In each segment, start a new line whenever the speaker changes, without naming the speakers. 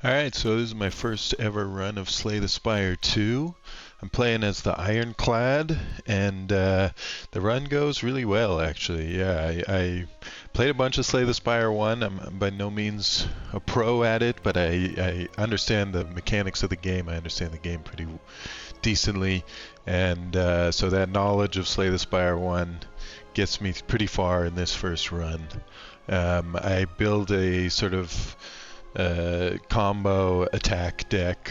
Alright, so this is my first ever run of Slay the Spire 2. I'm playing as the Ironclad, and the run goes really well, actually. Yeah, I played a bunch of Slay the Spire 1. I'm by no means a pro at it, but I understand the mechanics of the game. I understand the game pretty decently, and so that knowledge of Slay the Spire 1 gets me pretty far in this first run. I build a sort of combo attack deck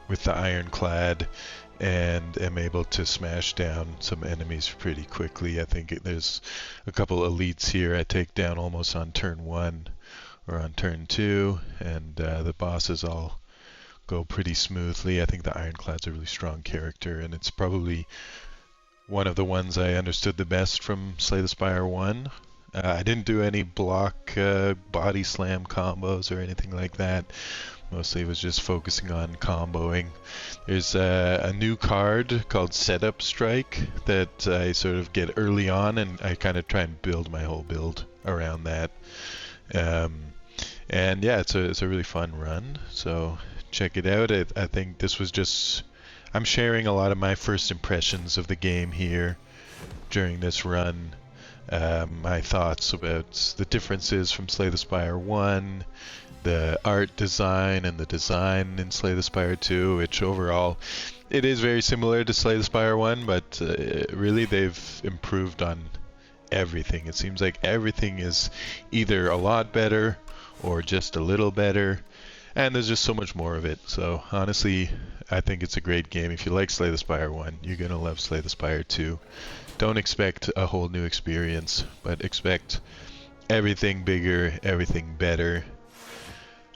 with the Ironclad and am able to smash down some enemies pretty quickly. I think there's a couple elites here I take down almost on turn 1 or on turn 2, and the bosses all go pretty smoothly. I think the Ironclad's a really strong character, and it's probably one of the ones I understood the best from Slay the Spire 1. I didn't do any block body slam combos or anything like that. Mostly it was just focusing on comboing. There's a new card called Setup Strike that I sort of get early on, and I kind of try and build my whole build around that. And yeah, it's a really fun run, so check it out. I think this was just... I'm sharing a lot of my first impressions of the game here during this run. My thoughts about the differences from Slay the Spire 1, the art design and the design in Slay the Spire 2, which overall it is very similar to Slay the Spire 1, but really they've improved on everything. It seems like everything is either a lot better or just a little better, and there's just so much more of it. So honestly, I think it's a great game. If you like Slay the Spire 1, you're going to love Slay the Spire 2. Don't expect a whole new experience, but expect everything bigger, everything better.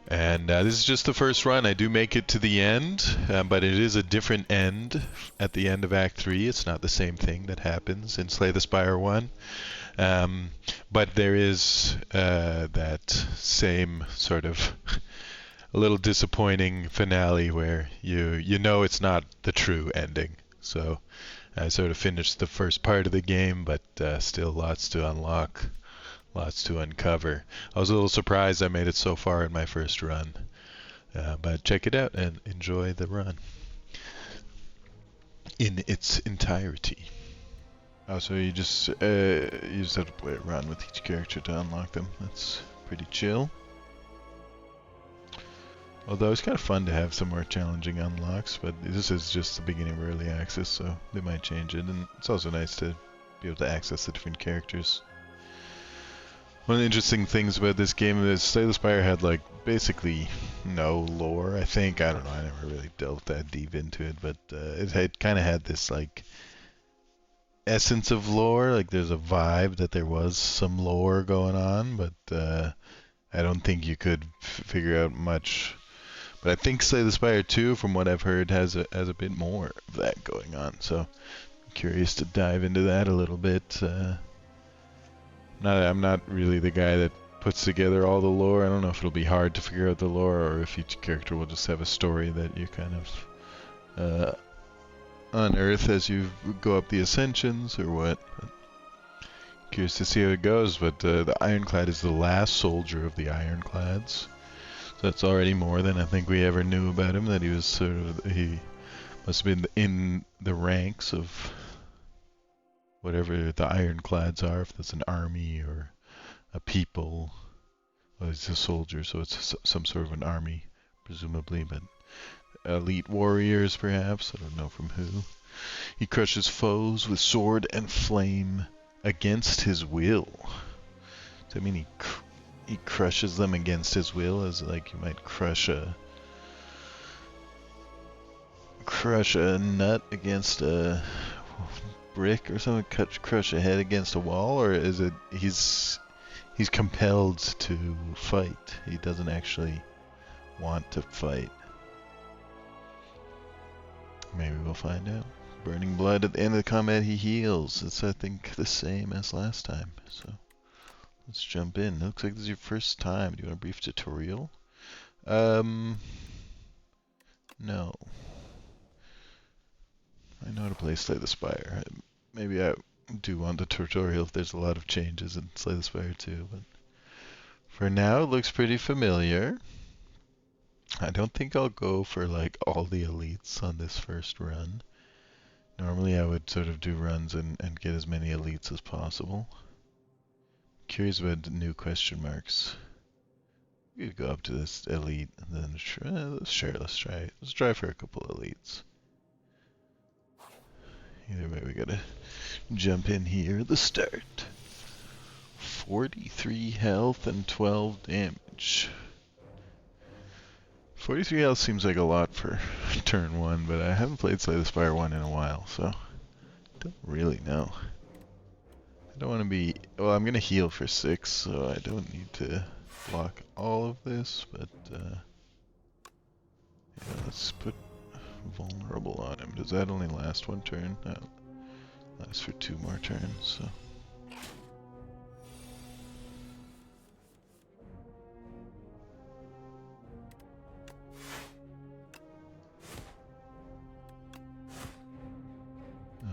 And this is just the first run. I do make it to the end, but it is a different end at the end of Act 3. It's not the same thing that happens in Slay the Spire 1. But there is that same sort of a little disappointing finale where you know it's not the true ending. So I sort of finished the first part of the game, but still lots to unlock, lots to uncover. I was a little surprised I made it so far in my first run, but check it out and enjoy the run in its entirety. Oh, so you just have to play a run with each character to unlock them. That's pretty chill. Although it's kind of fun to have some more challenging unlocks, but this is just the beginning of early access, so they might change it. And it's also nice to be able to access the different characters. One of the interesting things about this game is Slay the Spire had like basically no lore, I think. I don't know, I never really delved that deep into it, but it had kind of had this like essence of lore. Like there's a vibe that there was some lore going on, but I don't think you could figure out much. But I think Slay the Spire 2, from what I've heard, has a bit more of that going on. So I'm curious to dive into that a little bit. I'm not really the guy that puts together all the lore. I don't know if it'll be hard to figure out the lore, or if each character will just have a story that you kind of unearth as you go up the ascensions, or what. But curious to see how it goes. But the Ironclad is the last soldier of the Ironclads. So that's already more than I think we ever knew about him, that he was he must have been in the ranks of whatever the Ironclads are, if that's an army or a people. Well, he's a soldier, so it's some sort of an army, presumably, but elite warriors, perhaps. I don't know from who. He crushes foes with sword and flame against his will. Does that mean he crushes them against his will, as like you might crush a nut against a brick or something, crush a head against a wall? Or is it he's compelled to fight? He doesn't actually want to fight. Maybe we'll find out. Burning blood at the end of the combat, he heals. It's, I think, the same as last time. So let's jump in. Looks like this is your first time. Do you want a brief tutorial? No. I know how to play Slay the Spire. Maybe I do want the tutorial if there's a lot of changes in Slay the Spire too, but for now it looks pretty familiar. I don't think I'll go for like all the elites on this first run. Normally I would sort of do runs and get as many elites as possible. Curious about the new question marks. We could go up to this elite and then let's try it. Let's try for a couple elites. Either way, we gotta jump in here at the start. 43 health and 12 damage. 43 health seems like a lot for turn 1, but I haven't played Slay the Spire 1 in a while, so don't really know. I don't want to be... Well, I'm going to heal for 6, so I don't need to block all of this, but yeah, let's put vulnerable on him. Does that only last 1 turn? No, lasts for 2 more turns, so...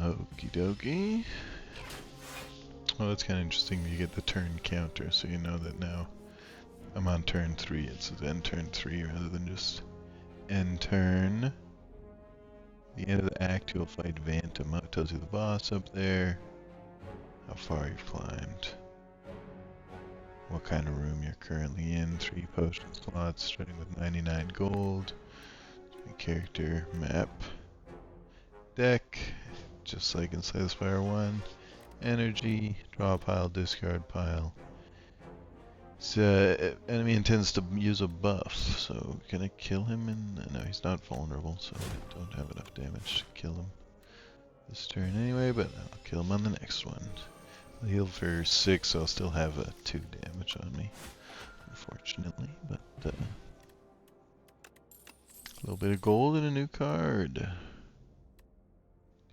Okie dokie. Well, that's kind of interesting. You get the turn counter, so you know that now I'm on turn 3. It says end turn 3 rather than just end turn. At the end of the act, you'll fight Vantum. It tells you the boss up there, how far you've climbed, what kind of room you're currently in, 3 potion slots starting with 99 gold, character, map, deck, just like in Slay the Spire 1. Energy, draw a pile, discard pile. So, enemy intends to use a buff, so can I kill him? And no, he's not vulnerable, so I don't have enough damage to kill him this turn anyway, but I'll kill him on the next one. I'll heal for 6, so I'll still have 2 damage on me, unfortunately, but a little bit of gold and a new card.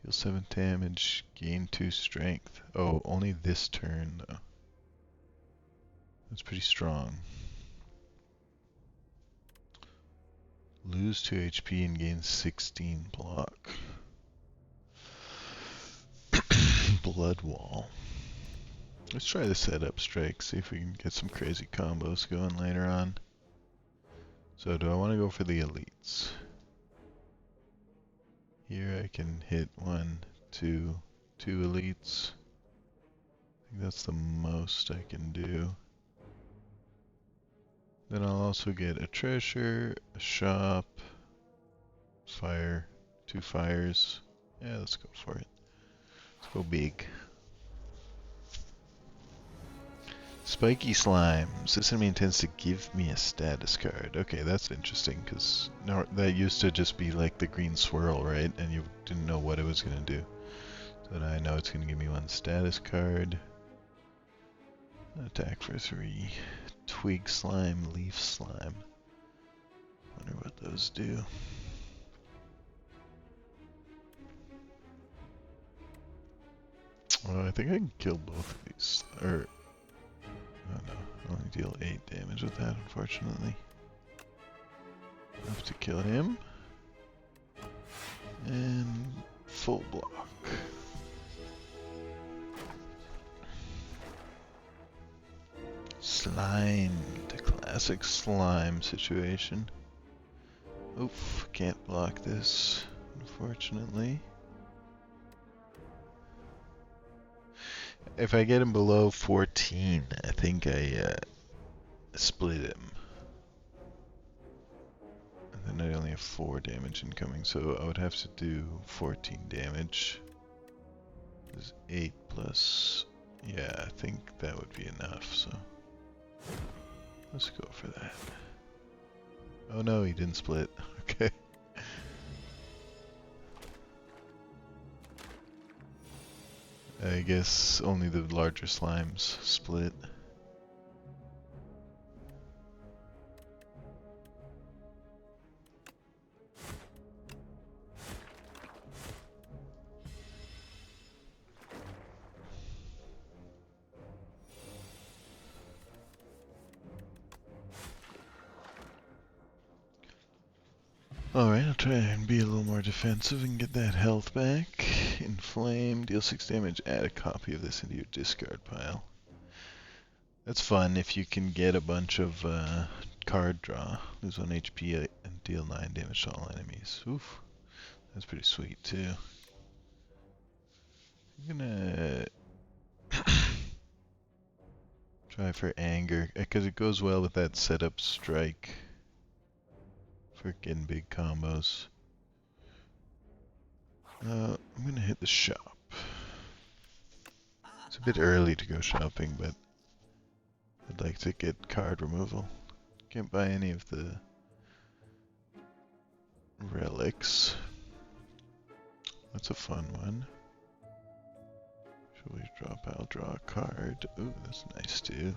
Deal 7 damage, gain 2 strength. Oh, only this turn though. That's pretty strong. Lose 2 HP and gain 16 block. Blood wall. Let's try the setup strike, see if we can get some crazy combos going later on. So do I want to go for the elites? Here I can hit 1, 2 elites. I think that's the most I can do. Then I'll also get a treasure, a shop, fire, 2 fires. Yeah, let's go for it. Let's go big. Spiky slimes. This enemy intends to give me a status card. Okay, that's interesting, because no, that used to just be like the green swirl, right? And you didn't know what it was going to do. So now I know it's going to give me 1 status card. Attack for 3. Twig slime, leaf slime. Wonder what those do. Well, I think I can kill both of these. Or... Oh no, I only deal 8 damage with that, unfortunately. Have to kill him. And full block. Slime, the classic slime situation. Oof, can't block this, unfortunately. If I get him below 14, I think I split him. And then I only have 4 damage incoming, so I would have to do 14 damage. This is 8 plus... Yeah, I think that would be enough, so... Let's go for that. Oh no, he didn't split. Okay. I guess only the larger slimes split. Alright, I'll try and be a little more defensive and get that health back. Inflame, deal 6 damage, add a copy of this into your discard pile. That's fun if you can get a bunch of card draw. Lose 1 HP and deal 9 damage to all enemies. Oof. That's pretty sweet too. I'm gonna try for anger, because it goes well with that setup strike for getting big combos. I'm gonna hit the shop. It's a bit early to go shopping, but I'd like to get card removal. Can't buy any of the relics. That's a fun one. Shall we drop? I'll draw a card. Ooh, that's nice too.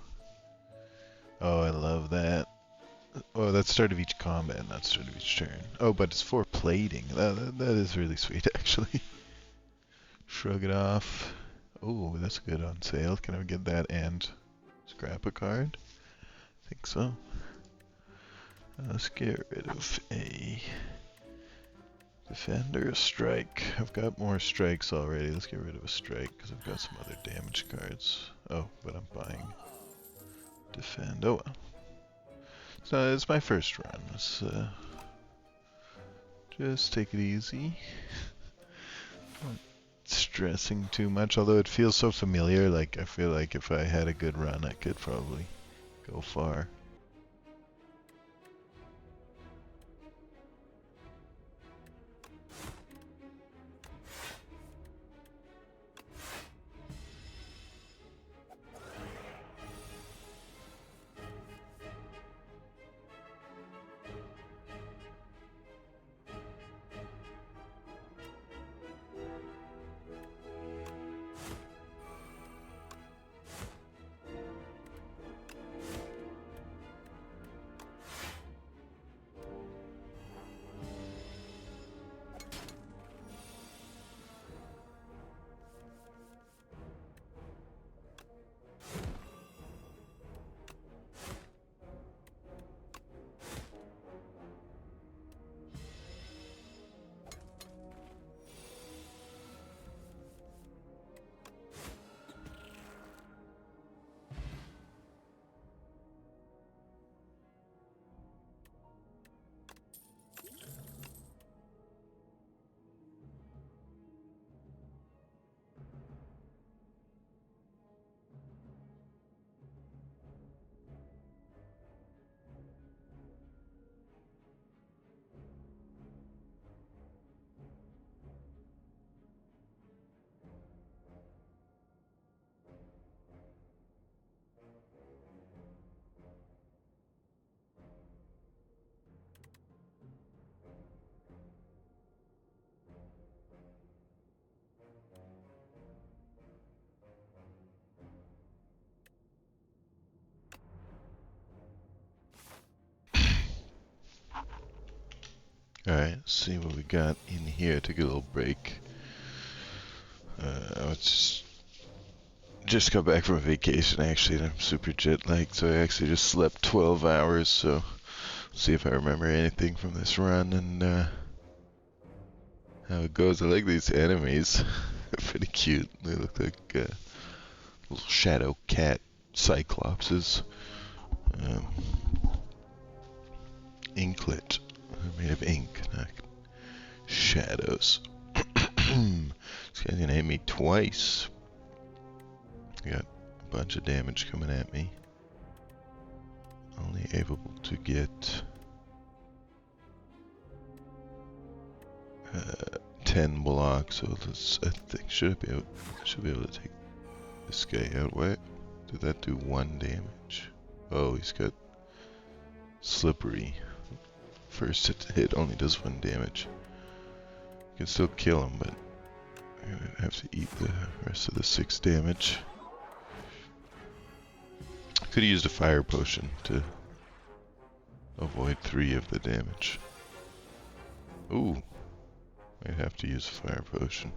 Oh, I love that. Oh, that's start of each combat, not start of each turn. Oh, but it's for plating. That is really sweet, actually. Shrug it off. Oh, that's good on sale. Can I get that and scrap a card? I think so. Let's get rid of a defender, a strike. I've got more strikes already. Let's get rid of a strike because I've got some other damage cards. Oh, but I'm buying defend. Oh well. So it's my first run. Let's just take it easy. Not stressing too much, although it feels so familiar. Like I feel like if I had a good run, I could probably go far. Alright, let's see what we got in here. Took a little break. Let's just got back from vacation actually, and I'm super jet lagged, so I actually just slept 12 hours, so see if I remember anything from this run and how it goes. I like these enemies. They're pretty cute. They look like little shadow cat cyclopses. Inklet. They're made of ink, not shadows. This guy's gonna hit me twice. I got a bunch of damage coming at me. Only able to get 10 blocks, so let's, I think should be able to take this guy out. What? Did that do 1 damage? Oh, he's got slippery. First hit only does 1 damage. You can still kill him, but I'm gonna have to eat the rest of the 6 damage. Could have used a fire potion to avoid 3 of the damage. Ooh, I'd have to use a fire potion.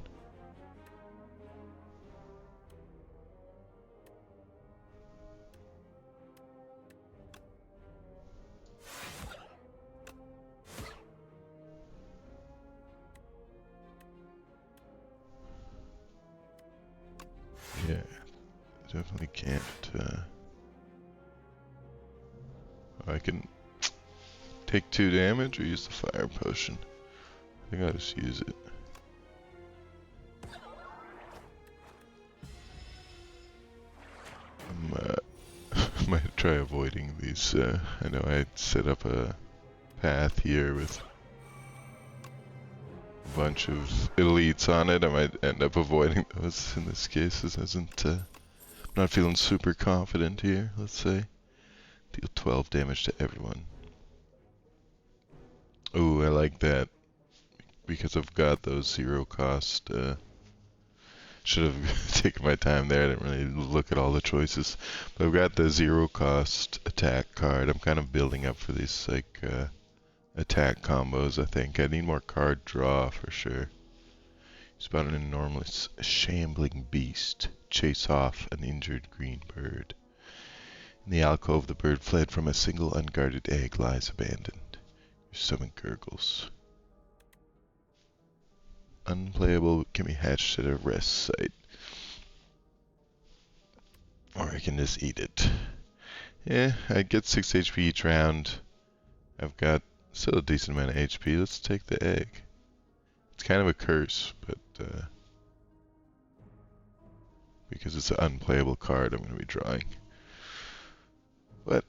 Yeah, definitely can't. I can take 2 damage or use the fire potion? I think I'll just use it. Might try avoiding these. I know I set up a path here with a bunch of elites on it. I might end up avoiding those in this case. This isn't. I'm not feeling super confident here. Let's say deal 12 damage to everyone. Ooh, I like that because I've got those 0 cost. Should have taken my time there. I didn't really look at all the choices. But I've got the 0 cost attack card. I'm kind of building up for these like attack combos, I think. I need more card draw for sure. It's about an enormous shambling beast. Chase off an injured green bird. In the alcove, the bird fled from a single unguarded egg lies abandoned. Your stomach gurgles. Unplayable, can be hatched at a rest site. Or I can just eat it. Yeah, I get 6 HP each round. I've got still a decent amount of HP. Let's take the egg. It's kind of a curse, but because it's an unplayable card, I'm going to be drawing. But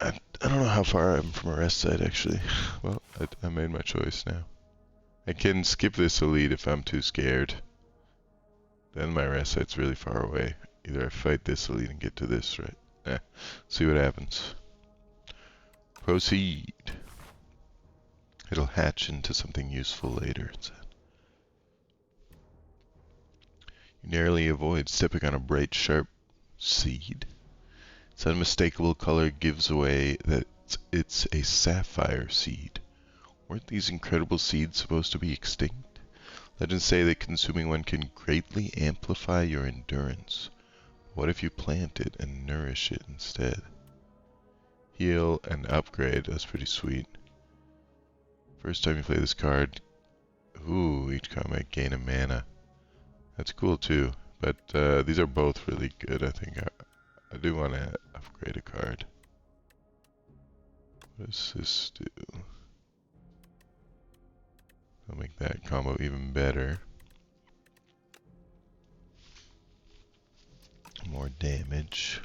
I don't know how far I am from a rest site, actually. Well, I made my choice now. I can skip this elite if I'm too scared. Then my rest site's really far away. Either I fight this elite and get to this, right? See what happens. Proceed. It'll hatch into something useful later, it said. You narrowly avoid stepping on a bright, sharp seed. Its unmistakable color gives away that it's a sapphire seed. Weren't these incredible seeds supposed to be extinct? Legends say that consuming one can greatly amplify your endurance. What if you plant it and nourish it instead? Heal and upgrade. That's pretty sweet. First time you play this card. Ooh, each card might gain a mana. That's cool too. But these are both really good. I think I do want to upgrade a card. What does this do? I'll make that combo even better. More damage.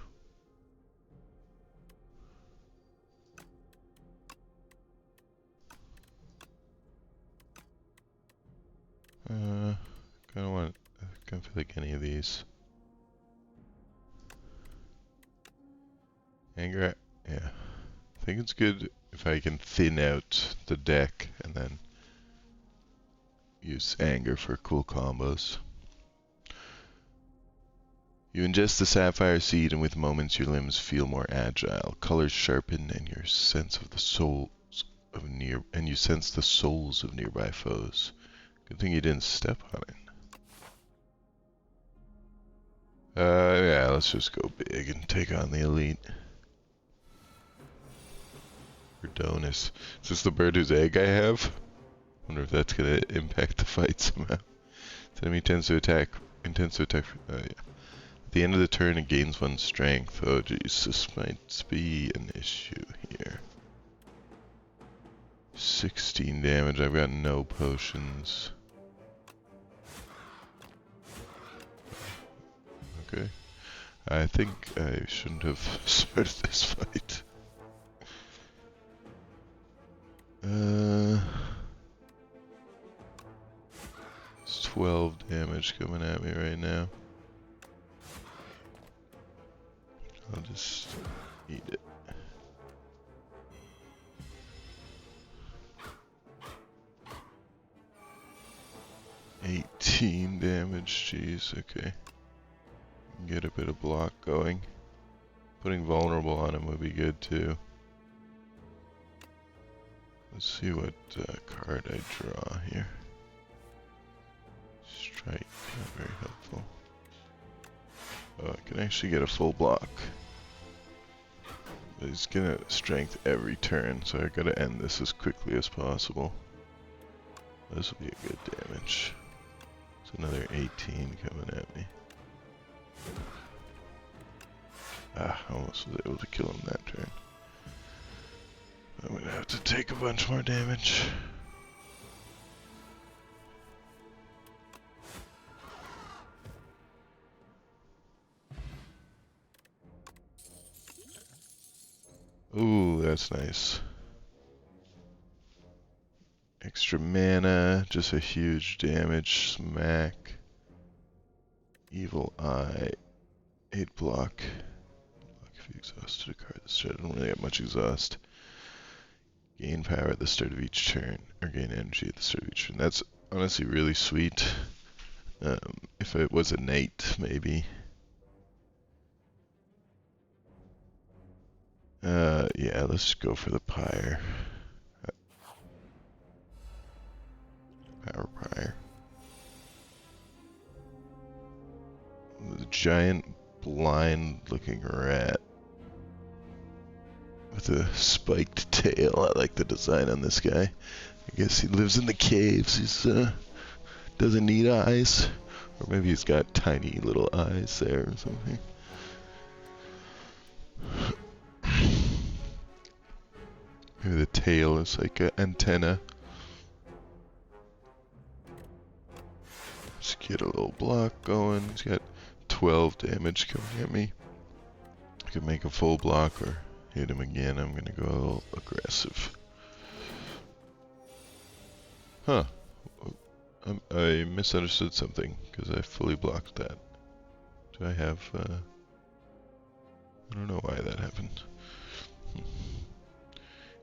I don't feel like any of these. Anger, yeah. I think it's good if I can thin out the deck and then use anger for cool combos. You ingest the sapphire seed, and with moments your limbs feel more agile. Colors sharpen, and your sense of the souls of you sense the souls of nearby foes. Good thing you didn't step on it. Yeah, let's just go big and take on the elite. Verdonus. Is this the bird whose egg I have? Wonder if that's gonna impact the fight somehow. This enemy intends to attack. Yeah. At the end of the turn, it gains 1 strength. Oh jeez, this might be an issue here. 16 damage. I've got no potions. Okay. I think I shouldn't have started this fight. It's 12 damage coming at me right now. I'll just eat it. $18 damage, jeez, okay. Get a bit of block going. Putting vulnerable on him would be good too. Let's see what card I draw here. Strike, not very helpful. Oh, I can actually get a full block. But he's gonna strength every turn, so I gotta end this as quickly as possible. This will be a good damage. It's another 18 coming at me. Ah, almost was able to kill him that turn. I'm gonna have to take a bunch more damage. Ooh, that's nice. Extra mana, just a huge damage smack. Evil Eye, 8 block. If you exhausted a card this turn, I don't really have much exhaust. Gain power at the start of each turn, or gain energy at the start of each turn. That's honestly really sweet. If it was a knight, maybe. Yeah, let's go for the pyre. Power pyre. The giant blind-looking rat with a spiked tail. I like the design on this guy. I guess he lives in the caves. He's doesn't need eyes, or maybe he's got tiny little eyes there or something. Maybe the tail is like an antenna. Let's get a little block going. He's got 12 damage coming at me. I could make a full block or hit him again. I'm gonna go a little aggressive. Huh. I misunderstood something because I fully blocked that. Do I have, I don't know why that happened.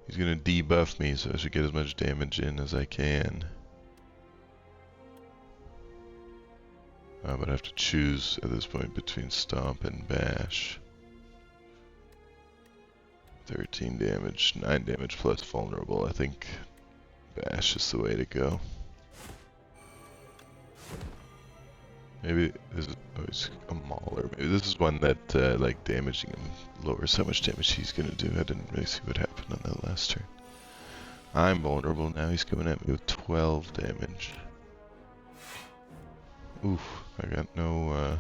He's gonna debuff me, so I should get as much damage in as I can. But I have to choose at this point between Stomp and Bash. 13 damage, 9 damage plus vulnerable. I think Bash is the way to go. Maybe this is, oh, it's a Mauler. Maybe this is one that, like, damaging him lowers how much damage he's gonna do. I didn't really see what happened on that last turn. I'm vulnerable now. He's coming at me with 12 damage. Oof, I got no,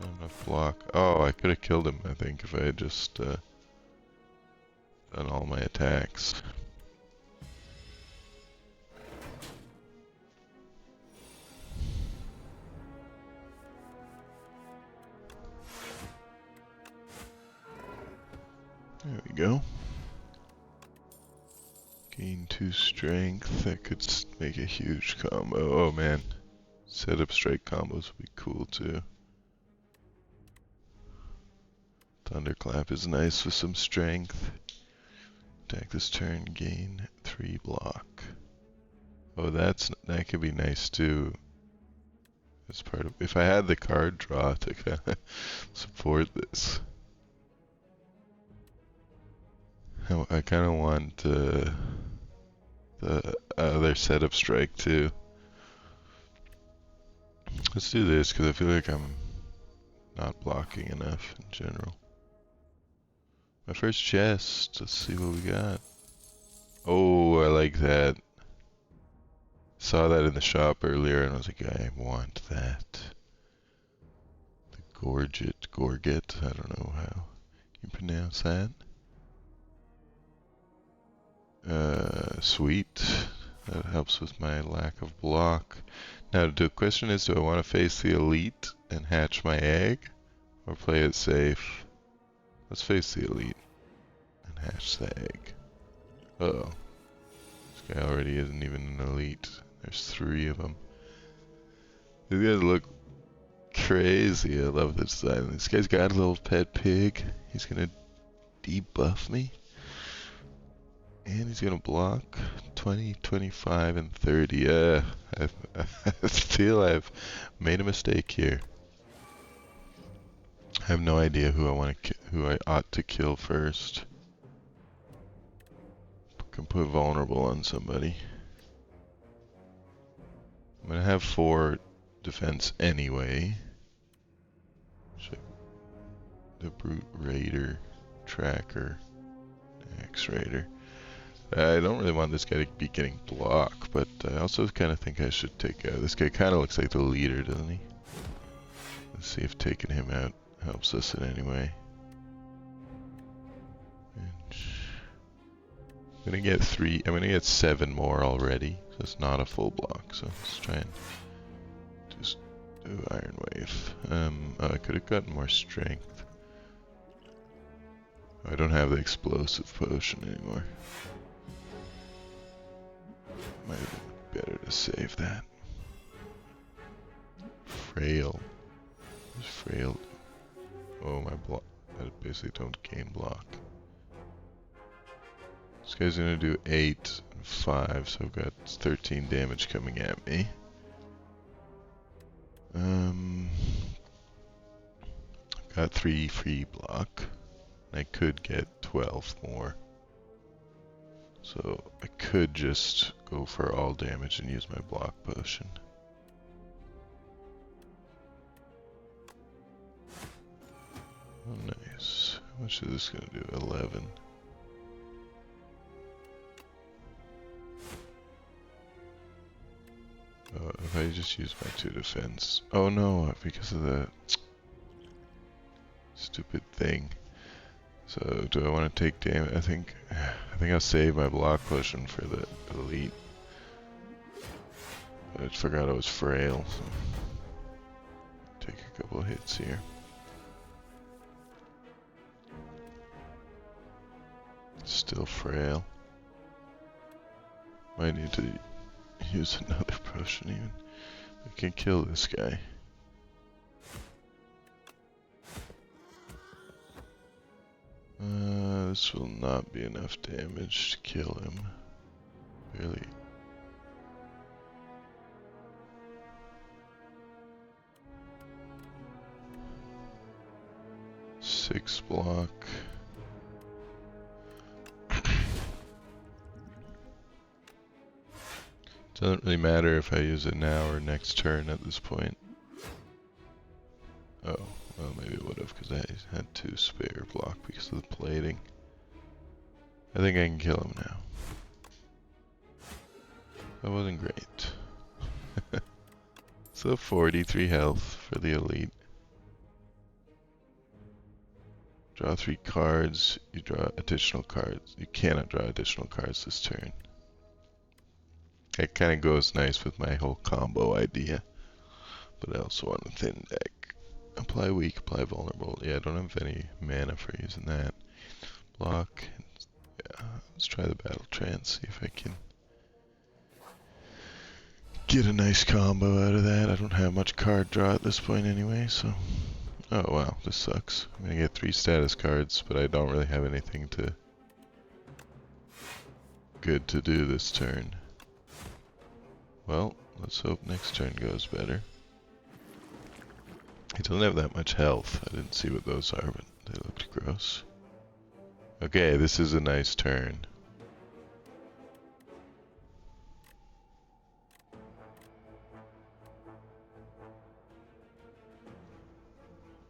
not enough block. Oh, I could have killed him, I think, if I had just, done all my attacks. There we go. Gain 2 strength. That could make a huge combo. Oh man. Setup strike combos would be cool too. Thunderclap is nice with some strength. Attack this turn, gain 3 block. Oh, that could be nice too. As part of, if I had the card draw to kind of support this. I kind of want the other setup strike too. Let's do this because I feel like I'm not blocking enough in general. My first chest. Let's see what we got. Oh, I like that. Saw that in the shop earlier and I was like, I want that. The Gorget. I don't know how you pronounce that. Sweet. That helps with my lack of block. Now the question is, do I want to face the elite and hatch my egg? Or play it safe? Let's face the elite and hatch the egg. Uh-oh. This guy already isn't even an elite. There's 3 of them. These guys look crazy. I love this design. This guy's got a little pet pig. He's gonna debuff me. And he's gonna block 20, 25, and 30. I feel I've made a mistake here. I have no idea who I ought to kill first. Can put vulnerable on somebody. I'm gonna have 4 defense anyway. Check the Brute Raider, Tracker, X-Raider. I don't really want this guy to be getting blocked, but I also kind of think I should take out. This guy kind of looks like the leader, doesn't he? Let's see if taking him out helps us in any way. I'm gonna get 3. I'm gonna get 7 more already. So it's not a full block. So let's try and just do Iron Wave. Oh, I could have gotten more strength. I don't have the explosive potion anymore. Might have been better to save that. Frail. What's frail? Oh, my block. I basically don't gain block. This guy's gonna do 8 and 5, so I've got 13 damage coming at me. I've got 3 free block. I could get 12 more. So I could just go for all damage and use my block potion. Oh, nice. How much is this gonna do? 11. If I just use my 2 defense. Oh no, because of the stupid thing. So do I want to take damage? I think I'll save my block potion for the elite. I forgot I was frail. So take a couple of hits here. Still frail. Might need to use another potion even. I can kill this guy. This will not be enough damage to kill him. Really. Six block. Doesn't really matter if I use it now or next turn at this point. Oh, well maybe it would have because I had 2 spare block because of the plating. I think I can kill him now. That wasn't great. So 43 health for the elite. Draw 3 cards, you draw additional cards. You cannot draw additional cards this turn. It kind of goes nice with my whole combo idea. But I also want a thin deck. Apply weak, apply vulnerable. Yeah, I don't have any mana for using that. Block. Yeah, let's try the battle trance, see if I can get a nice combo out of that. I don't have much card draw at this point anyway, so... Oh wow, this sucks. I'm gonna get 3 status cards, but I don't really have anything good to do this turn. Well, let's hope next turn goes better. He doesn't have that much health. I didn't see what those are, but they looked gross. Okay, this is a nice turn.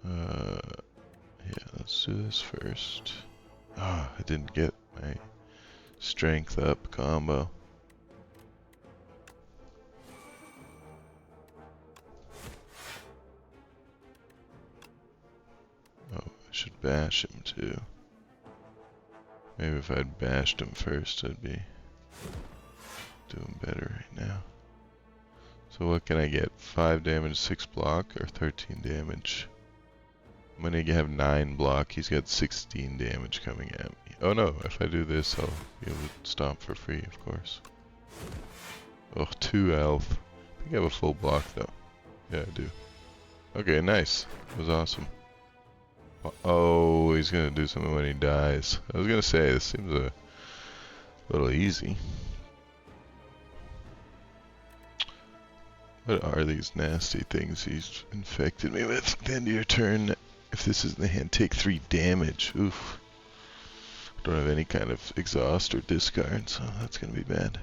Yeah, let's do this first. Ah, I didn't get my strength up combo. Oh, I should bash him too. Maybe if I'd bashed him first, I'd be doing better right now. So what can I get? 5 damage, 6 block, or 13 damage? I'm gonna have 9 block. He's got 16 damage coming at me. Oh no, if I do this, I'll be able to stomp for free, of course. Oh, 2 health. I think I have a full block though. Yeah, I do. Okay, nice. That was awesome. Oh, he's gonna do something when he dies. I was gonna say, this seems a little easy. What are these nasty things he's infected me with? At the end of your turn, if this is in the hand, take 3 damage. Oof. Don't have any kind of exhaust or discard, so that's gonna be bad.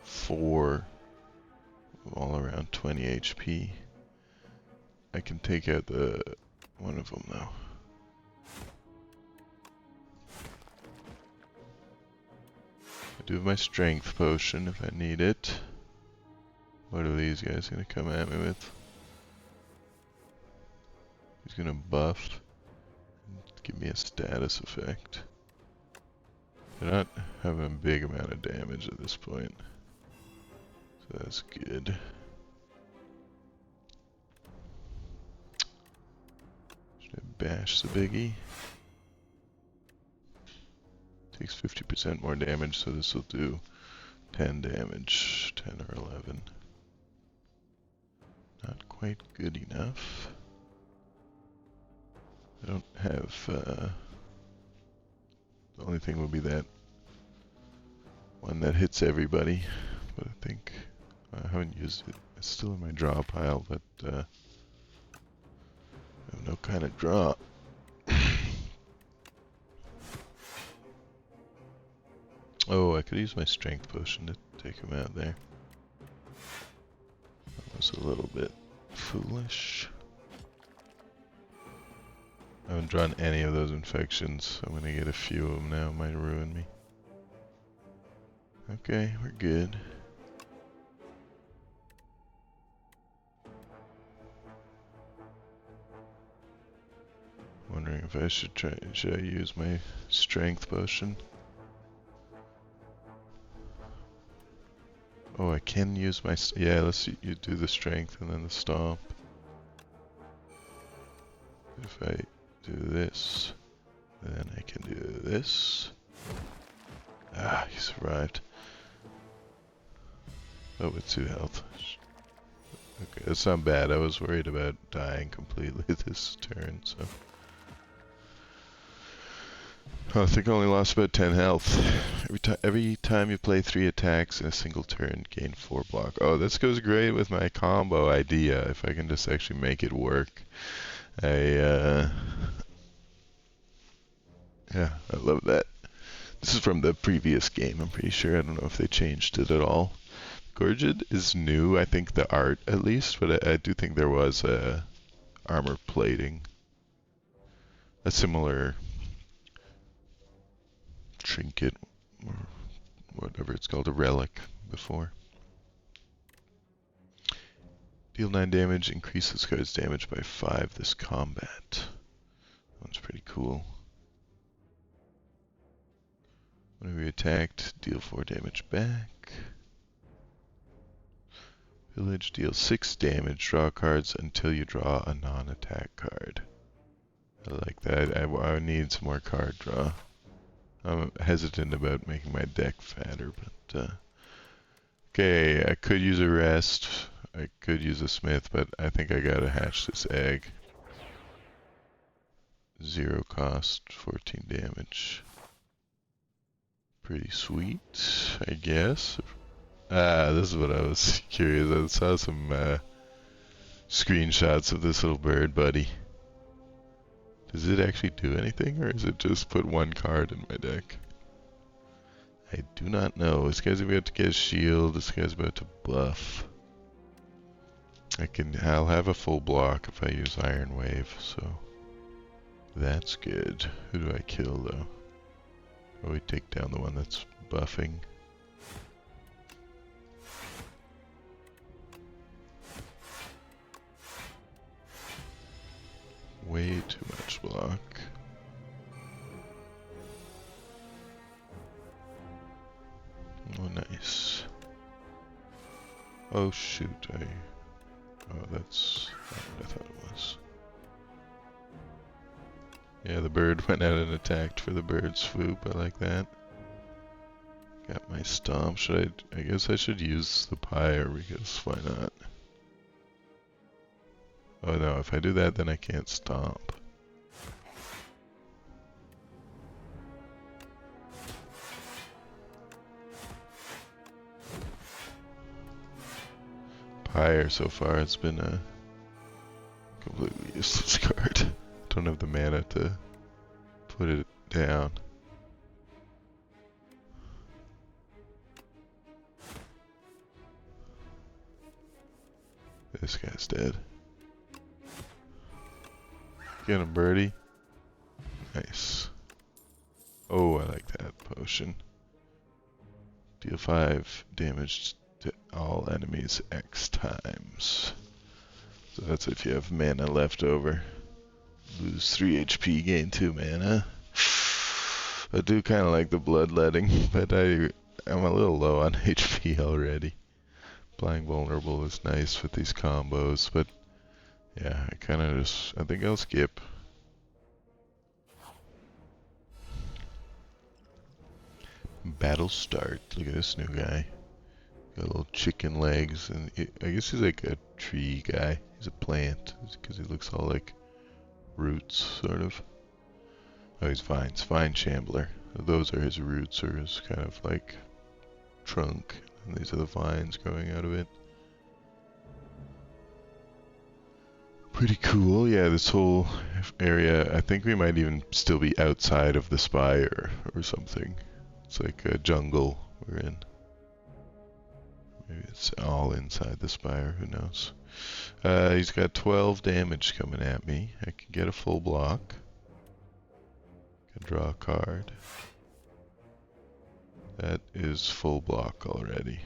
4. All around 20 HP. I can take out the one of them though. I do have my strength potion if I need it. What are these guys gonna come at me with? He's gonna buff. Give me a status effect. They're not having a big amount of damage at this point, so that's good. Should I bash the biggie? Takes 50% more damage, so this will do 10 damage, 10 or 11. Not quite good enough. I don't have, the only thing would be that one that hits everybody, but I think I haven't used it. It's still in my draw pile, but I have no kind of draw. Oh, I could use my strength potion to take him out there. That was a little bit foolish. I haven't drawn any of those infections. I'm gonna get a few of them now. It might ruin me. Okay, we're good. Wondering if I should I use my strength potion? Oh, I can use my, yeah, let's you do the strength and then the stomp. If I do this, then I can do this. Ah, he survived. Oh, with 2 health. Okay, that's not bad. I was worried about dying completely this turn, so. Oh, I think I only lost about 10 health. Every time you play 3 attacks in a single turn, gain 4 block. Oh, this goes great with my combo idea, if I can just actually make it work. Yeah, I love that. This is from the previous game, I'm pretty sure. I don't know if they changed it at all. Gorged is new, I think the art at least, but I do think there was armor plating. A similar trinket, or whatever it's called, a relic before. Deal 9 damage, increase this guy's damage by 5 this combat. That one's pretty cool. When we attacked, deal 4 damage back. Village deals 6 damage, draw cards until you draw a non-attack card. I like that. I need some more card draw. I'm hesitant about making my deck fatter, but okay, I could use a rest. I could use a smith, but I think I gotta hatch this egg. 0 cost, 14 damage. Pretty sweet, I guess. Ah, this is what I was curious. I saw some screenshots of this little bird buddy. Does it actually do anything, or is it just put 1 card in my deck? I do not know. This guy's about to get a shield. This guy's about to buff. I'll have a full block if I use Iron Wave, so that's good. Who do I kill though? Oh, we take down the one that's buffing. Way too much block. Oh, nice. Oh, shoot. Oh, that's not what I thought it was. Yeah, the bird went out and attacked for the bird swoop. I like that. Got my stomp. I guess I should use the pyre because why not? Oh no, if I do that, then I can't stomp. Pyre so far has been a completely useless card. Don't have the mana to put it down. This guy's dead. Get him, birdie. Nice. Oh, I like that potion. Deal 5 damage to all enemies X times. So that's if you have mana left over. Lose 3 HP, gain 2 mana. I do kind of like the bloodletting, but I'm a little low on HP already. Applying vulnerable is nice with these combos, but yeah, I think I'll skip. Battle start. Look at this new guy. Got little chicken legs, and I guess he's like a tree guy. He's a plant, because he looks all like roots, sort of. Oh, he's vines. Vine shambler. Those are his roots, or his kind of like trunk. And these are the vines growing out of it. Pretty cool. Yeah, this whole area, I think we might even still be outside of the spire or something. It's like a jungle we're in. Maybe it's all inside the spire, who knows. He's got 12 damage coming at me. I can get a full block. Can draw a card. That is full block already.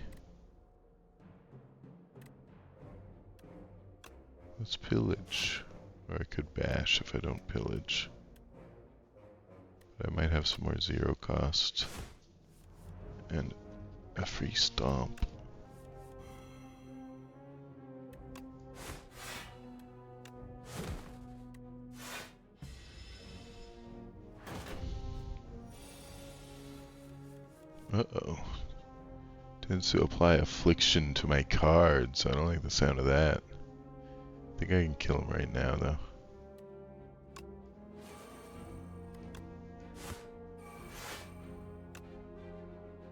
Let's pillage. Or I could bash if I don't pillage. But I might have some more 0 cost. And a free stomp. Uh-oh. Tends to apply affliction to my cards. I don't like the sound of that. I think I can kill him right now, though.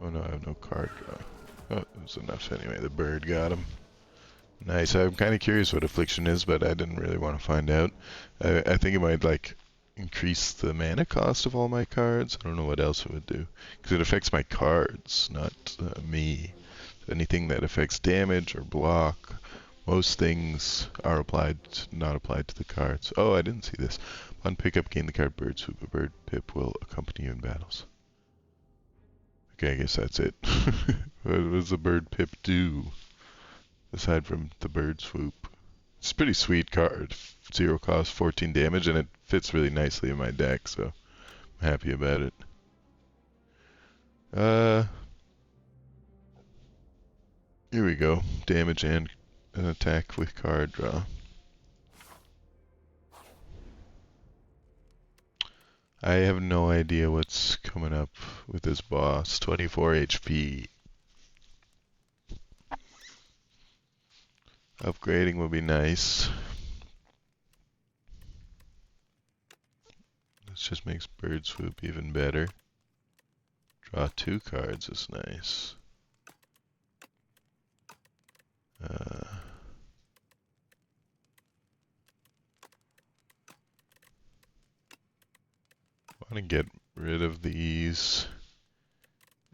Oh no, I have no card draw. Oh, it was enough anyway. The bird got him. Nice. I'm kind of curious what affliction is, but I didn't really want to find out. I think it might, like, increase the mana cost of all my cards. I don't know what else it would do. Because it affects my cards, not me. Anything that affects damage or block, most things are not applied to the cards. Oh, I didn't see this. Upon pickup, gain the card Bird Swoop. A bird pip will accompany you in battles. Okay, I guess that's it. What does the bird pip do? Aside from the bird swoop. It's a pretty sweet card. 0 cost, 14 damage, and it fits really nicely in my deck, so I'm happy about it. Here we go. Damage and an attack with card draw. I have no idea what's coming up with this boss. 24 HP. Upgrading would be nice. This just makes Bird Swoop even better. Draw 2 cards is nice. I want to get rid of these,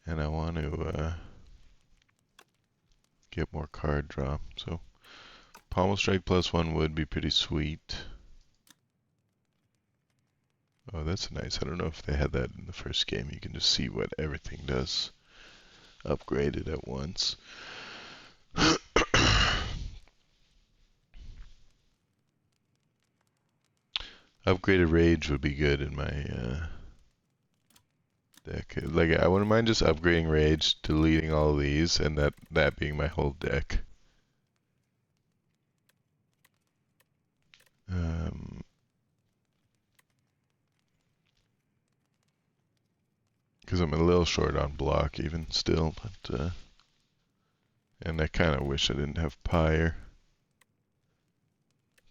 and I want to get more card draw. So Pommel Strike +1 would be pretty sweet. Oh, that's nice. I don't know if they had that in the first game. You can just see what everything does. Upgraded at once. Upgraded Rage would be good in my deck. Like, I wouldn't mind just upgrading Rage, deleting all of these, and that being my whole deck. Because I'm a little short on block even still, but and I kind of wish I didn't have Pyre.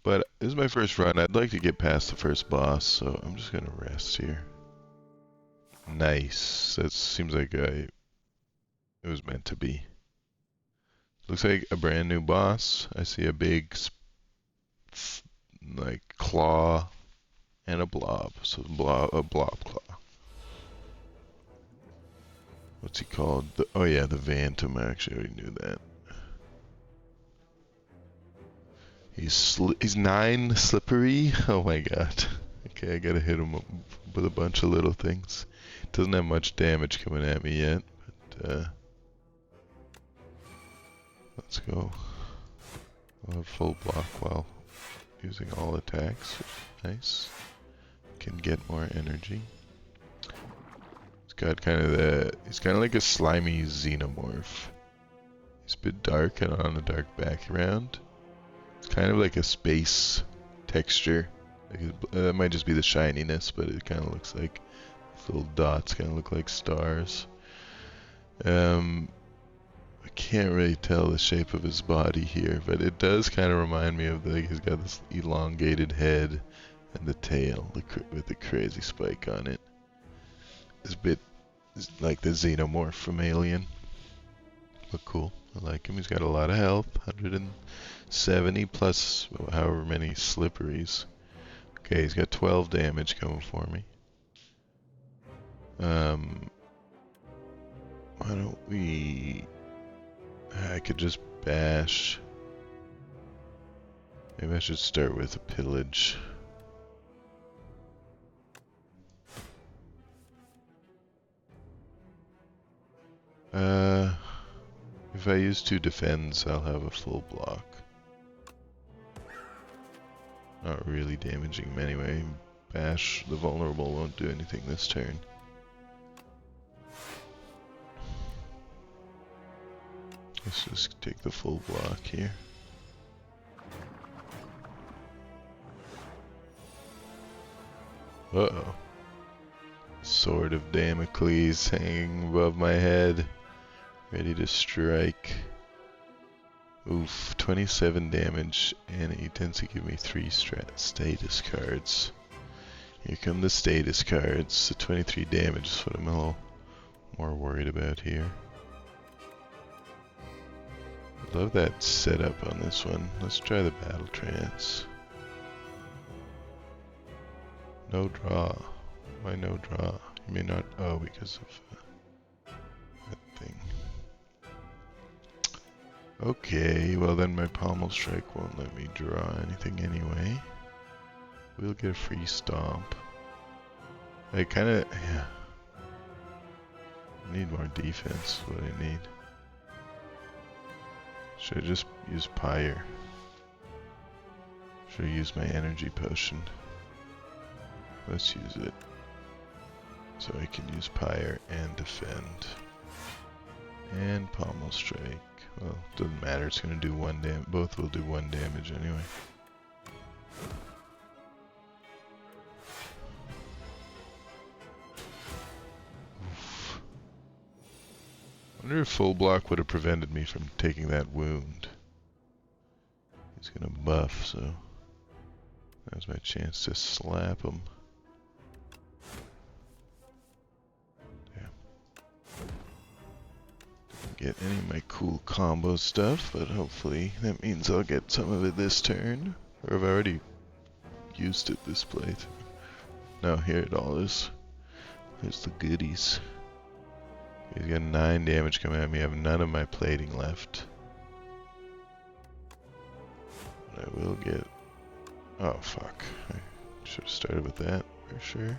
But this is my first run. I'd like to get past the first boss, so I'm just gonna rest here. Nice. That seems like it was meant to be. Looks like a brand new boss. I see a big like claw and a blob. So a blob claw. What's he called? Oh yeah, the Phantom. I actually already knew that. He's 9 slippery. Oh my god. Okay, I gotta hit him with a bunch of little things. Doesn't have much damage coming at me yet, but let's go. I'll have full block while using all attacks. Nice. Can get more energy. He's got kind of he's kind of like a slimy xenomorph. He's a bit dark and on a dark background. It's kind of like a space texture. Like that might just be the shininess, but it kind of looks like little dots kind of look like stars. I can't really tell the shape of his body here, but it does kind of remind me of he's got this elongated head and the tail with the crazy spike on it. It's a bit like the xenomorph from Alien. But cool. I like him. He's got a lot of health. 170 plus however many slipperies. Okay, he's got 12 damage coming for me. Why don't we... I could just bash. Maybe I should start with a pillage. If I use 2 defends, I'll have a full block. Not really damaging him anyway. Bash the vulnerable won't do anything this turn. Let's just take the full block here. Uh-oh. Sword of Damocles hanging above my head. Ready to strike. Oof, 27 damage, and he tends to give me 3 status cards. Here come the status cards. The 23 damage is what I'm a little more worried about here. Love that setup on this one. Let's try the battle trance. No draw. Why no draw? You may not. Oh, because of that thing. Okay, well then my pommel strike won't let me draw anything anyway. We'll get a free stomp. I kinda, yeah. I need more defense, what I need. Should I just use Pyre? Should I use my energy potion? Let's use it. So I can use Pyre and defend. And pommel strike. Well, doesn't matter, it's gonna do 1 damage. Both will do 1 damage anyway. Oof. I wonder if full block would have prevented me from taking that wound. He's gonna buff, so now's my chance to slap him. Get any of my cool combo stuff, but hopefully that means I'll get some of it this turn. Or have I already used it this playthrough? No, here it all is. There's the goodies. He's got 9 damage coming at me. I have none of my plating left. But I will get... Oh, fuck. I should have started with that, for sure.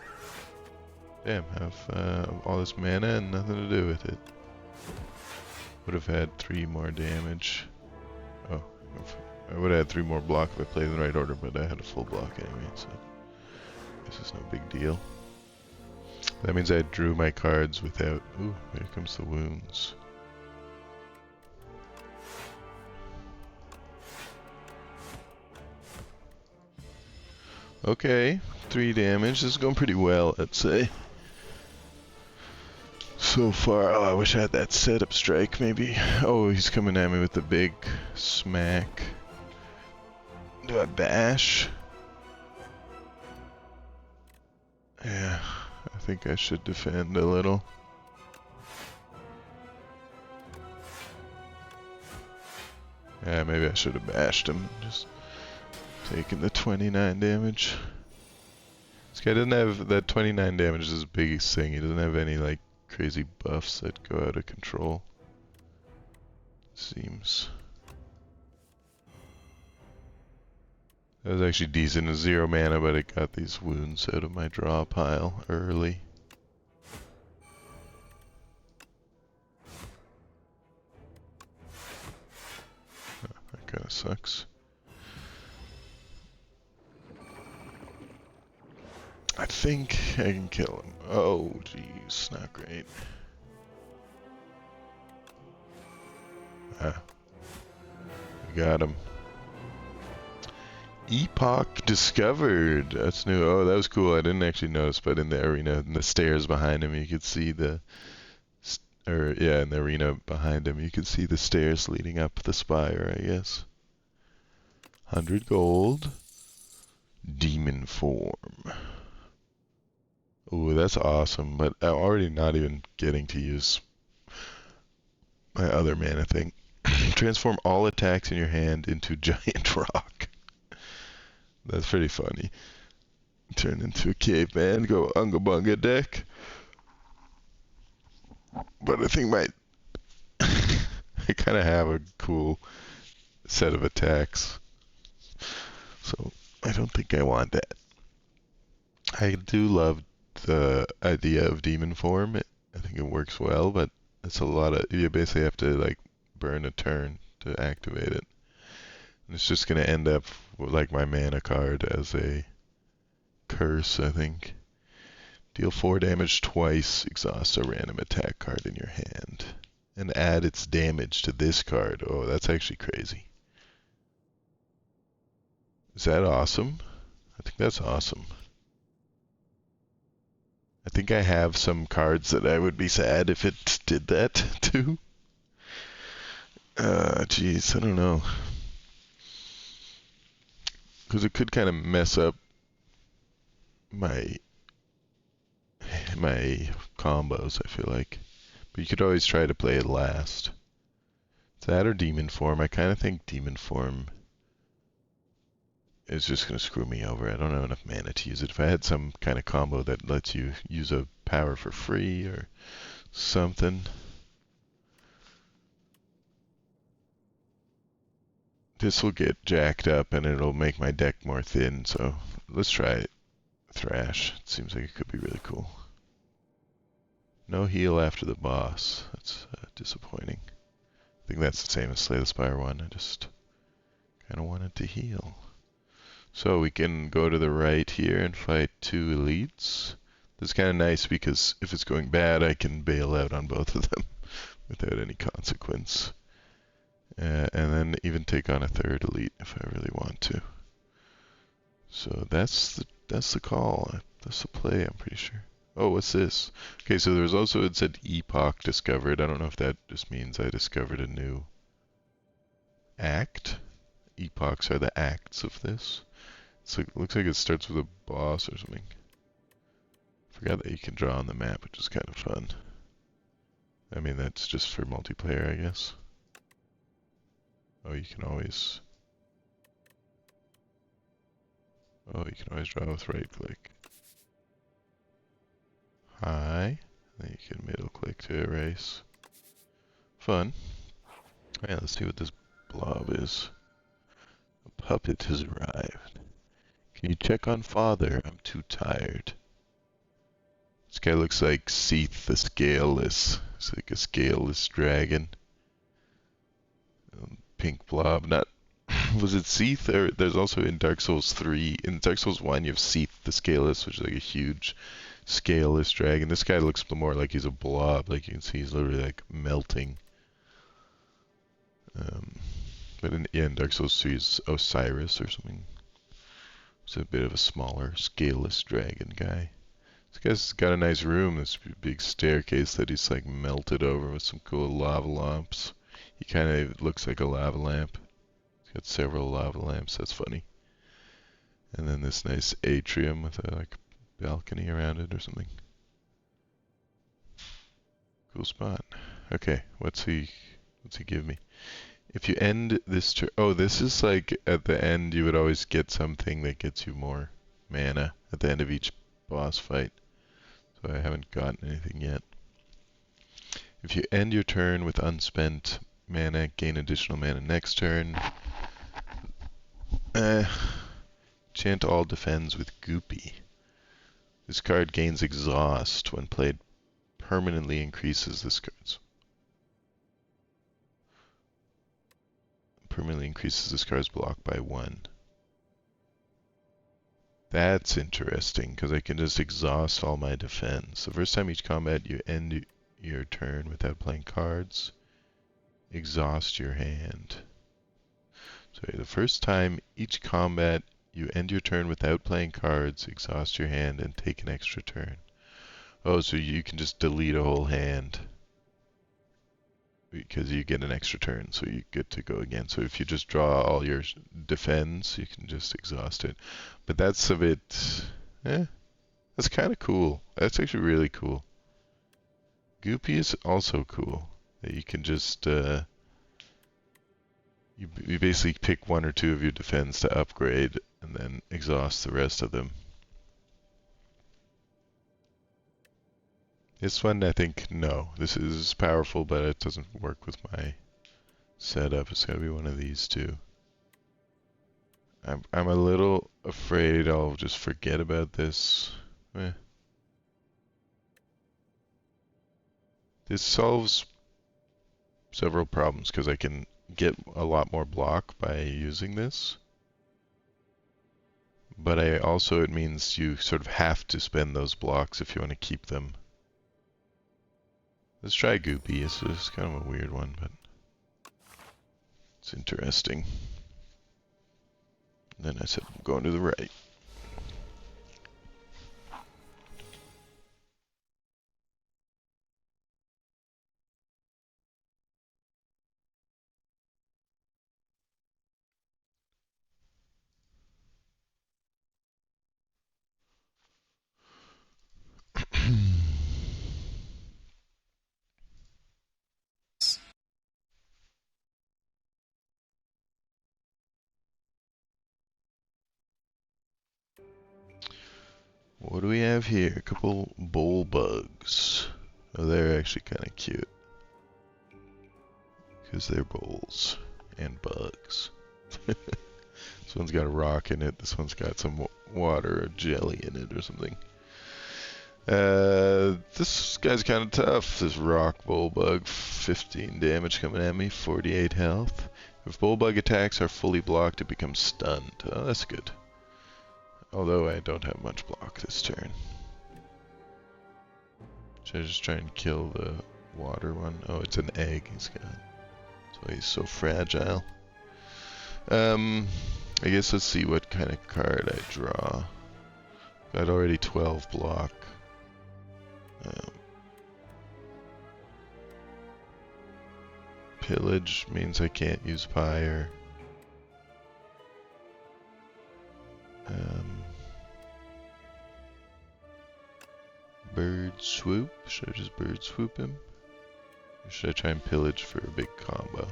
Damn, have all this mana and nothing to do with it. Would have had 3 more damage. Oh, I would have had 3 more block if I played in the right order, but I had a full block anyway, so this is no big deal. That means I drew my cards without... Ooh, here comes the wounds. Okay, 3 damage. This is going pretty well, I'd say. So far, oh, I wish I had that setup strike, maybe. Oh, he's coming at me with the big smack. Do I bash? Yeah, I think I should defend a little. Yeah, maybe I should have bashed him. Just taking the 29 damage. This guy doesn't have... That 29 damage is his biggest thing. He doesn't have any, like, crazy buffs that go out of control. Seems. That was actually decent. 0 mana, but it got these wounds out of my draw pile early. Oh, that kinda sucks. I think I can kill him. Oh, jeez, not great. Ah, we got him. Epoch discovered. That's new. Oh, that was cool. I didn't actually notice, but in the arena, in the stairs behind him, you could see the, in the arena behind him, you could see the stairs leading up the spire, I guess. 100 gold. Demon form. Ooh, that's awesome, but I'm already not even getting to use my other mana thing. Transform all attacks in your hand into giant rock. That's pretty funny. Turn into a caveman, go unga bunga deck. But I think I kind of have a cool set of attacks. So I don't think I want that. I do love the idea of demon form. I think it works well, but it's a lot of, you basically have to like burn a turn to activate it. And it's just going to end up with, like, my mana card as a curse, I think. Deal 4 damage twice, exhaust a random attack card in your hand. And add its damage to this card. Oh, that's actually crazy. Is that awesome? I think that's awesome. I think I have some cards that I would be sad if it did that too. Jeez, I don't know. Because it could kind of mess up my combos, I feel like. But you could always try to play it last. That or demon form. I kind of think demon form is just going to screw me over. I don't have enough mana to use it. If I had some kind of combo that lets you use a power for free or something. This will get jacked up and it'll make my deck more thin, so let's try it. Thrash. It seems like it could be really cool. No heal after the boss. That's disappointing. I think that's the same as Slay the Spire one. I just kind of wanted to heal. So we can go to the right here and fight 2 elites. This is kind of nice because if it's going bad, I can bail out on both of them without any consequence. And then even take on a 3rd elite if I really want to. So that's the call. That's the play, I'm pretty sure. Oh, what's this? Okay, so there's also, it said Epoch discovered. I don't know if that just means I discovered a new act. Epochs are the acts of this. So it looks like it starts with a boss or something. Forgot that you can draw on the map, which is kind of fun. I mean, that's just for multiplayer, I guess. Oh, you can always... Oh, you can always draw with right click. Hi. Then you can middle click to erase. Fun. Yeah, let's see what this blob is. A puppet has arrived. Can you check on father? I'm too tired. This guy looks like Seath the Scaleless. It's like a scaleless dragon. Pink blob. Not... Was it Seath? Or there's also in Dark Souls 3. In Dark Souls 1 you have Seath the Scaleless, which is like a huge scaleless dragon. This guy looks more like he's a blob. Like you can see he's literally like melting. But in Dark Souls 2 he's Osiris or something. It's a bit of a smaller, scaleless dragon guy. This guy's got a nice room, this big staircase that he's like melted over with some cool lava lamps. He kind of looks like a lava lamp. He's got several lava lamps, that's funny. And then this nice atrium with a like balcony around it or something. Cool spot. Okay, what's he give me? If you end this turn, oh, this is like at the end you would always get something that gets you more mana at the end of each boss fight. So I haven't gotten anything yet. If you end your turn with unspent mana, gain additional mana next turn. Chant all defends with Goopy. This card gains exhaust when played. Permanently increases this card's. Permanently increases this card's block by 1. That's interesting, because I can just exhaust all my defense. The first time each combat you end your turn without playing cards, exhaust your hand. Sorry, the first time each combat you end your turn without playing cards, exhaust your hand, and take an extra turn. Oh, so you can just delete a whole hand because you get an extra turn, so you get to go again. So if you just draw all your defense, you can just exhaust it. But that's a bit... that's kind of cool. That's actually really cool. Goopy is also cool. That you can just... you basically pick one or two of your defense to upgrade, and then exhaust the rest of them. This one, I think, no. This is powerful, but it doesn't work with my setup. It's gotta be one of these two. I'm a little afraid I'll just forget about this. This solves several problems, because I can get a lot more block by using this. But it means you sort of have to spend those blocks if you want to keep them. Let's try Goopy. It's kind of a weird one, but it's interesting. And then I said, I'm going to the right. What do we have here? A couple bowl bugs. Oh, they're actually kind of cute. Because they're bowls and bugs. This one's got a rock in it. This one's got some water or jelly in it or something. This guy's kind of tough. This rock bowl bug. 15 damage coming at me. 48 health. If bull bug attacks are fully blocked, it becomes stunned. Oh, that's good. Although I don't have much block this turn. Should I just try and kill the water one? Oh, it's an egg he's got. That's why he's so fragile. I guess let's see what kind of card I draw. Got already 12 block. Pillage means I can't use Pyre. Bird swoop. Should I just bird swoop him? Or should I try and pillage for a big combo?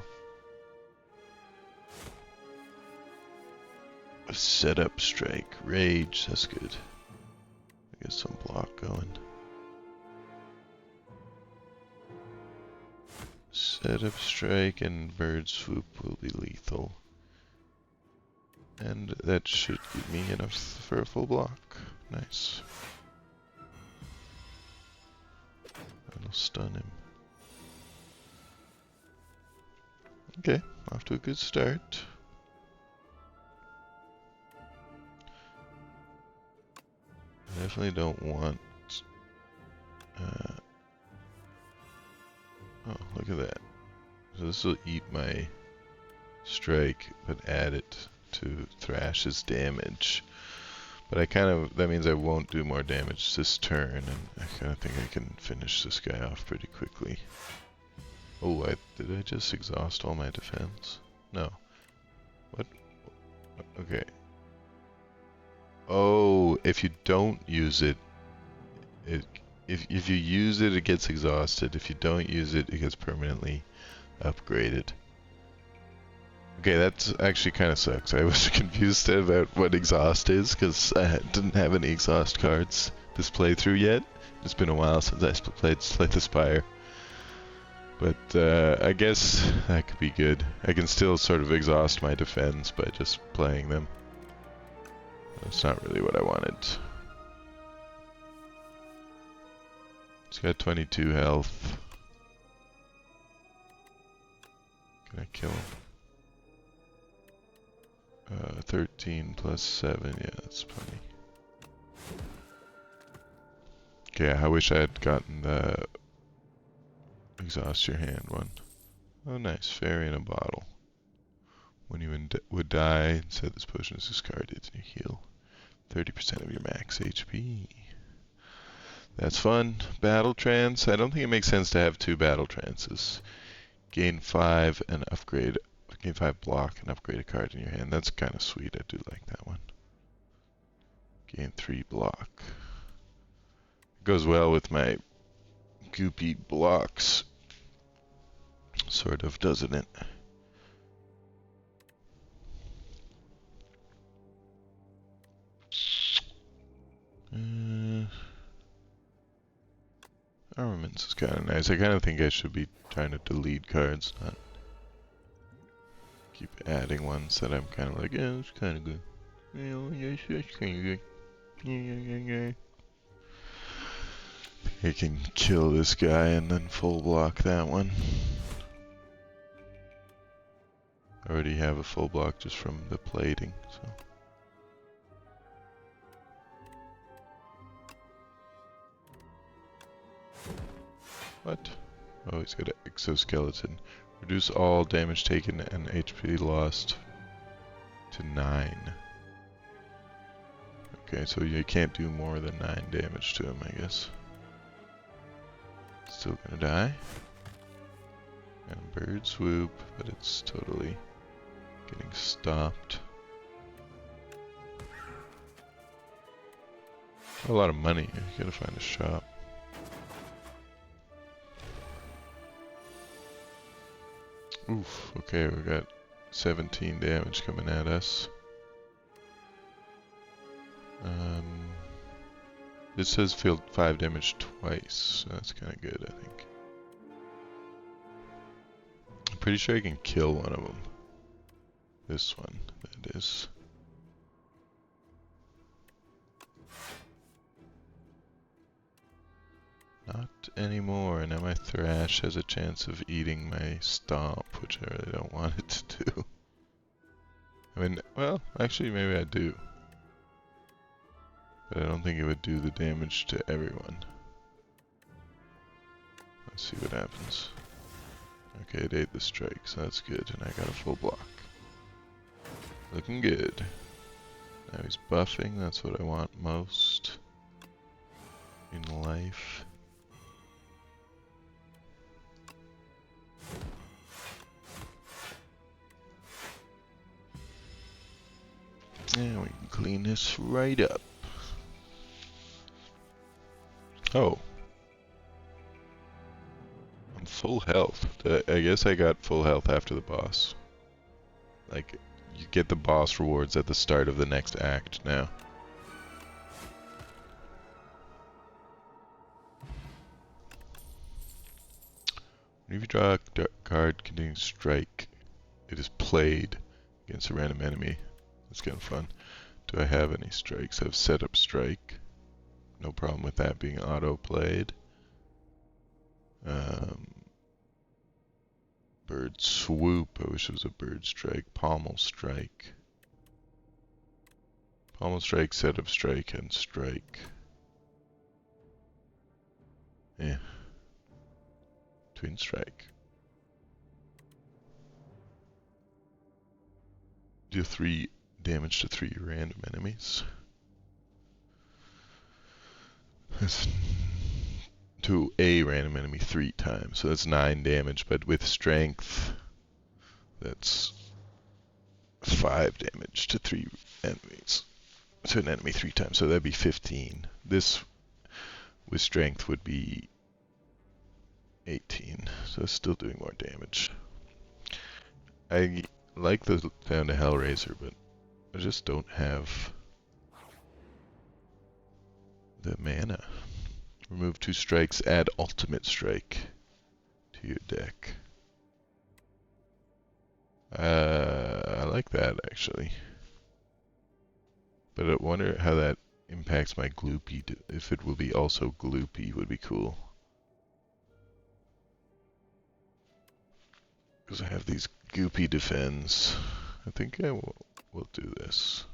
A setup strike. Rage. That's good. I get some block going. Setup strike and bird swoop will be lethal. And that should give me enough for a full block. Nice. That'll stun him. Okay, off to a good start. I definitely don't want... oh, look at that. So this will eat my strike, but add it to Thrash's damage. But that means I won't do more damage this turn, and I kind of think I can finish this guy off pretty quickly. Oh, did I just exhaust all my defense? No. What? Okay. Oh, if you don't use it, if you use it, it gets exhausted. If you don't use it, it gets permanently upgraded. Okay, that's actually kind of sucks. I was confused about what exhaust is because I didn't have any exhaust cards this playthrough yet. It's been a while since I played Slay the Spire. But I guess that could be good. I can still sort of exhaust my defense by just playing them. That's not really what I wanted. He's got 22 health. Can I kill him? 13 plus 7, yeah, that's plenty. Okay, I wish I had gotten the exhaust your hand one. Oh nice, fairy in a bottle. When you would die, said this potion is discarded and you heal 30% of your max HP. That's fun. Battle trance. I don't think it makes sense to have 2 battle trances. Gain 5 and upgrade. Gain 5 block and upgrade a card in your hand. That's kind of sweet. I do like that one. Gain 3 block. Goes well with my goopy blocks. Sort of, doesn't it? Armaments is kind of nice. I kind of think I should be trying to delete cards, not keep adding ones that I'm kind of like, yeah, it's kind of good. Yeah, that's kind of good. Yeah. I can kill this guy and then full block that one. I already have a full block just from the plating, so. What? Oh, he's got an exoskeleton. Reduce all damage taken and HP lost to 9. Okay, so you can't do more than 9 damage to him, I guess. Still gonna die. And bird swoop, but it's totally getting stopped. A lot of money. You gotta find a shop. Oof, okay, we got 17 damage coming at us. This says feel 5 damage twice, so that's kind of good, I think. I'm pretty sure I can kill one of them. This one, that is. Not anymore. Now my Thrash has a chance of eating my Stomp, which I really don't want it to do. I mean, well, actually maybe I do. But I don't think it would do the damage to everyone. Let's see what happens. Okay, it ate the strike, so that's good, and I got a full block. Looking good. Now he's buffing, that's what I want most in life. And we can clean this right up. Oh. I'm full health. I guess I got full health after the boss. Like, you get the boss rewards at the start of the next act now. When you draw a card containing strike, it is played against a random enemy. That's kind of fun. Do I have any strikes? I have setup strike. No problem with that being auto-played. Bird swoop. I wish it was a bird strike. Pommel strike. Pommel strike, setup strike, and strike. Yeah. Twin strike. Do 3 damage to 3 random enemies. That's to a random enemy 3 times, so that's 9 damage, but with strength, that's 5 damage to 3 enemies. So an enemy 3 times, so that'd be 15. This, with strength, would be 18, so it's still doing more damage. I like the sound of Hellraiser, but I just don't have the mana. Remove 2 strikes, add ultimate strike to your deck. I like that actually. But I wonder how that impacts my gloopy. If it will be also gloopy would be cool. Because I have these goopy defends. I think I will do this.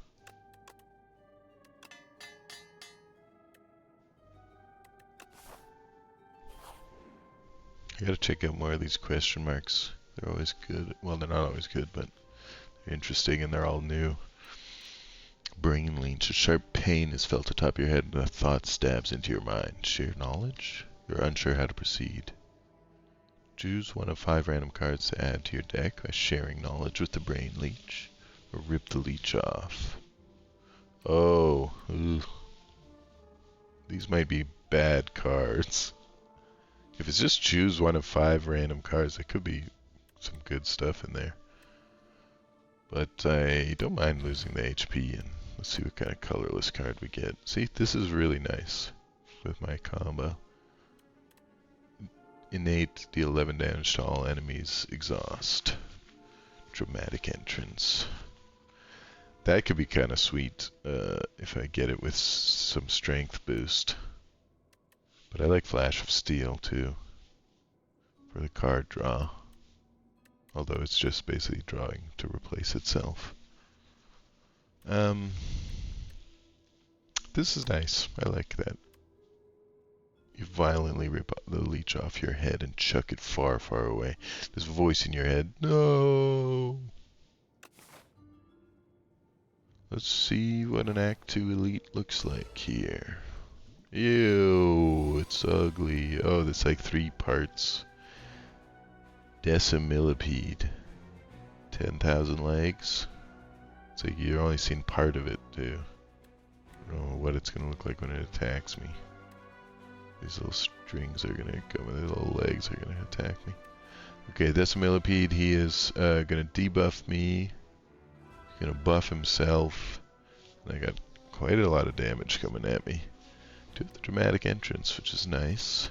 I gotta check out more of these question marks. They're always good. Well, they're not always good, but they're interesting and they're all new. Brain leech. A sharp pain is felt atop your head and a thought stabs into your mind. Share knowledge? You're unsure how to proceed. Choose one of 5 random cards to add to your deck by sharing knowledge with the brain leech. Or rip the leech off. Oh. Ugh. These might be bad cards. If it's just choose one of 5 random cards, there could be some good stuff in there. But I don't mind losing the HP, and let's see what kind of colorless card we get. See, this is really nice with my combo. Innate, deal 11 damage to all enemies. Exhaust. Dramatic entrance. That could be kind of sweet if I get it with some strength boost. But I like Flash of Steel too for the card draw. Although it's just basically drawing to replace itself. This is nice. I like that. You violently rip the leech off your head and chuck it far, far away. This voice in your head, no! Let's see what an Act 2 Elite looks like here. Ew, it's ugly. Oh, there's like 3 parts. Decimillipede. 10,000 legs. It's like you're only seeing part of it too. I don't know what it's going to look like when it attacks me. These little strings are going to go, the little legs are going to attack me. Okay, Decimillipede, he is going to debuff me. He's going to buff himself. And I got quite a lot of damage coming at me. Do have the dramatic entrance, which is nice.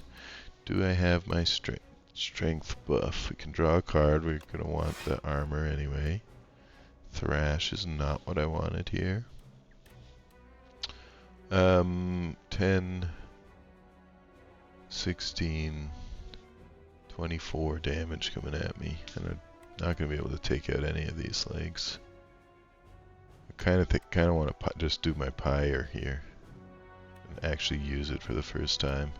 Do I have my strength buff? We can draw a card. We're going to want the armor anyway. Thrash is not what I wanted here. 10, 16, 24 damage coming at me. And I'm not going to be able to take out any of these legs. I kind of want to just do my pyre here. And actually use it for the first time.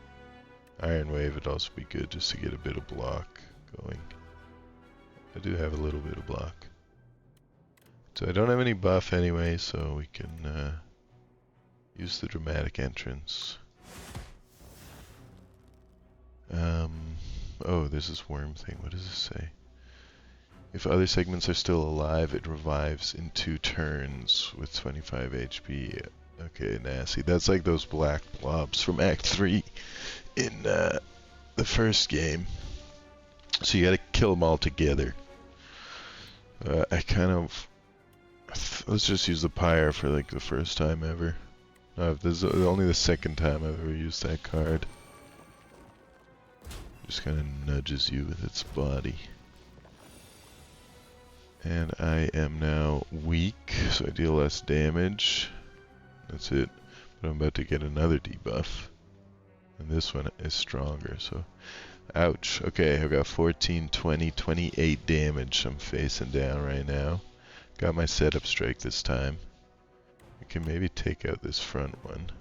Iron Wave would also be good just to get a bit of block going. I do have a little bit of block. So I don't have any buff anyway, so we can use the dramatic entrance. Oh, there's this worm thing. What does this say? If other segments are still alive, it revives in 2 turns with 25 HP. Okay, nasty. That's like those black blobs from Act 3 in the first game. So you gotta kill them all together. I kind of... Let's just use the pyre for like the first time ever. This is only the second time I've ever used that card. Just kind of nudges you with its body. And I am now weak, so I deal less damage. That's it. But I'm about to get another debuff. And this one is stronger, so... Ouch. Okay, I've got 14, 20, 28 damage I'm facing down right now. Got my setup strike this time. I can maybe take out this front one.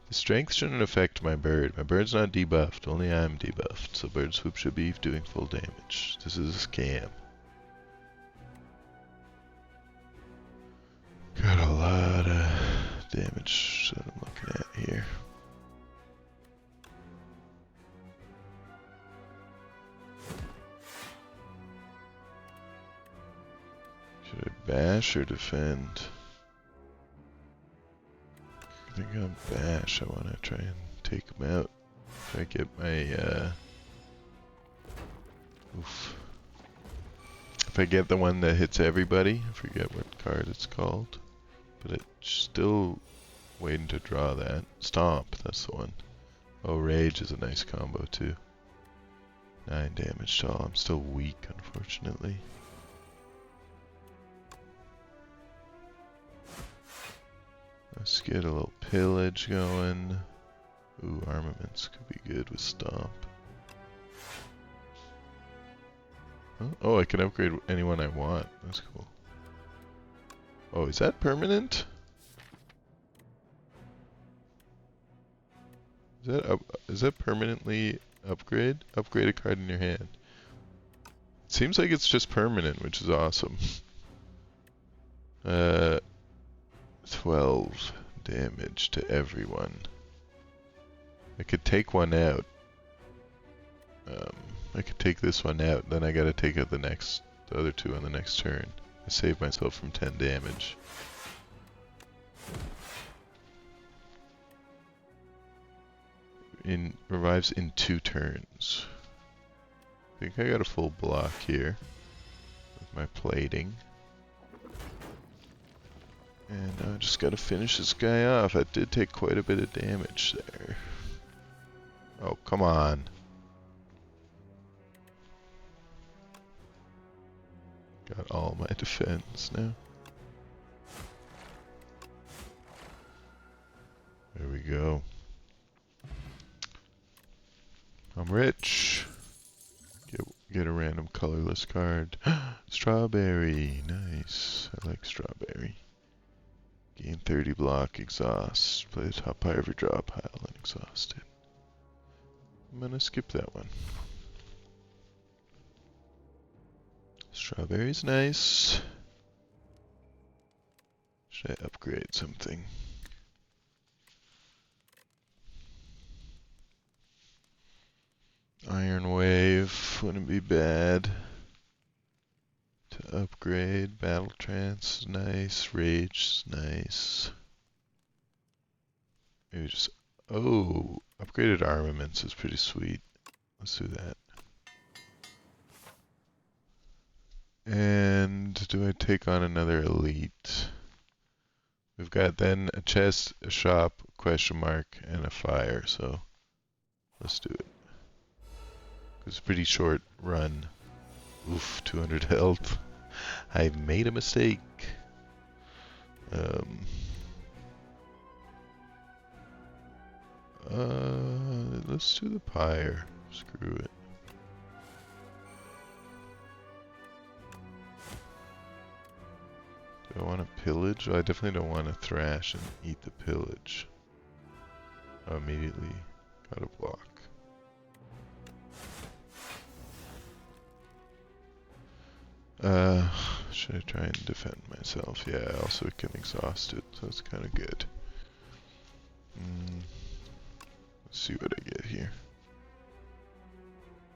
The strength shouldn't affect my bird. My bird's not debuffed, only I'm debuffed. So bird swoop should be doing full damage. This is a scam. Got a lot of damage that I'm looking at here. Should I bash or defend? I think on bash I want to try and take him out. If I get my, oof. If I get the one that hits everybody, I forget what card it's called. But it's still waiting to draw that. Stomp, that's the one. Oh, Rage is a nice combo too. 9 damage to all. I'm still weak, unfortunately. Let's get a little pillage going. Ooh, armaments could be good with Stomp. Oh, I can upgrade anyone I want. That's cool. Oh, is that permanent? Is that permanently Upgrade? Upgrade a card in your hand. Seems like it's just permanent, which is awesome. 12 damage to everyone. I could take one out. I could take this one out, then I gotta take out the other two on the next turn. I saved myself from 10 damage. Revives in 2 turns. I think I got a full block here with my plating. And I just gotta finish this guy off. That did take quite a bit of damage there. Oh, come on. Got all my defense now. There we go. I'm rich. Get a random colorless card. Strawberry. Nice. I like strawberry. Gain 30 block, exhaust. Play the top part of your draw pile and exhaust it. I'm gonna skip that one. Strawberry's nice. Should I upgrade something? Iron Wave wouldn't be bad to upgrade. Battle Trance is nice. Rage is nice. Maybe just... Oh! Upgraded Armaments is pretty sweet. Let's do that. And do I take on another elite? We've got then a chest, a shop, question mark, and a fire, so let's do it. It's a pretty short run. Oof, 200 health. I've made a mistake. Let's do the pyre. Screw it. Do I want to pillage? I definitely don't want to thrash and eat the pillage. Oh, immediately got a block. Should I try and defend myself? Yeah, also it can exhaust it, so it's kind of good. Let's see what I get here.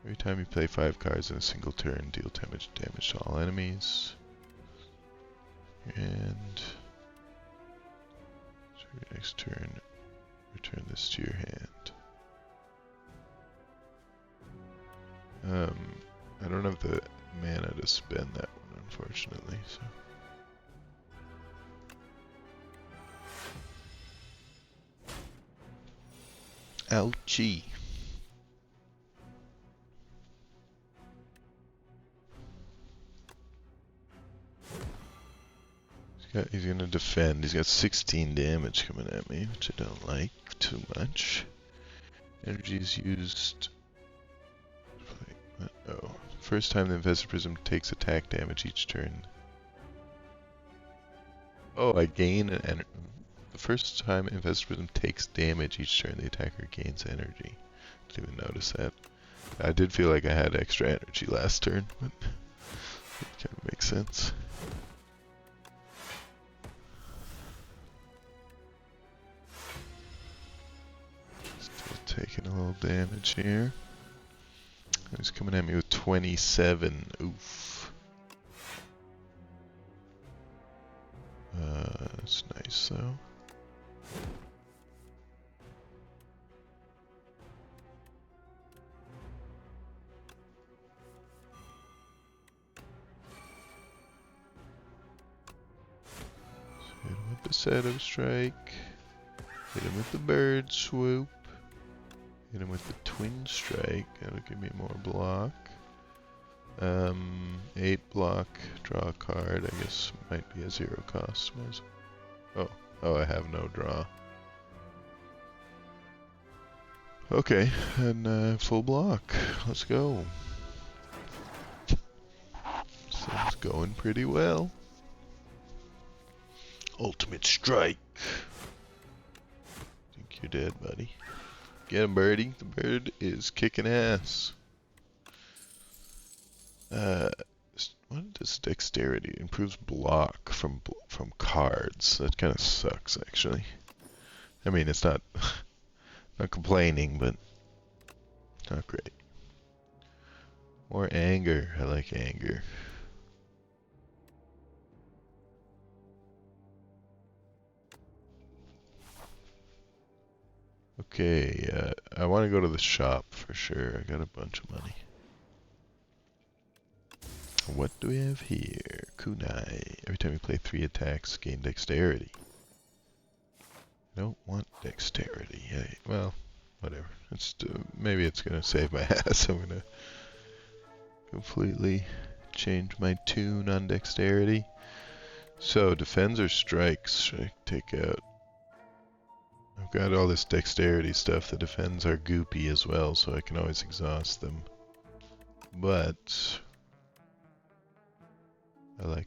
Every time you play 5 cards in a single turn, deal damage to all enemies. And so next turn, return this to your hand. I don't have the mana to spend that one, unfortunately. So. Ouchie. He's gonna defend. He's got 16 damage coming at me, which I don't like too much. Energy is used. Oh, first time the Investor Prism takes attack damage each turn. Oh, I gain an the first time Investor Prism takes damage each turn, the attacker gains energy. Didn't even notice that. I did feel like I had extra energy last turn, but it kind of makes sense. Still taking a little damage here. He's coming at me with 27. Oof. That's nice though. Hit him with the setup strike. Hit him with the bird swoop. Hit him with the twin strike. That'll give me more block. 8 block. Draw a card. I guess might be a 0 cost. Oh, I have no draw. Okay, and full block. Let's go. This thing's going pretty well. Ultimate strike. Think you're dead, buddy. Get him, birdie. The bird is kicking ass. What does dexterity? Improves block from cards. That kind of sucks, actually. I mean, it's not not complaining, but not great. More anger. I like anger. Okay, I want to go to the shop for sure. I got a bunch of money. What do we have here? Kunai. Every time you play 3 attacks, gain dexterity. I don't want dexterity. Hey, well, whatever. Maybe it's gonna save my ass. I'm gonna completely change my tune on dexterity. So, defends or strikes? Should I take out? I've got all this dexterity stuff. The defends are goopy as well, so I can always exhaust them. But I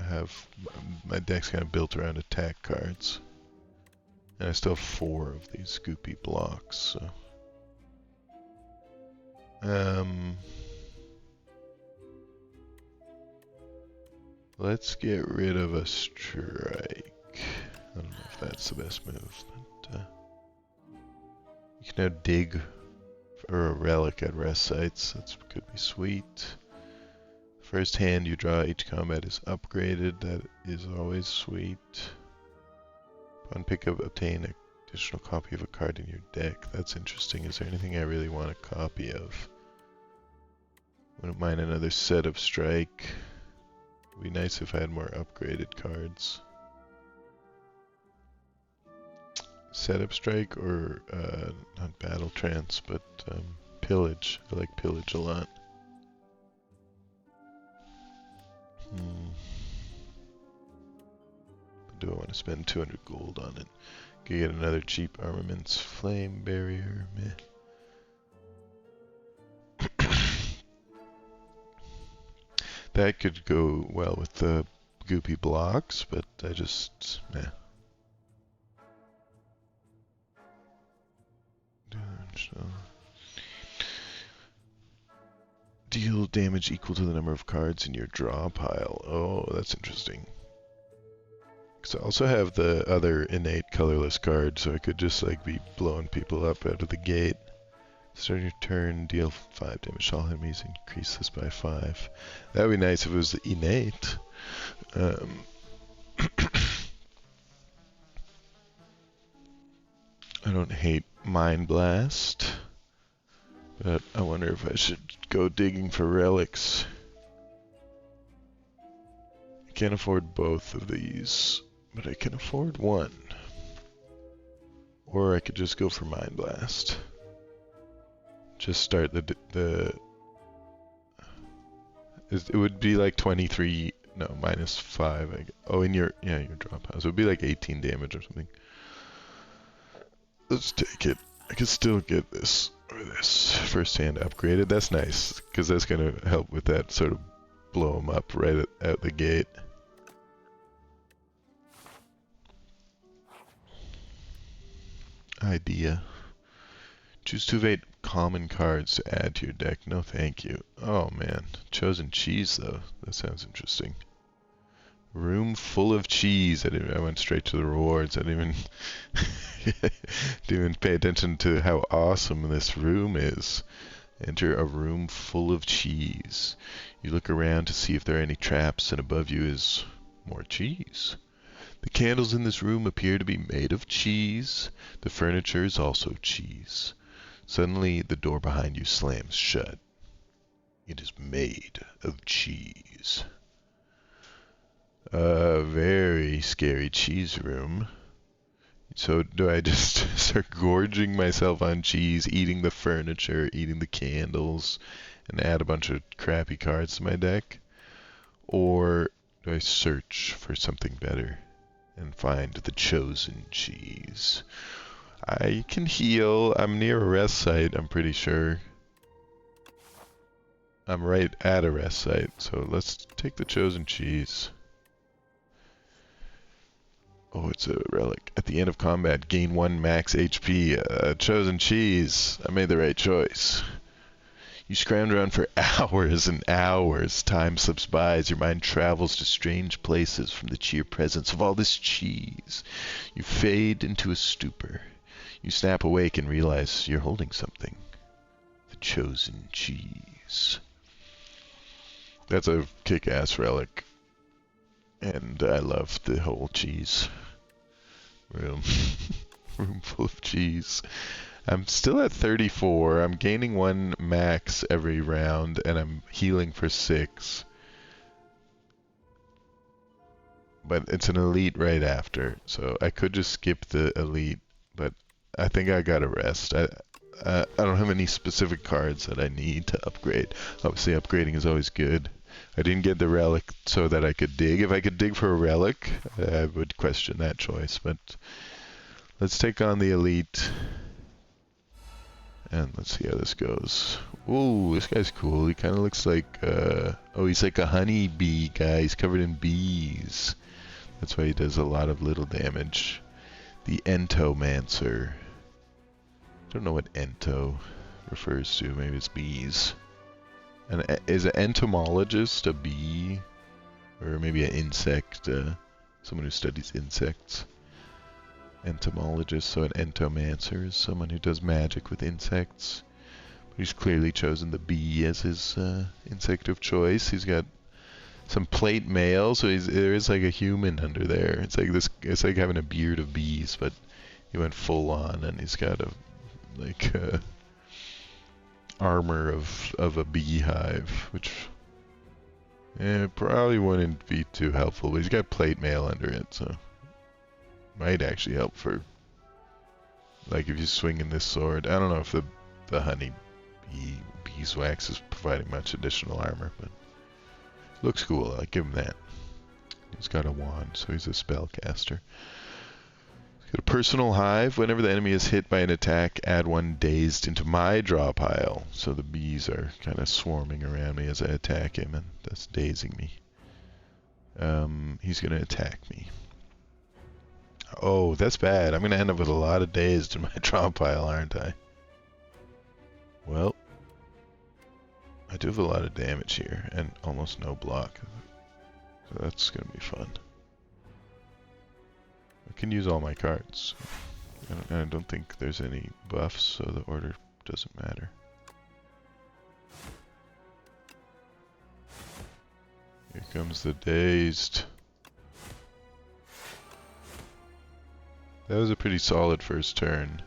have my deck's kind of built around attack cards. And I still have 4 of these goopy blocks, so. Let's get rid of a strike. I don't know if that's the best move, but you can now dig for a relic at rest sites. That could be sweet. First hand you draw each combat is upgraded. That is always sweet. Upon pickup, obtain an additional copy of a card in your deck. That's interesting. Is there anything I really want a copy of? Wouldn't mind another set of strike. It'd be nice if I had more upgraded cards. Setup strike or not battle trance, but pillage. I like pillage a lot. Do I want to spend 200 gold on it? Could get another cheap armaments, flame barrier, meh. That could go well with the goopy blocks, but I just, meh. Deal damage equal to the number of cards in your draw pile. Oh, that's interesting. Because I also have the other innate colorless card, so I could just like be blowing people up out of the gate. Start your turn, deal 5 damage to all enemies, increase this by 5. That would be nice if it was the innate. I don't hate Mind Blast, but I wonder if I should go digging for relics. I can't afford both of these, but I can afford one. Or I could just go for Mind Blast. Just start it would be like 23, no, minus 5. Oh, in your drop house. It would be like 18 damage or something. Let's take it. I can still get this, or this, first hand upgraded. That's nice, because that's going to help with that sort of blow them up right out the gate. Idea. Choose 2 of 8 common cards to add to your deck. No thank you. Oh man. Chosen cheese though. That sounds interesting. Room full of cheese. I went straight to the rewards. I didn't even pay attention to how awesome this room is. Enter a room full of cheese. You look around to see if there are any traps, and above you is more cheese. The candles in this room appear to be made of cheese. The furniture is also cheese. Suddenly, the door behind you slams shut. It is made of cheese. A very scary cheese room. So do I just start gorging myself on cheese, eating the furniture, eating the candles, and add a bunch of crappy cards to my deck? Or do I search for something better and find the chosen cheese? I can heal. I'm near a rest site, I'm pretty sure. I'm right at a rest site, so let's take the chosen cheese. Oh, it's a relic. At the end of combat, gain 1 max HP. Chosen cheese. I made the right choice. You scrounge around for hours and hours. Time slips by as your mind travels to strange places from the sheer presence of all this cheese. You fade into a stupor. You snap awake and realize you're holding something. The chosen cheese. That's a kick-ass relic. And I love the whole cheese room. Room full of cheese. I'm still at 34. I'm gaining 1 max every round, and I'm healing for 6. But it's an elite right after, so I could just skip the elite, but I think I gotta rest. I don't have any specific cards that I need to upgrade. Obviously, upgrading is always good. I didn't get the relic so that I could dig. If I could dig for a relic, I would question that choice, but let's take on the elite. And let's see how this goes. Ooh, this guy's cool. He kind of looks like, oh, he's like a honey bee guy. He's covered in bees. That's why he does a lot of little damage. The Entomancer. I don't know what ento refers to. Maybe it's bees. And is an entomologist a bee? Or maybe an insect, someone who studies insects. Entomologist, so an entomancer is someone who does magic with insects. But he's clearly chosen the bee as his insect of choice. He's got some plate mail, so there is like a human under there. It's like this. It's like having a beard of bees, but he went full on, and he's got a armor of a beehive, which probably wouldn't be too helpful. But he's got plate mail under it, so. Might actually help for, like, if you swing in this sword. I don't know if the honey beeswax is providing much additional armor, but looks cool. I'll give him that. He's got a wand, so he's a spellcaster. He's got a personal hive. Whenever the enemy is hit by an attack, add 1 dazed into my draw pile. So the bees are kind of swarming around me as I attack him, and that's dazing me. He's going to attack me. Oh, that's bad. I'm going to end up with a lot of dazed in my draw pile, aren't I? Well, I do have a lot of damage here, and almost no block. So that's going to be fun. I can use all my cards. I don't think there's any buffs, so the order doesn't matter. Here comes the dazed. That was a pretty solid first turn.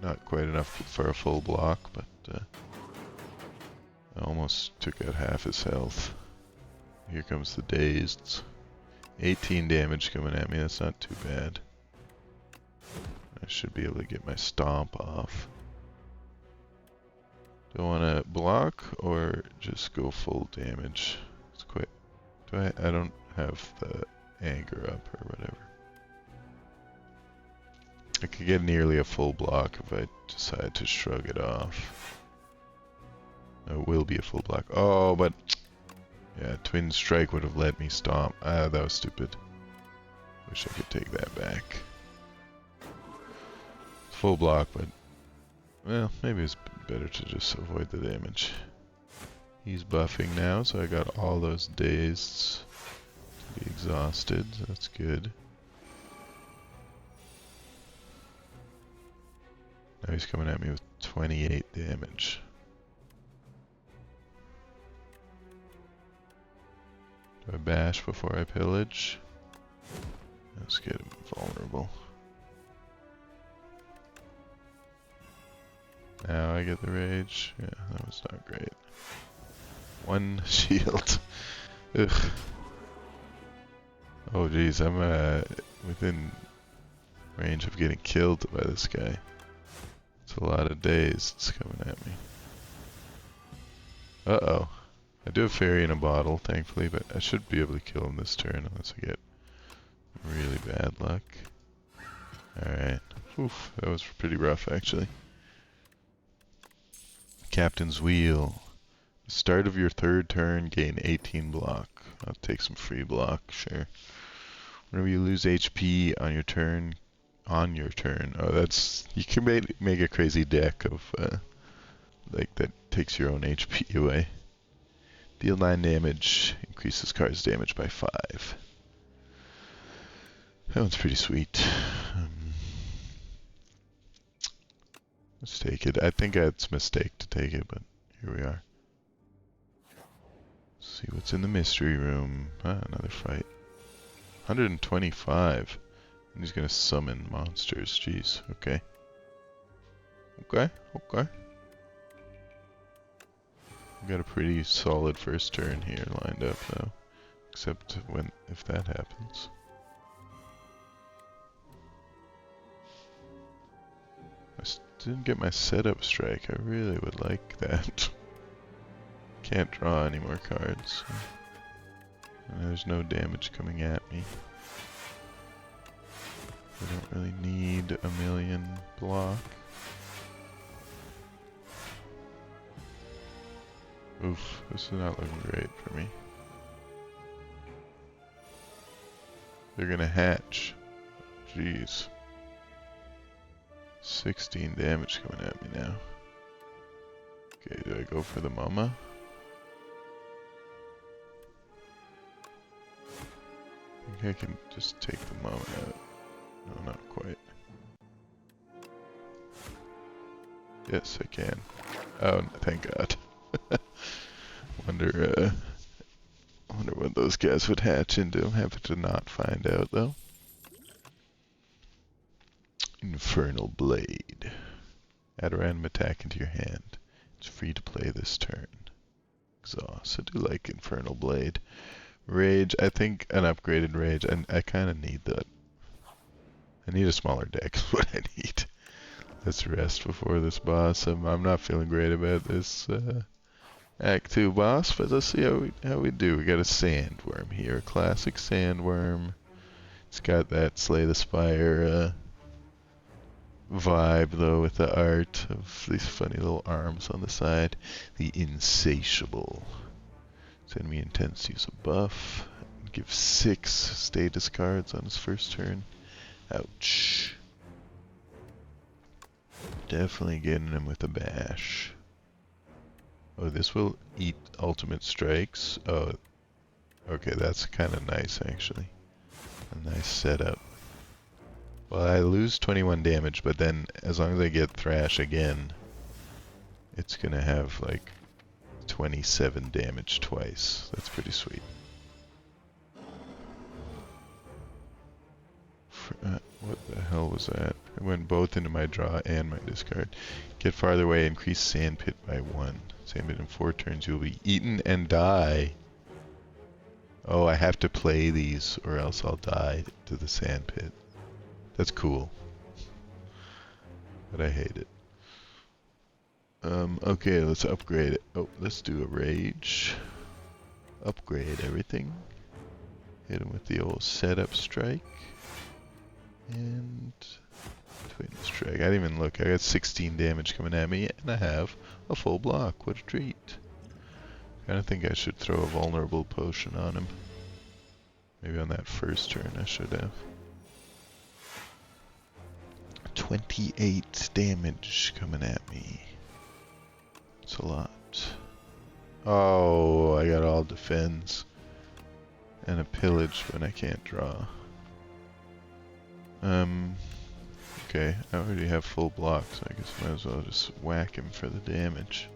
Not quite enough for a full block, but I almost took out half his health. Here comes the dazed. 18 damage coming at me, that's not too bad. I should be able to get my stomp off. Do I want to block or just go full damage? It's quite... I don't have the anger up or whatever. I could get nearly a full block if I decide to shrug it off. It will be a full block. Oh, but... yeah, Twin Strike would have let me stomp. Ah, that was stupid. Wish I could take that back. Full block, but... well, maybe it's better to just avoid the damage. He's buffing now, so I got all those dazed to be exhausted. So that's good. Now he's coming at me with 28 damage. Do I bash before I pillage? Let's get him vulnerable. Now I get the rage. Yeah, that was not great. 1 shield. Ugh. Oh geez, I'm within range of getting killed by this guy. It's a lot of dazed coming at me. Uh-oh. I do have fairy in a bottle, thankfully, but I should be able to kill him this turn unless I get really bad luck. Alright. Oof, that was pretty rough actually. Captain's Wheel. Start of your 3rd turn, gain 18 block. I'll take some free block, sure. Whenever you lose HP on your turn, oh, that's you can make a crazy deck of like that takes your own HP away. Deal 9 damage, increases card's damage by 5. That one's pretty sweet. Let's take it. I think it's a mistake to take it, but here we are. Let's see what's in the mystery room. Ah, another fight. 125. And he's gonna summon monsters. Jeez. Okay. Okay. We got a pretty solid first turn here lined up though. Except if that happens. I didn't get my setup strike. I really would like that. Can't draw any more cards. So. And there's no damage coming at me. I don't really need a million block. Oof, this is not looking great for me. They're gonna hatch. Jeez. 16 damage coming at me now. Okay, do I go for the mama? I think I can just take the mama out. No, not quite. Yes, I can. Oh, thank God. Wonder what those guys would hatch into. I'm happy to not find out, though. Infernal Blade. Add a random attack into your hand. It's free to play this turn. Exhaust. I do like Infernal Blade. Rage. I think an upgraded Rage. I kind of need that. I need a smaller deck is what I need. Let's rest before this boss. I'm not feeling great about this Act 2 boss, but let's see how we do. We got a sandworm here. A classic sandworm. It's got that Slay the Spire vibe though with the art of these funny little arms on the side. The Insatiable. This enemy intends to use a buff. Give 6 status cards on his first turn. Ouch. Definitely getting him with a bash. Oh, this will eat ultimate strikes. Oh, okay, that's kind of nice actually. A nice setup. Well, I lose 21 damage, but then as long as I get Thrash again, it's gonna have like 27 damage twice. That's pretty sweet. What the hell was that? It went both into my draw and my discard. Get farther away, increase Sandpit by 1. Sandpit in 4 turns, you will be eaten and die. Oh, I have to play these or else I'll die to the Sandpit. That's cool. But I hate it. Okay, let's upgrade it. Oh, let's do a Rage. Upgrade everything. Hit him with the old setup strike. And twin strike. I didn't even look. I got 16 damage coming at me, and I have a full block. What a treat. I kinda think I should throw a vulnerable potion on him. Maybe on that first turn I should have. 28 damage coming at me. It's a lot. Oh, I got all defense. And a pillage when I can't draw. Okay, I already have full block, so I guess I might as well just whack him for the damage.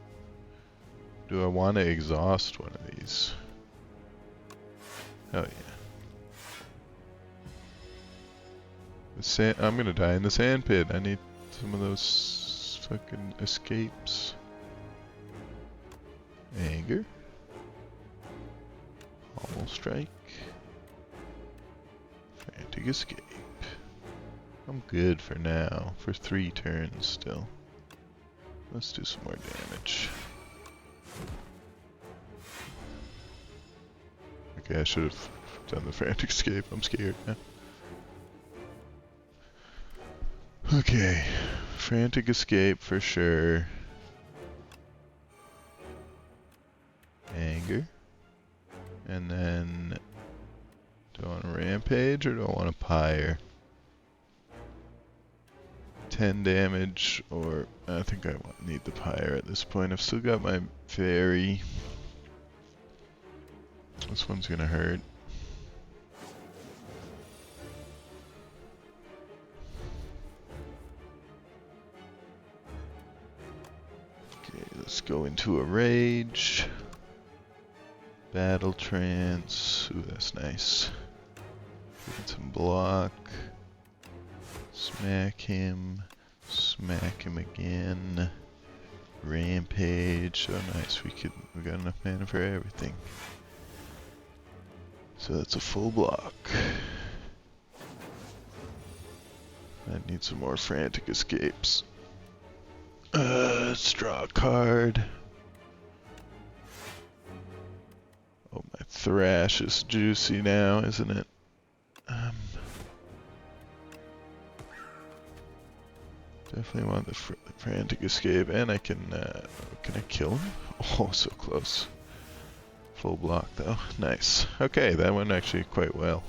Do I want to exhaust one of these? Oh yeah. I'm gonna die in the sand pit. I need some of those fucking escapes. Anger. Almost strike. Frantic escape. I'm good for now, for 3 turns still. Let's do some more damage. Okay, I should have done the frantic escape. I'm scared now. Okay, frantic escape for sure. Anger. And then Do I want a rampage or do I want a pyre? 10 damage, or I think I need the pyre at this point. I've still got my fairy. This one's gonna hurt. Okay, let's go into a rage. Battle trance. Ooh, that's nice. Get some block. Smack him. Smack him again. Rampage. So nice. We got enough mana for everything. So that's a full block. I need some more frantic escapes. Let's draw a card. Oh, my thrash is juicy now, isn't it? Definitely want the frantic escape, and I can I kill him? Oh, so close. Full block though. Nice. Okay, that went actually quite well.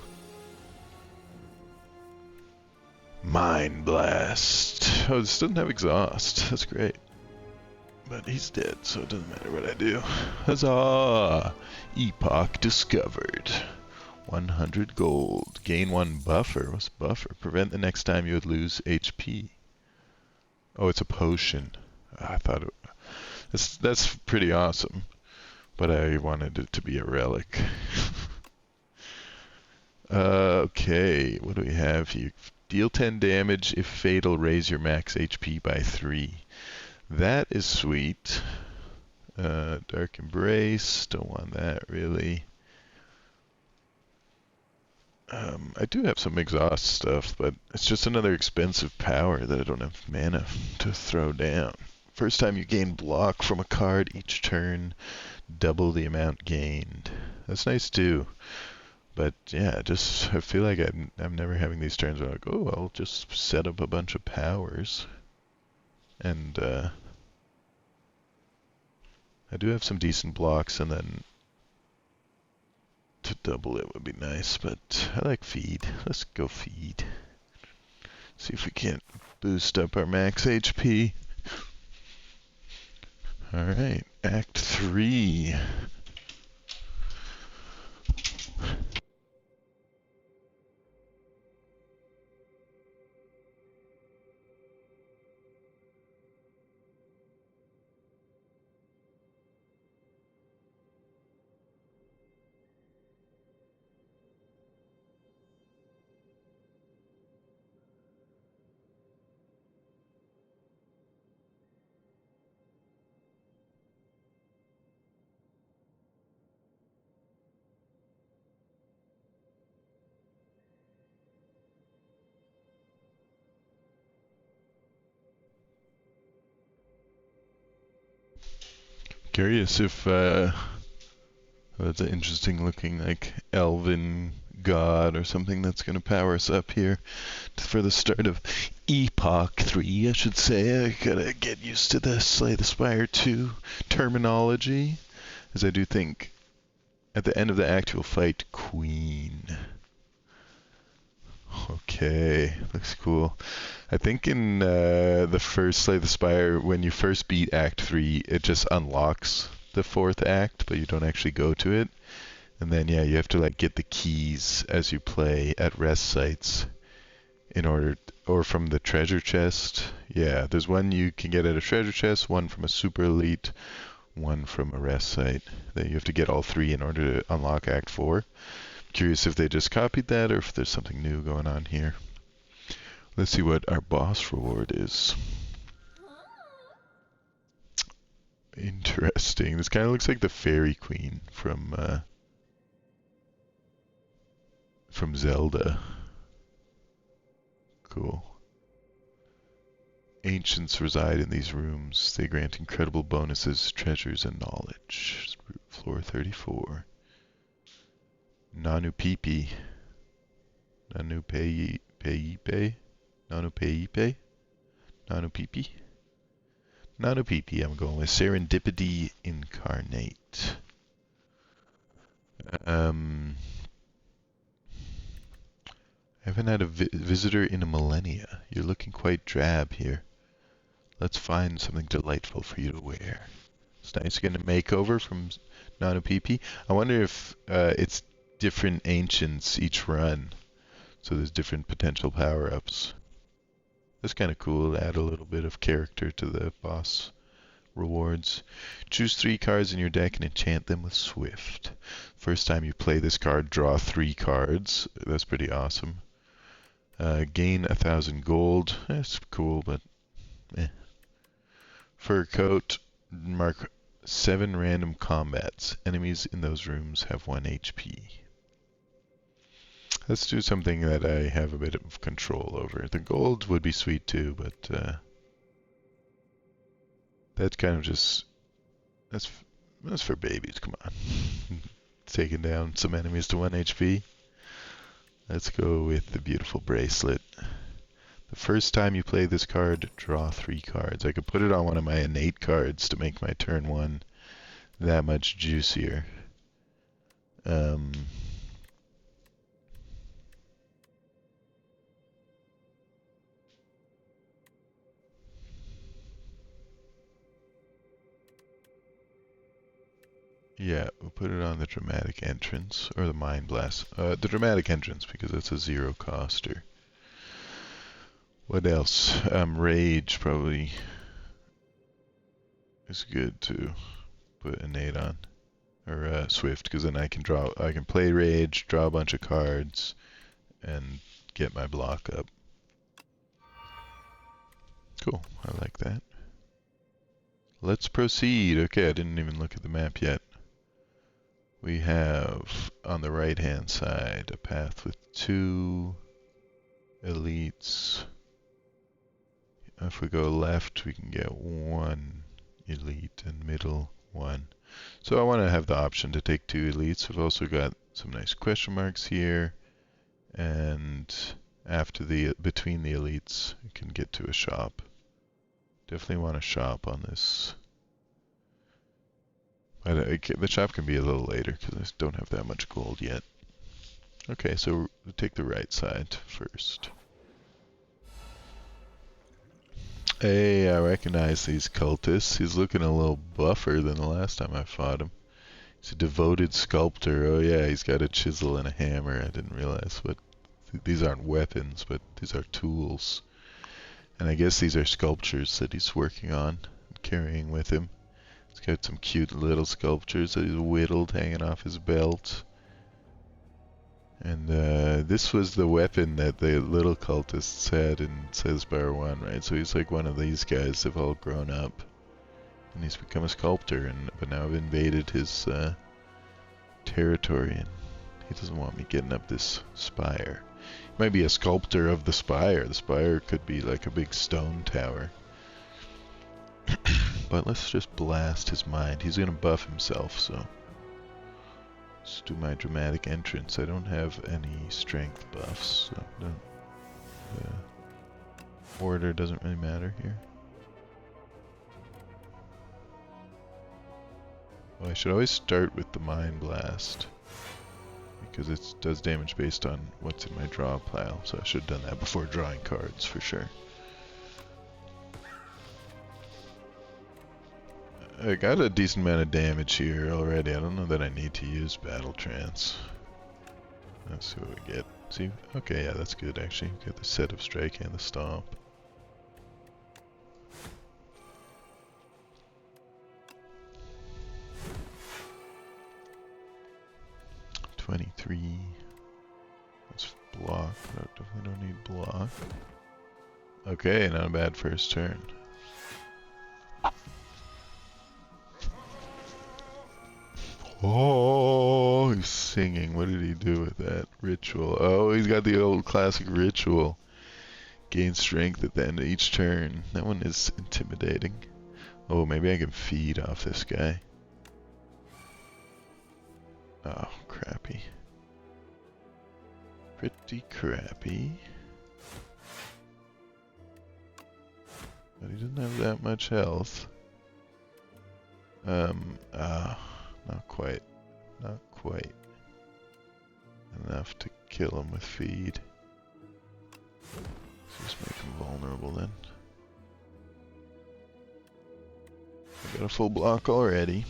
Mind Blast. Oh, this doesn't have exhaust. That's great. But he's dead, so it doesn't matter what I do. Huzzah! Epoch discovered. 100 gold. Gain 1 buffer. What's buffer? Prevent the next time you would lose HP. Oh, it's a potion. I thought that's pretty awesome. But I wanted it to be a relic. Okay, what do we have here? Deal 10 damage. If fatal, raise your max HP by 3. That is sweet. Dark Embrace, don't want that really. I do have some exhaust stuff, but it's just another expensive power that I don't have mana to throw down. First time you gain block from a card each turn, double the amount gained. That's nice too. But yeah, I feel like I'm never having these turns where I'm like, oh, I'll just set up a bunch of powers. And I do have some decent blocks, and then to double it would be nice, but I like feed. Let's go feed. See if we can't boost up our max HP. Alright, Act 3. Curious if that's an interesting looking like elven god or something that's going to power us up here for the start of Epoch 3, I should say. I gotta get used to the Slay the Spire 2 terminology, as I do think at the end of the act you'll fight Queen. Okay, looks cool. I think in the first Slay the Spire, when you first beat Act 3, it just unlocks the 4th act, but you don't actually go to it. And then, yeah, you have to like get the keys as you play at rest sites in order, or from the treasure chest. Yeah, there's one you can get at a treasure chest, one from a super elite, one from a rest site. Then you have to get all 3 in order to unlock Act 4. Curious if they just copied that or if there's something new going on here. Let's see what our boss reward is. Interesting. This kind of looks like the Fairy Queen from Zelda. Cool. Ancients reside in these rooms. They grant incredible bonuses, treasures, and knowledge. Floor 34. Nanu Pipi. Nanu Peipe. Nanu Peipe. Nanu Pipi. Nanu Pipi. I'm going with Serendipity Incarnate. I haven't had a visitor in a millennia. You're looking quite drab here. Let's find something delightful for you to wear. It's nice getting a makeover from Nana PP. I wonder if it's different ancients each run. So there's different potential power-ups. That's kind of cool. Add a little bit of character to the boss rewards. Choose 3 cards in your deck and enchant them with Swift. First time you play this card, draw 3 cards. That's pretty awesome. Gain 1,000 gold. That's cool, but eh. Fur coat. Mark 7 random combats. Enemies in those rooms have 1 HP. Let's do something that I have a bit of control over. The gold would be sweet too, but that's kind of just that's for babies. Come on, taking down some enemies to 1 HP. Let's go with the beautiful bracelet. The first time you play this card, draw 3 cards. I could put it on one of my innate cards to make my turn 1 that much juicier. Yeah, we'll put it on the dramatic entrance, or the mind blast. The dramatic entrance, because it's a 0 coster. What else? Rage probably is good to put innate on, or Swift, because then I can play Rage, draw a bunch of cards, and get my block up. Cool, I like that. Let's proceed. Okay, I didn't even look at the map yet. We have, on the right-hand side, a path with 2 elites. If we go left, we can get 1 elite, and middle 1. So I want to have the option to take 2 elites. We've also got some nice question marks here, and between the elites, you can get to a shop. Definitely want a shop on this. The shop can be a little later because I don't have that much gold yet. Okay, so we'll take the right side first. Hey, I recognize these cultists. He's looking a little buffer than the last time I fought him. He's a devoted sculptor. Oh yeah, he's got a chisel and a hammer. I didn't realize what... These aren't weapons, but these are tools. And I guess these are sculptures that he's working on, carrying with him. He's got some cute little sculptures that he's whittled hanging off his belt. And this was the weapon that the little cultists had in Slay the Spire 1, right? So he's like one of these guys. They've all grown up. And he's become a sculptor, but now I've invaded his territory, and he doesn't want me getting up this spire. He might be a sculptor of the spire. The spire could be like a big stone tower. But let's just blast his mind. He's going to buff himself, so... Let's do my dramatic entrance. I don't have any strength buffs, so the order doesn't really matter here. Well, I should always start with the Mind Blast, because it does damage based on what's in my draw pile, so I should have done that before drawing cards for sure. I got a decent amount of damage here already. I don't know that I need to use Battle Trance. Let's see what we get. See? Okay, yeah, that's good actually. We get the set of strike and the stomp. $23. Let's block. No, definitely don't need block. Okay, not a bad first turn. Oh, he's singing. What did he do with that ritual? Oh, he's got the old classic ritual. Gain strength at the end of each turn. That one is intimidating. Oh, maybe I can feed off this guy. Oh, crappy. Pretty crappy. But he doesn't have that much health. Not quite. Not quite enough to kill him with feed. Let's just make him vulnerable then. I got a full block already.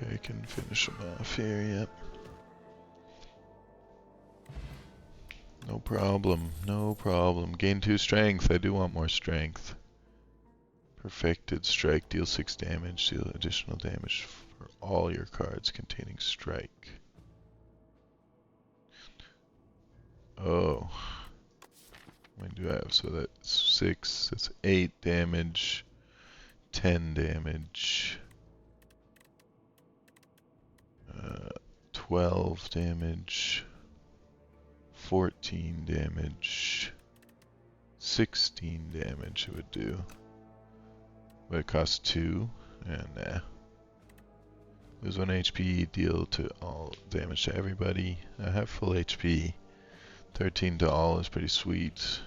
I can finish him off here, yep. No problem, no problem. Gain 2 strength, I do want more strength. Perfected strike, deal 6 damage, deal additional damage for all your cards containing strike. Oh. How many do I have? So that's 6, that's 8 damage, 10 damage. 12 damage, 14 damage, 16 damage it would do. But it costs 2, and nah. Lose 1 HP, deal to all damage to everybody. I have full HP. 13 to all is pretty sweet.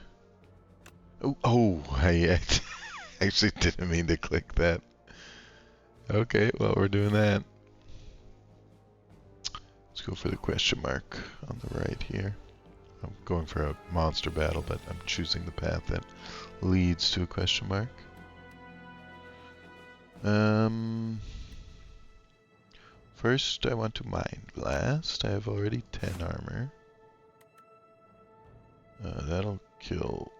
Oh, I actually didn't mean to click that. Okay, well we're doing that. Let's go for the question mark on the right here. I'm going for a monster battle, but I'm choosing the path that leads to a question mark. First I want to Mind Blast. I have already 10 armor. That'll kill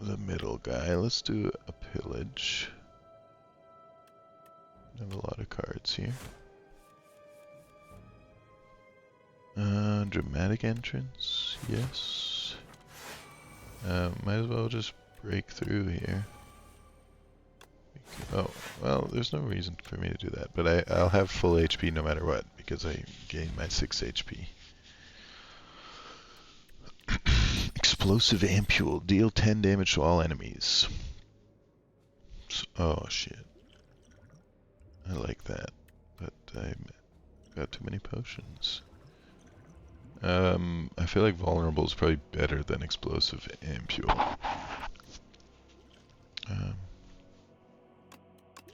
the middle guy. Let's do a Pillage. I have a lot of cards here. Dramatic Entrance, yes. Might as well just break through here. Oh, well, there's no reason for me to do that, but I'll have full HP no matter what, because I gained my 6 HP. Explosive Ampule, deal 10 damage to all enemies. Oh, shit. I like that, but I got too many potions. I feel like Vulnerable is probably better than Explosive Ampule.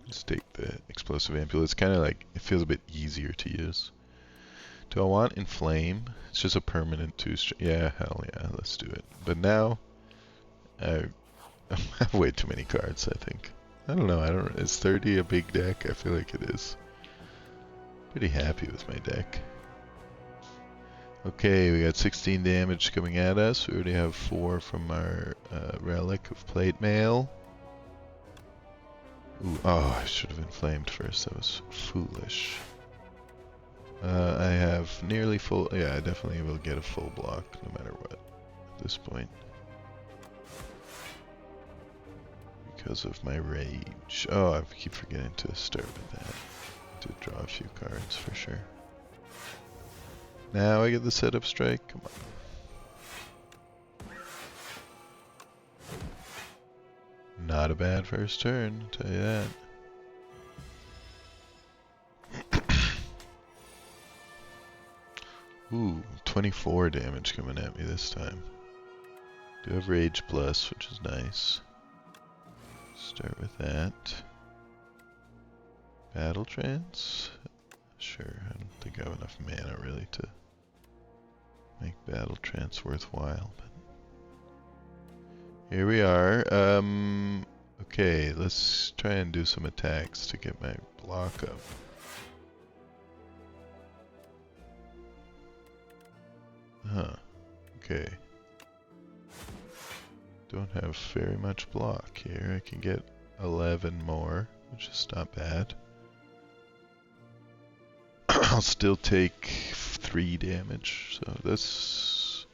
Let's take the Explosive Ampule. It's kind of like, it feels a bit easier to use. Do I want Inflame? It's just a permanent 2 yeah, hell yeah, let's do it. But now, I have way too many cards, I think. I don't know, is 30 a big deck? I feel like it is. Pretty happy with my deck. Okay, we got 16 damage coming at us. We already have 4 from our Relic of Plate Mail. Ooh, oh, I should have inflamed first. That was foolish. I have nearly full... Yeah, I definitely will get a full block no matter what at this point. Because of my rage. Oh, I keep forgetting to start with that. To draw a few cards for sure. Now I get the setup strike. Come on. Not a bad first turn, I'll tell you that. Ooh, 24 damage coming at me this time. Do have Rage Plus, which is nice. Start with that. Battle Trance? Sure, I don't think I have enough mana really to make Battle Trance worthwhile, but here we are. Okay, let's try and do some attacks to get my block up. Huh, okay. Don't have very much block here. I can get 11 more, which is not bad. I'll still take 3 damage, so that's...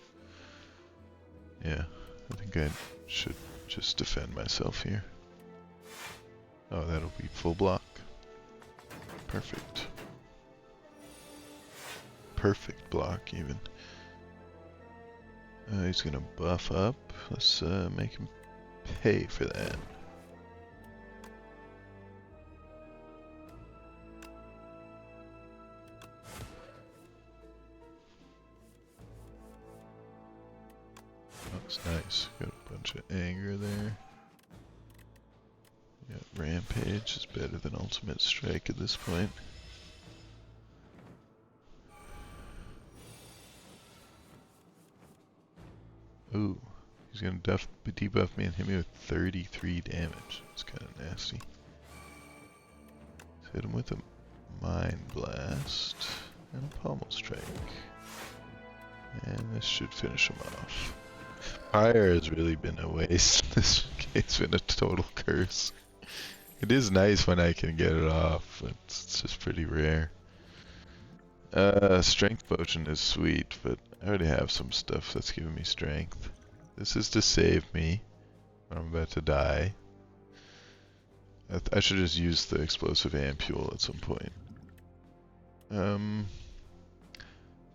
Yeah, I think I should just defend myself here. Oh, that'll be full block. Perfect. Perfect block, even. He's gonna buff up. Let's make him pay for that. That's nice. Got a bunch of anger there. Rampage is better than Ultimate Strike at this point. Ooh, he's gonna debuff me and hit me with 33 damage. It's kind of nasty. Let's hit him with a Mind Blast and a Pommel Strike. And this should finish him off. Fire has really been a waste. This game's been a total curse. It is nice when I can get it off, but it's just pretty rare. Strength potion is sweet, but I already have some stuff that's giving me strength. This is to save me when I'm about to die. I should just use the explosive ampule at some point. I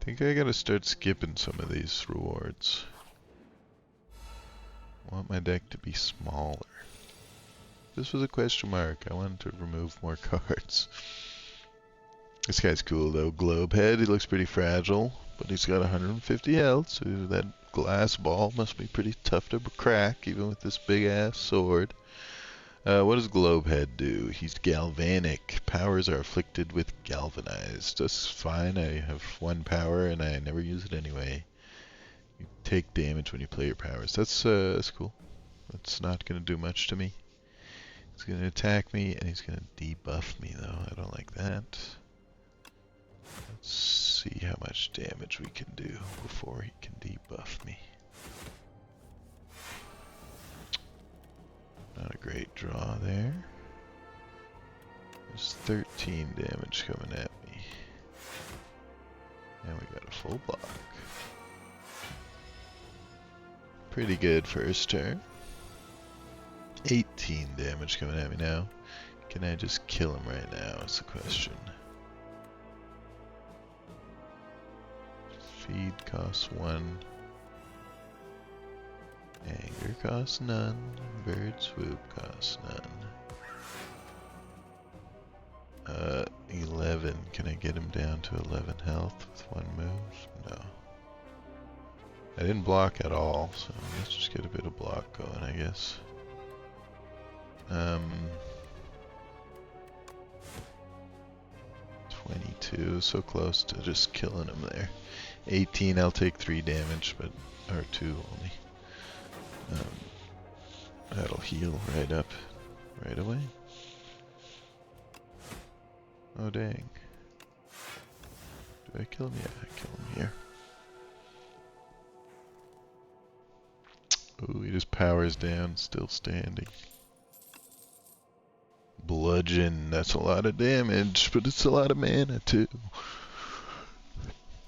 think I gotta start skipping some of these rewards. I want my deck to be smaller. This was a question mark. I wanted to remove more cards. This guy's cool though. Globe Head, he looks pretty fragile, but he's got 150 health, so that glass ball must be pretty tough to crack, even with this big ass sword. What does Globe Head do? He's galvanic. Powers are afflicted with galvanized. That's fine. I have 1 power and I never use it anyway. You take damage when you play your powers. That's cool. That's not gonna do much to me. He's gonna attack me and he's gonna debuff me though. I don't like that. Let's see how much damage we can do before he can debuff me. Not a great draw there. There's 13 damage coming at me. And we got a full block. Pretty good first turn. 18 damage coming at me now. Can I just kill him right now is the question. Feed costs 1. Anger costs none. Bird swoop costs none. 11. Can I get him down to 11 health with 1 move? No. I didn't block at all, so let's just get a bit of block going, I guess. 22, so close to just killing him there. 18, I'll take 3 damage, but or 2 only. That'll heal right up, right away. Oh dang. Do I kill him? Yeah, I kill him here. Ooh, he just powers down, still standing. Bludgeon, that's a lot of damage, but it's a lot of mana too.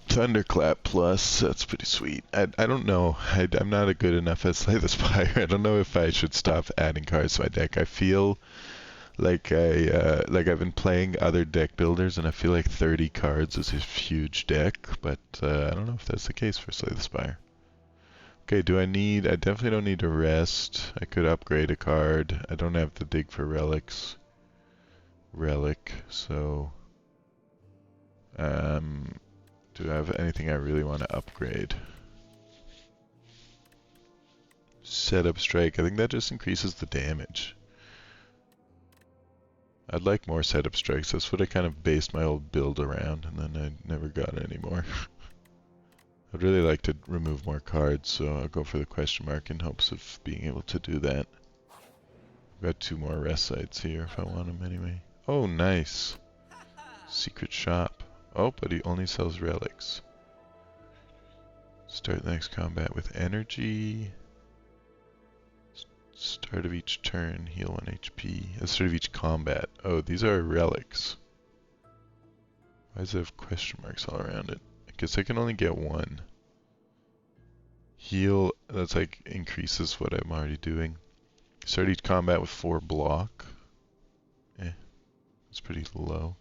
Thunderclap plus, that's pretty sweet. I don't know, I'm not a good enough at Slay the Spire. I don't know if I should stop adding cards to my deck. I feel like I've been playing other deck builders and I feel like 30 cards is a huge deck, but I don't know if that's the case for Slay the Spire. Okay, I definitely don't need to rest. I could upgrade a card. I don't have to dig for relics. So do I have anything I really want to upgrade? Setup strike, I think that just increases the damage. I'd like more setup strikes. That's what I kind of based my old build around, and then I never got it anymore. I'd really like to remove more cards, so I'll go for the question mark in hopes of being able to do that. I've got 2 more rest sites here if I want them anyway. Oh, nice. Secret shop. Oh, but he only sells relics. Start the next combat with energy. Start of each turn, heal 1 HP. At the start of each combat. Oh, these are relics. Why does it have question marks all around it? I guess I can only get 1. Heal, that's like increases what I'm already doing. Start each combat with 4 block. It's pretty low.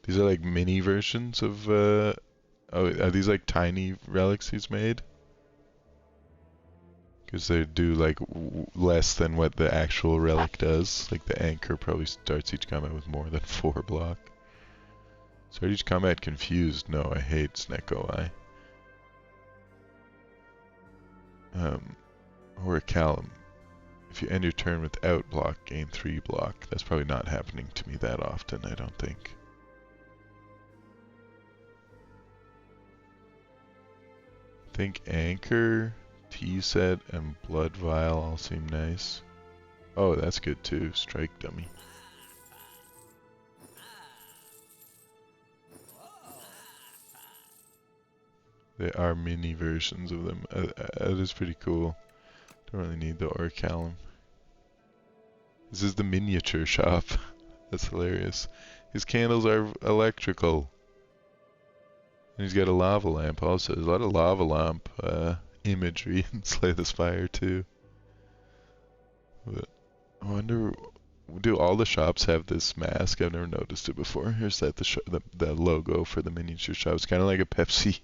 These are like mini versions of, oh, are these like tiny relics he's made? Because they do like less than what the actual relic does. Like the anchor probably starts each combat with more than 4 block. Start each combat confused. No, I hate Sneko Eye. Or a Callum. if you end your turn without block, gain 3 block. That's probably not happening to me that often, I don't think. I think Anchor, T-Set, and Blood Vial all seem nice. Oh, that's good too. Strike Dummy. There are mini versions of them. That is pretty cool. Don't really need the Orcalum. This is the miniature shop. That's hilarious. His candles are electrical. And he's got a lava lamp also. There's a lot of lava lamp imagery in Slay the Spire too. But I wonder, do all the shops have this mask? I've never noticed it before. Here's that the logo for the miniature shop. It's kind of like a Pepsi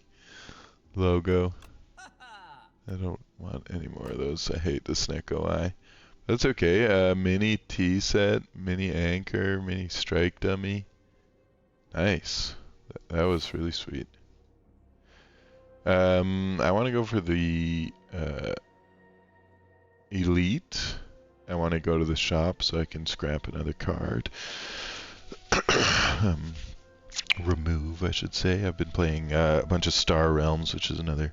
logo. I don't want any more of those. I hate the Snecko Eye. That's okay. Mini tea set, mini anchor, mini strike dummy. Nice. That was really sweet. I want to go for the elite. I want to go to the shop so I can scrap another card. Remove, I should say. I've been playing a bunch of Star Realms, which is another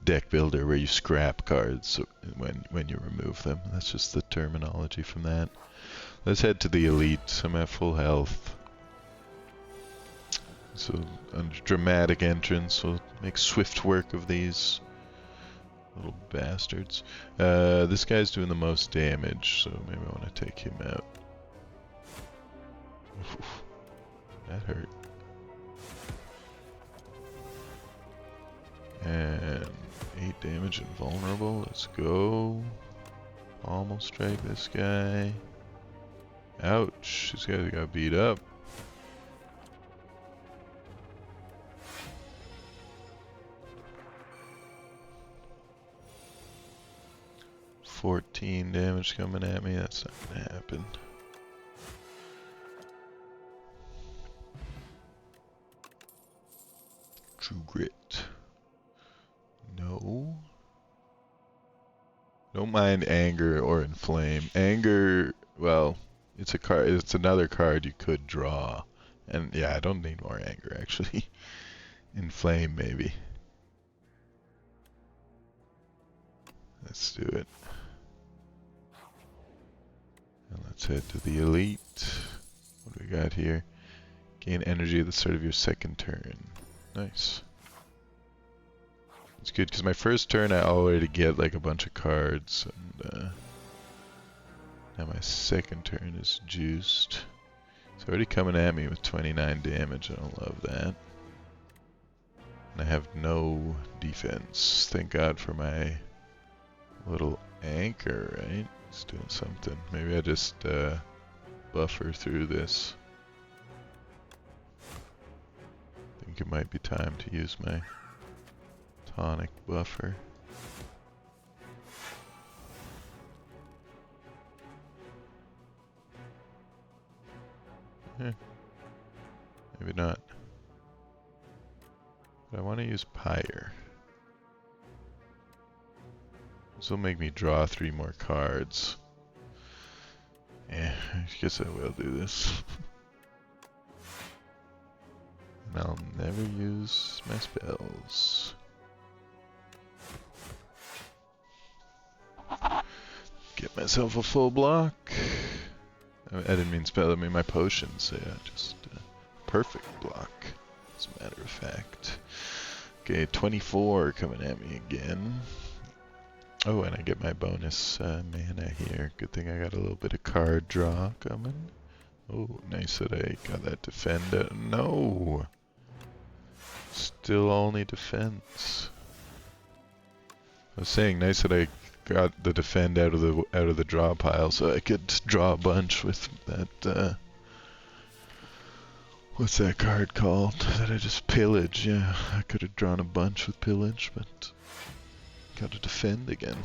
deck builder where you scrap cards when you remove them. That's just the terminology from that. Let's head to the elite. I'm at full health. So, a dramatic entrance. We'll make swift work of these little bastards. This guy's doing the most damage, so maybe I want to take him out. Oof, that hurt. And 8 damage and vulnerable. Let's go. Almost strike this guy. Ouch. This guy got beat up. $14 damage coming at me. That's not gonna happen. True Grit. No. Don't mind Anger or Inflame. Anger, well, it's a card. It's another card you could draw, and yeah, I don't need more Anger actually. Inflame maybe. Let's do it. And let's head to the elite. What do we got here? Gain energy at the start of your second turn. Nice. It's good because my first turn I already get like a bunch of cards, and now my second turn is juiced. It's already coming at me with 29 damage. I don't love that. And I have no defense. Thank God for my little anchor, right? It's doing something. Maybe I just buffer through this. I think it might be time to use my tonic buffer. Maybe not. But I want to use Pyre. This will make me draw 3 more cards. Yeah, I guess I will do this. And I'll never use my spells. Get myself a full block. I didn't mean spell, I mean my potions. Yeah, just perfect block, as a matter of fact. Okay, 24 coming at me again. Oh, and I get my bonus mana here. Good thing I got a little bit of card draw coming. Oh, nice that I got that defend. No! Still only defense. I was saying, nice that I got the defend out of the draw pile, so I could draw a bunch with that. What's that card called? That I just pillage. Yeah, I could have drawn a bunch with pillage, but got to defend again.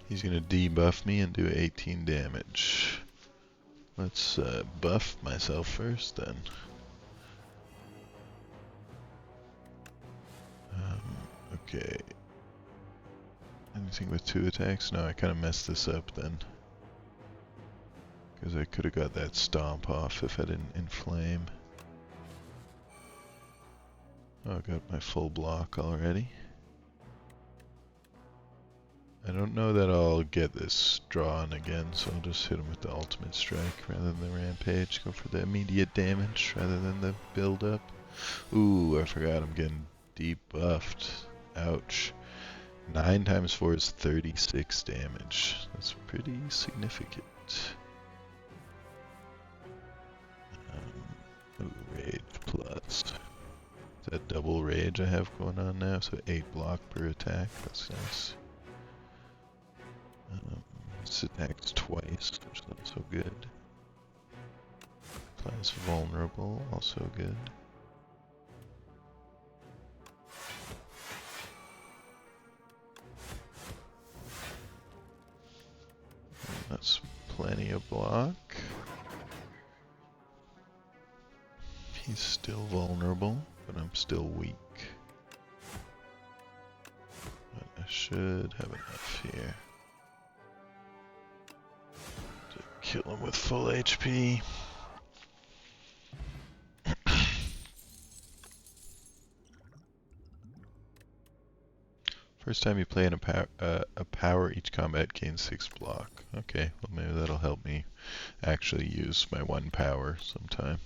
He's gonna debuff me and do 18 damage. Let's buff myself first then. Okay. Anything with 2 attacks? No, I kind of messed this up then. Because I could have got that stomp off if I didn't inflame. Oh, I got my full block already. I don't know that I'll get this drawn again, so I'll just hit him with the ultimate strike rather than the rampage. Go for the immediate damage rather than the build up. Ooh, I forgot I'm getting debuffed. Ouch. 9 times 4 is 36 damage. That's pretty significant. Ooh, rage plus. Is that double rage I have going on now? So 8 block per attack. That's nice. This attacks twice, which is not so good. Applies vulnerable, also good. That's plenty of block. He's still vulnerable, but I'm still weak. But I should have enough here to kill him with full HP. First time you play in a power, each combat gains 6 block. Okay, well maybe that'll help me actually use my 1 power sometime.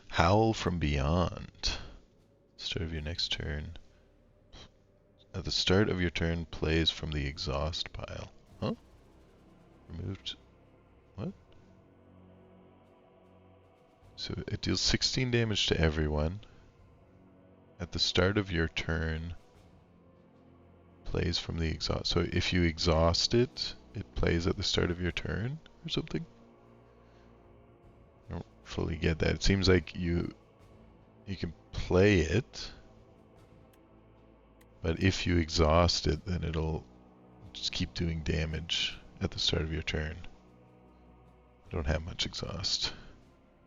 Howl from Beyond. Start of your next turn. At the start of your turn, plays from the exhaust pile. Huh? Removed. What? So it deals 16 damage to everyone. At the start of your turn, plays from the exhaust. So if you exhaust it, it plays at the start of your turn or something? I don't fully get that. It seems like you can play it, but if you exhaust it, then it'll just keep doing damage at the start of your turn. I don't have much exhaust.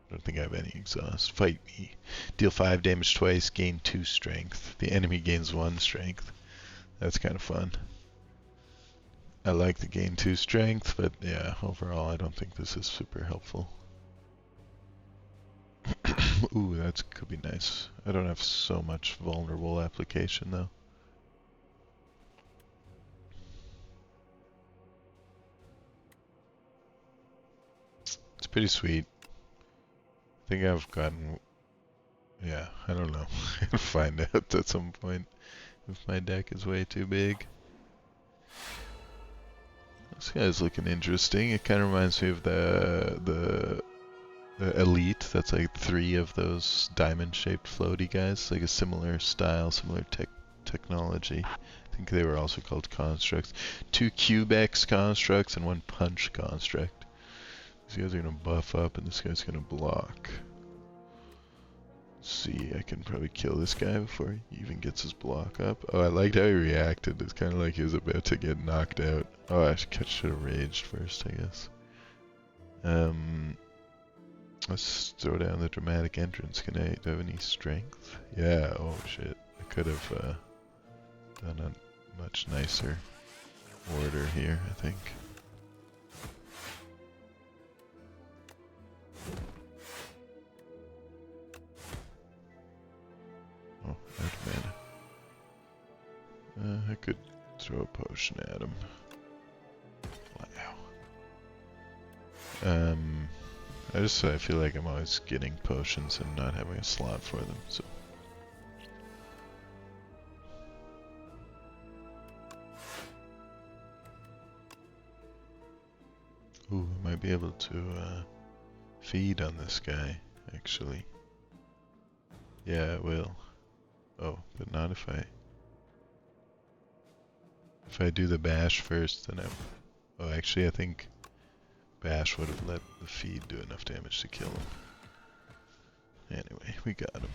I don't think I have any exhaust. Fight me. Deal 5 damage twice, gain 2 strength. The enemy gains 1 strength. That's kind of fun. I like the gain 2 strength, but yeah, overall I don't think this is super helpful. Ooh, that could be nice. I don't have so much vulnerable application though. It's pretty sweet. I think I've gotten... Yeah, I don't know. I'll find out at some point if my deck is way too big. This guy's looking interesting. It kind of reminds me of the Elite. That's like 3 of those diamond-shaped floaty guys. Like a similar style, similar technology. I think they were also called constructs. 2 Cubex constructs and 1 punch construct. These guys are gonna buff up and this guy's gonna block. Let's see, I can probably kill this guy before he even gets his block up. Oh, I liked how he reacted. It's kind of like he was about to get knocked out. Oh, I should have raged first, I guess. Let's throw down the dramatic entrance. Do I have any strength? Yeah, oh shit. I could have done a much nicer order here, I think. Oh, out of mana. I could throw a potion at him. Wow. I feel like I'm always getting potions and not having a slot for them, so. Ooh, I might be able to feed on this guy, actually. Yeah, it will. Oh, but not if I do the bash first, then oh, actually I think bash would have let the feed do enough damage to kill him. Anyway, we got him.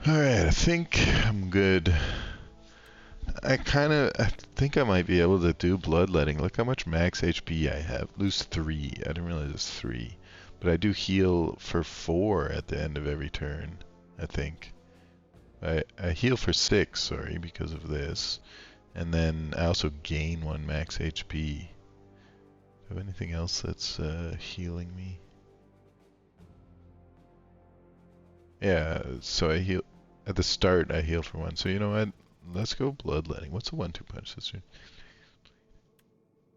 Alright, I think I'm good. I think I might be able to do bloodletting. Look how much max HP I have. Lose 3. I didn't realize it's 3. But I do heal for 4 at the end of every turn, I think. I heal for 6, sorry, because of this. And then I also gain 1 max HP. Do you have anything else that's healing me? Yeah, so I heal at the start. I heal for 1. So you know what? Let's go bloodletting. What's a 1-2 punch this turn?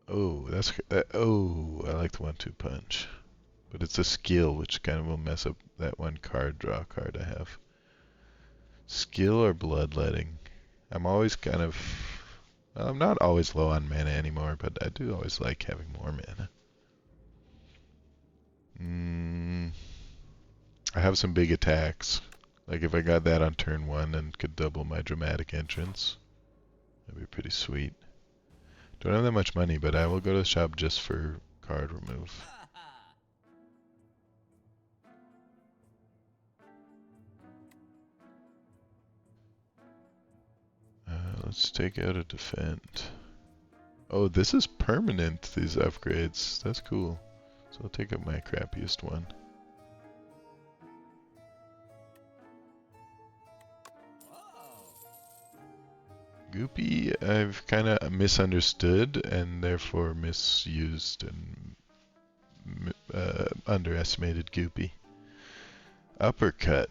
Oh, that's oh, I like the 1-2 punch, but it's a skill which kind of will mess up that 1 card draw card I have. Skill or bloodletting? I'm always kind of, well, I'm not always low on mana anymore, but I do always like having more mana. I have some big attacks. Like if I got that on turn 1 and could double my dramatic entrance, that'd be pretty sweet. Don't have that much money, but I will go to the shop just for card remove. Let's take out a defend. Oh, this is permanent, these upgrades. That's cool. So I'll take up my crappiest one. Goopy, I've kind of misunderstood and therefore misused and underestimated Goopy. Uppercut.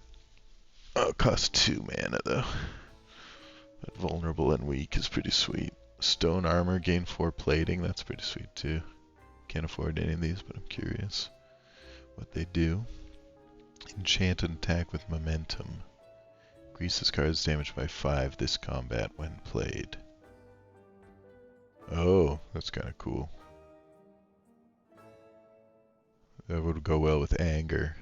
Oh, it costs 2 mana though. But vulnerable and weak is pretty sweet. Stone armor, gain 4 plating. That's pretty sweet too. Can't afford any of these, but I'm curious what they do. Enchant and attack with momentum. Increases cards damage by 5 this combat when played. Oh, that's kind of cool. That would go well with anger.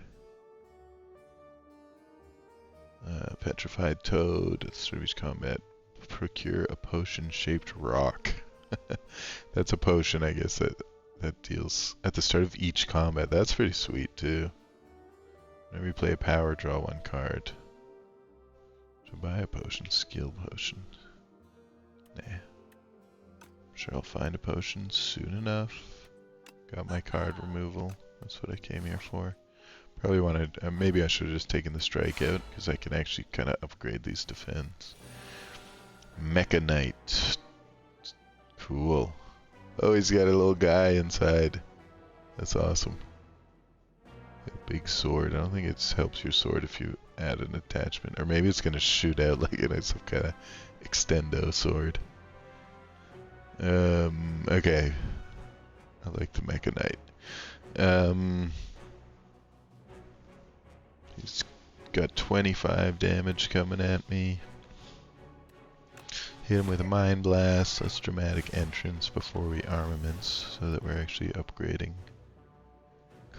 Petrified Toad. At the start of each combat, procure a potion-shaped rock. That's a potion, I guess, that deals at the start of each combat. That's pretty sweet, too. Whenever you play a power, draw 1 card. So buy a potion, skill potion. Nah. I'm sure I'll find a potion soon enough. Got my card removal. That's what I came here for. Probably wanted, maybe I should have just taken the strike out, because I can actually kind of upgrade these defense. Mecha Knight. Cool. Oh, he's got a little guy inside. That's awesome. A big sword. I don't think it helps your sword if you add an attachment. Or maybe it's going to shoot out like some kind of extendo sword. Okay. I like the Mecha Knight. He's got 25 damage coming at me. Hit him with a Mind Blast. That's dramatic entrance before we armaments, so that we're actually upgrading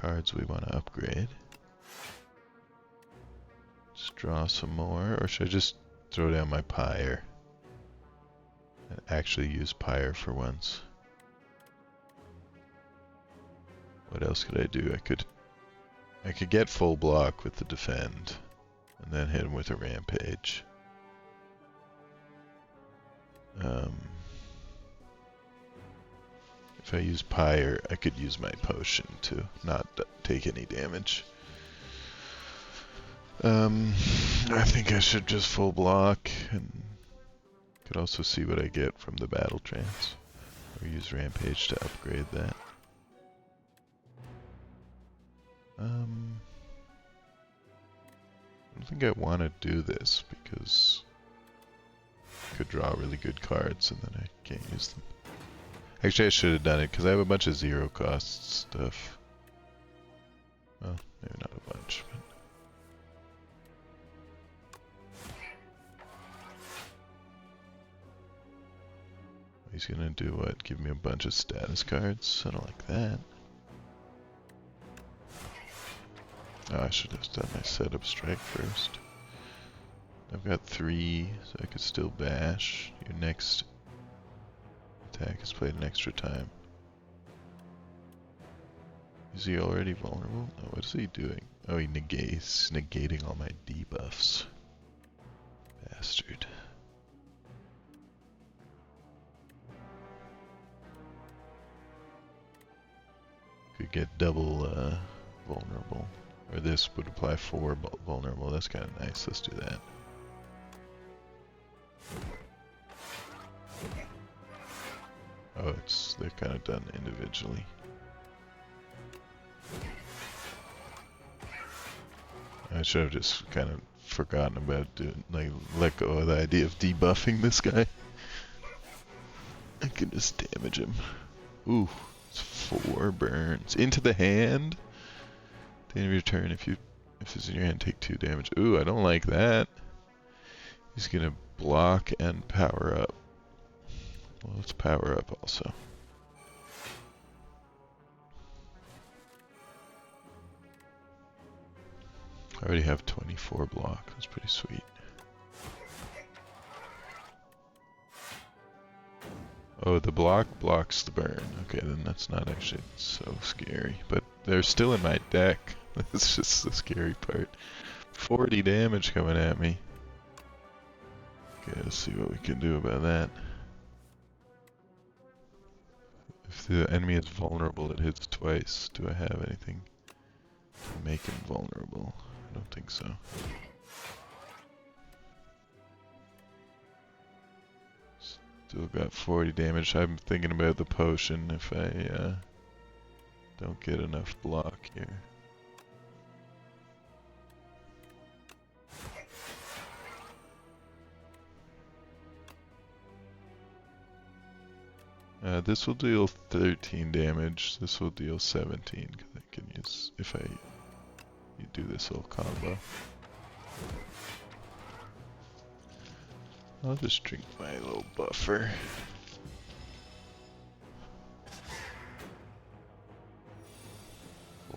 cards we want to upgrade. Just draw some more, or should I just throw down my Pyre and actually use Pyre for once? What else could I do? I could get full block with the defend, and then hit him with a rampage. If I use Pyre, I could use my potion to not take any damage. I think I should just full block, and could also see what I get from the battle trance, or use rampage to upgrade that. I don't think I want to do this because I could draw really good cards and then I can't use them. Actually, I should have done it because I have a bunch of 0 cost stuff. Well, maybe not a bunch, but... He's gonna do what? Give me a bunch of status cards? I don't like that. Oh, I should have done my setup strike first. I've got 3, so I could still bash. Your next attack is played an extra time. Is he already vulnerable? Oh, what is he doing? Oh, he negating all my debuffs. Bastard. Could get double vulnerable. Or this would apply 4 vulnerable. That's kind of nice. Let's do that. Oh, they're kind of done individually. I should have just kind of forgotten about doing, like, let go of the idea of debuffing this guy. I can just damage him. Ooh, it's 4 burns into the hand. At the end of your turn, if it's in your hand, take 2 damage. Ooh, I don't like that. He's gonna block and power up. Well, let's power up also. I already have 24 block. That's pretty sweet. Oh, the block blocks the burn. Okay, then that's not actually so scary. But they're still in my deck. That's just the scary part. 40 damage coming at me. Okay, let's see what we can do about that. If the enemy is vulnerable, it hits twice. Do I have anything to make him vulnerable? I don't think so. Still got 40 damage. I'm thinking about the potion if I don't get enough block here. This will deal 13 damage. This will deal 17 because I can use if you do this whole combo. I'll just drink my little buffer.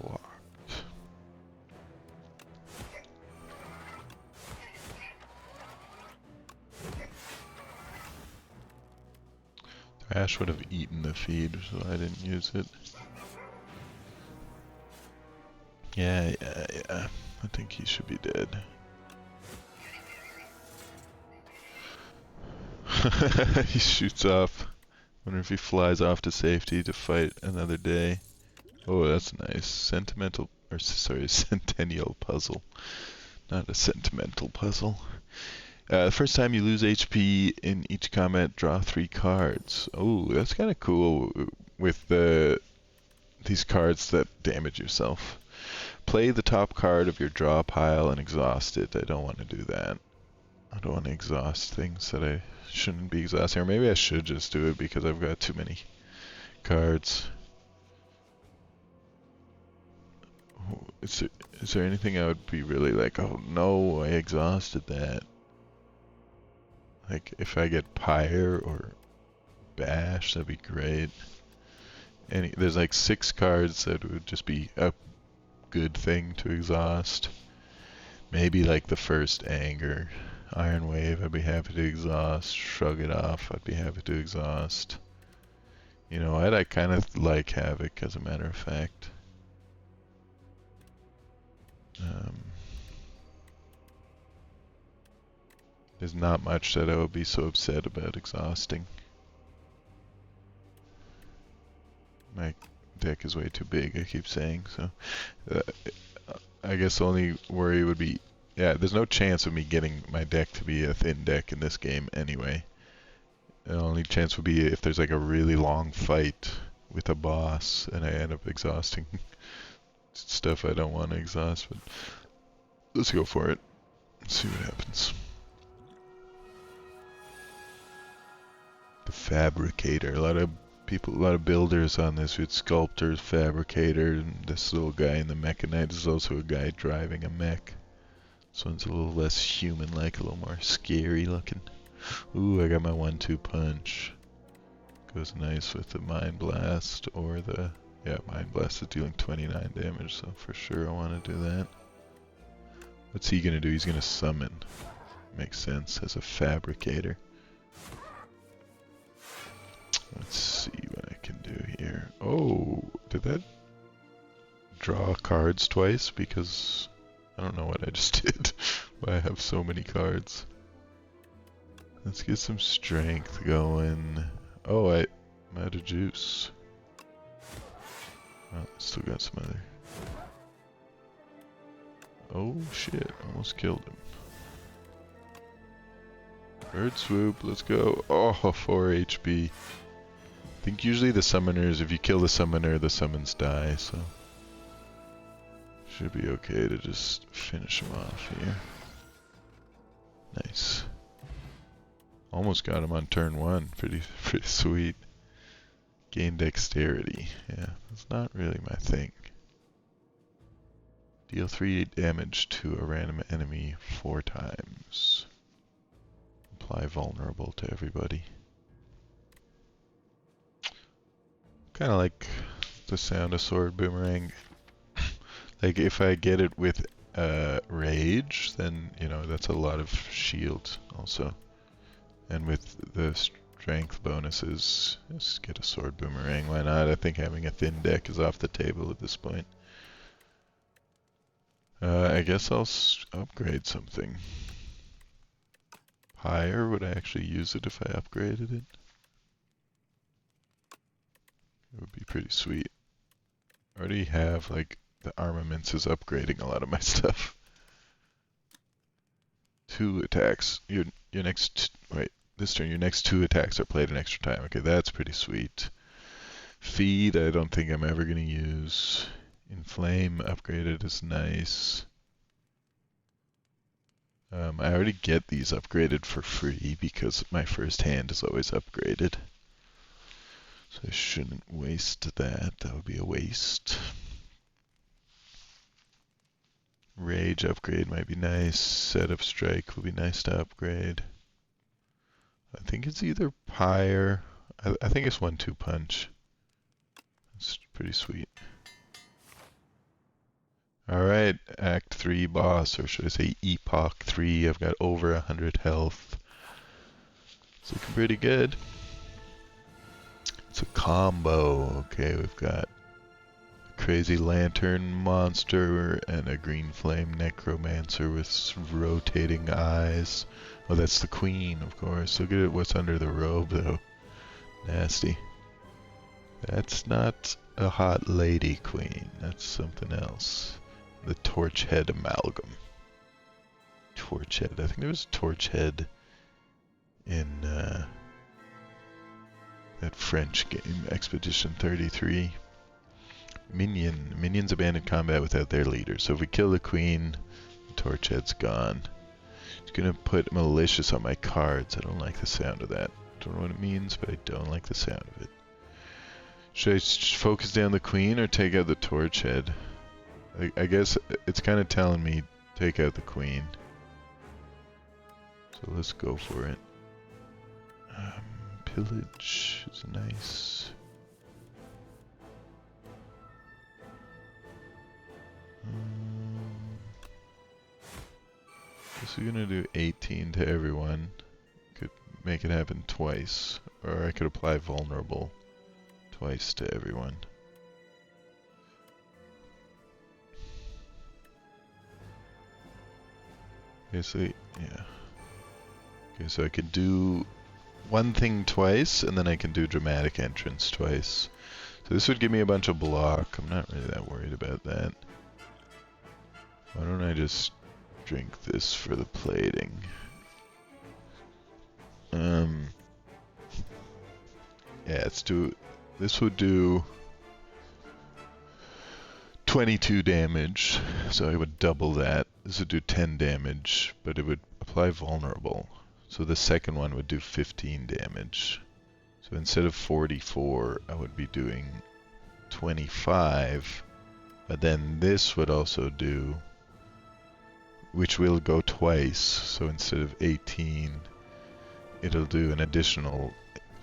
Locked. Ash would have eaten the feed, so I didn't use it. Yeah. I think he should be dead. He shoots off. Wonder if he flies off to safety to fight another day. Oh, that's nice. Centennial puzzle. Not a sentimental puzzle. The first time you lose HP in each combat, draw 3 cards. Oh, that's kind of cool with these cards that damage yourself. Play the top card of your draw pile and exhaust it. I don't want to do that. I don't want to exhaust things that I shouldn't be exhausting. Or maybe I should just do it because I've got too many cards. Is there anything I would be really like, oh no, I exhausted that? Like, if I get Pyre or Bash, that'd be great. There's like 6 cards that would just be a good thing to exhaust. Maybe like the first Anger. Iron Wave, I'd be happy to exhaust. Shrug It Off, I'd be happy to exhaust. You know what? I kind of like Havoc, as a matter of fact. There's not much that I would be so upset about exhausting. My deck is way too big, I keep saying, so... I guess the only worry would be... Yeah, there's no chance of me getting my deck to be a thin deck in this game anyway. The only chance would be if there's like a really long fight with a boss and I end up exhausting stuff I don't want to exhaust, but let's go for it. Let's see what happens. The Fabricator. A lot of builders on this with Sculptor, Fabricator, and this little guy in the Mechanite is also a guy driving a mech. This one's a little less human-like, a little more scary looking. Ooh, I got my 1-2 punch. Goes nice with the Mind Blast or the... Yeah, Mind Blast is dealing 29 damage, so for sure I want to do that. What's he gonna do? He's gonna summon. Makes sense as a Fabricator. Let's see what I can do here. Oh, did that draw cards twice? Because I don't know what I just did. Why I have so many cards. Let's get some strength going. Oh, I'm out of juice. Well, still got some other Oh shit, almost killed him. Bird swoop, let's go. Oh, 4 HP. I think usually the summoners, if you kill the summoner, the summons die, so... Should be okay to just finish him off here. Nice. Almost got him on turn 1. Pretty sweet. Gain dexterity. Yeah, that's not really my thing. Deal 3 damage to a random enemy 4 times. Apply vulnerable to everybody. Kind of like the sound of sword boomerang. Like if I get it with rage, then you know that's a lot of shield also. And with the strength bonuses, just get a sword boomerang. Why not? I think having a thin deck is off the table at this point. I guess I'll upgrade something. Higher? Would I actually use it if I upgraded it? It would be pretty sweet. I already have, like, the armaments is upgrading a lot of my stuff. 2 attacks. Your next... Wait, this turn, your next 2 attacks are played an extra time. Okay, that's pretty sweet. Feed, I don't think I'm ever going to use. Inflame, upgraded is nice. I already get these upgraded for free because my first hand is always upgraded. So I shouldn't waste that. That would be a waste. Rage upgrade might be nice. Setup strike would be nice to upgrade. I think it's either Pyre. I think it's 1-2 punch. It's pretty sweet. Alright, Act 3 boss, or should I say Epoch 3. I've got over 100 health. It's looking pretty good. It's a combo. Okay, we've got a crazy lantern monster and a green flame necromancer with rotating eyes. Oh, that's the queen, of course. Look at what's under the robe, though. Nasty. That's not a hot lady queen. That's something else. The torch head amalgam. Torch head. I think there was a torch head in that French game, Expedition 33. Minions abandon combat without their leader. So if we kill the queen, the torch head's gone. It's gonna put malicious on my cards. I don't like the sound of that. Don't know what it means, but I don't like the sound of it. Should I focus down the queen or take out the torch head? I guess it's kind of telling me take out the queen. So let's go for it. Pillage is nice. Guess we're gonna do 18 to everyone. Could make it happen twice. Or I could apply vulnerable twice to everyone. Basically, yeah. Okay, so I could do one thing twice, and then I can do dramatic entrance twice. So this would give me a bunch of block. I'm not really that worried about that. Why don't I just drink this for the plating? Yeah, let's do... This would do 22 damage, so I would double that. This would do 10 damage, but it would apply vulnerable. So the second one would do 15 damage. So instead of 44, I would be doing 25. But then this would also do, which will go twice. So instead of 18, it'll do an additional,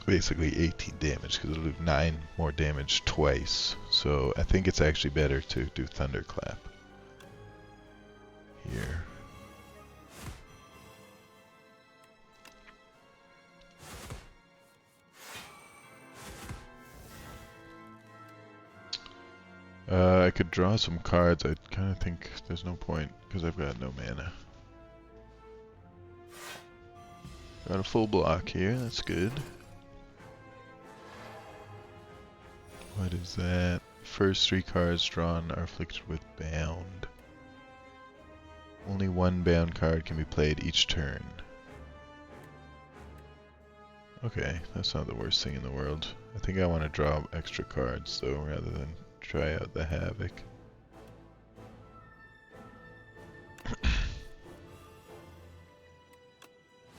basically 18 damage, because it'll do 9 more damage twice. So I think it's actually better to do Thunderclap here. I could draw some cards. I kind of think there's no point because I've got no mana. Got a full block here, that's good. What is that? First 3 cards drawn are afflicted with bound. Only one bound card can be played each turn. Okay, that's not the worst thing in the world. I think I want to draw extra cards though, rather than try out the Havoc.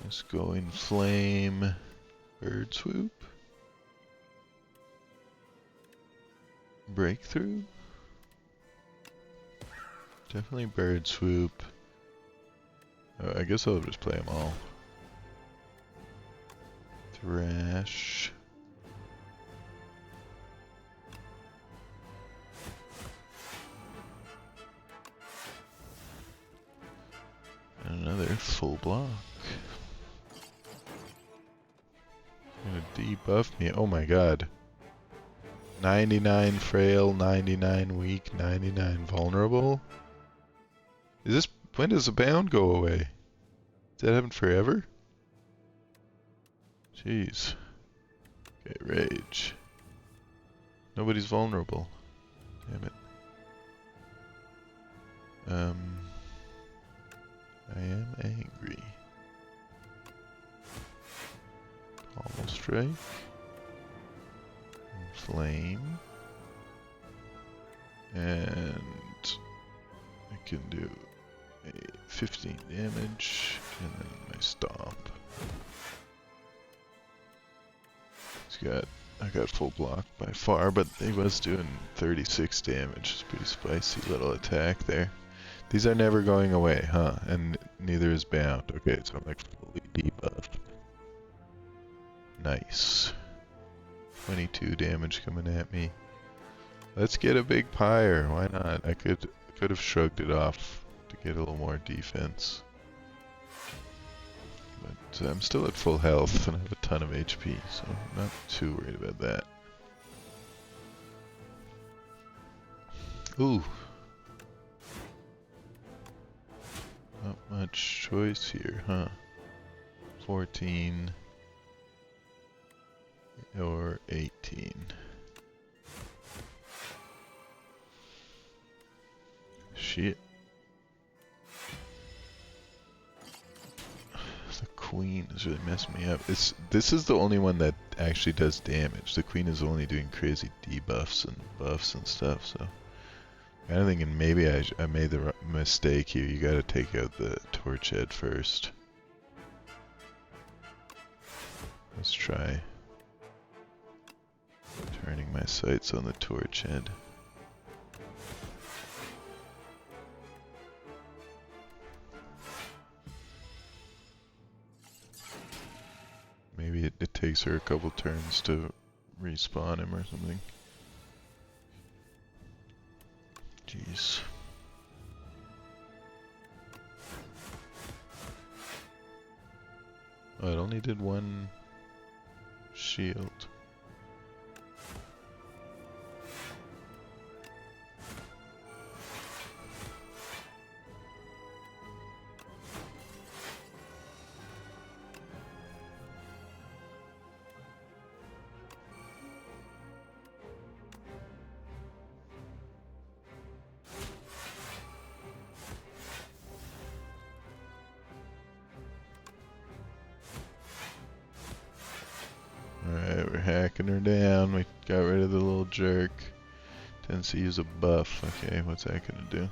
Let's go Inflame, Bird Swoop, Breakthrough. Definitely Bird Swoop. Oh, I guess I'll just play them all. Thrash. And another full block. Gonna debuff me. Oh my god. 99 frail, 99 weak, 99 vulnerable? Is this... when does the bound go away? Does that happen forever? Jeez. Okay, rage. Nobody's vulnerable. Damn it. I am angry. Pommel strike. Flame. And I can do a 15 damage and then my stomp. I got full block by far, but he was doing 36 damage. It's a pretty spicy little attack there. These are never going away, huh? And neither is bound. Okay, so I'm like fully debuffed. Nice. 22 damage coming at me. Let's get a big pyre. Why not? I could have shrugged it off to get a little more defense. But I'm still at full health and I have a ton of HP, so I'm not too worried about that. Ooh. Not much choice here, huh? 14 or 18. Shit. The queen is really messing me up. This is the only one that actually does damage. The queen is only doing crazy debuffs and buffs and stuff, so I'm kind of thinking maybe I made the mistake here. You gotta take out the torch head first. Let's try turning my sights on the torch head. Maybe it takes her a couple turns to respawn him or something. Jeez. Oh, it only did one shield. Alright, we're hacking her down. We got rid of the little jerk. Tends to use a buff. Okay, what's that gonna do?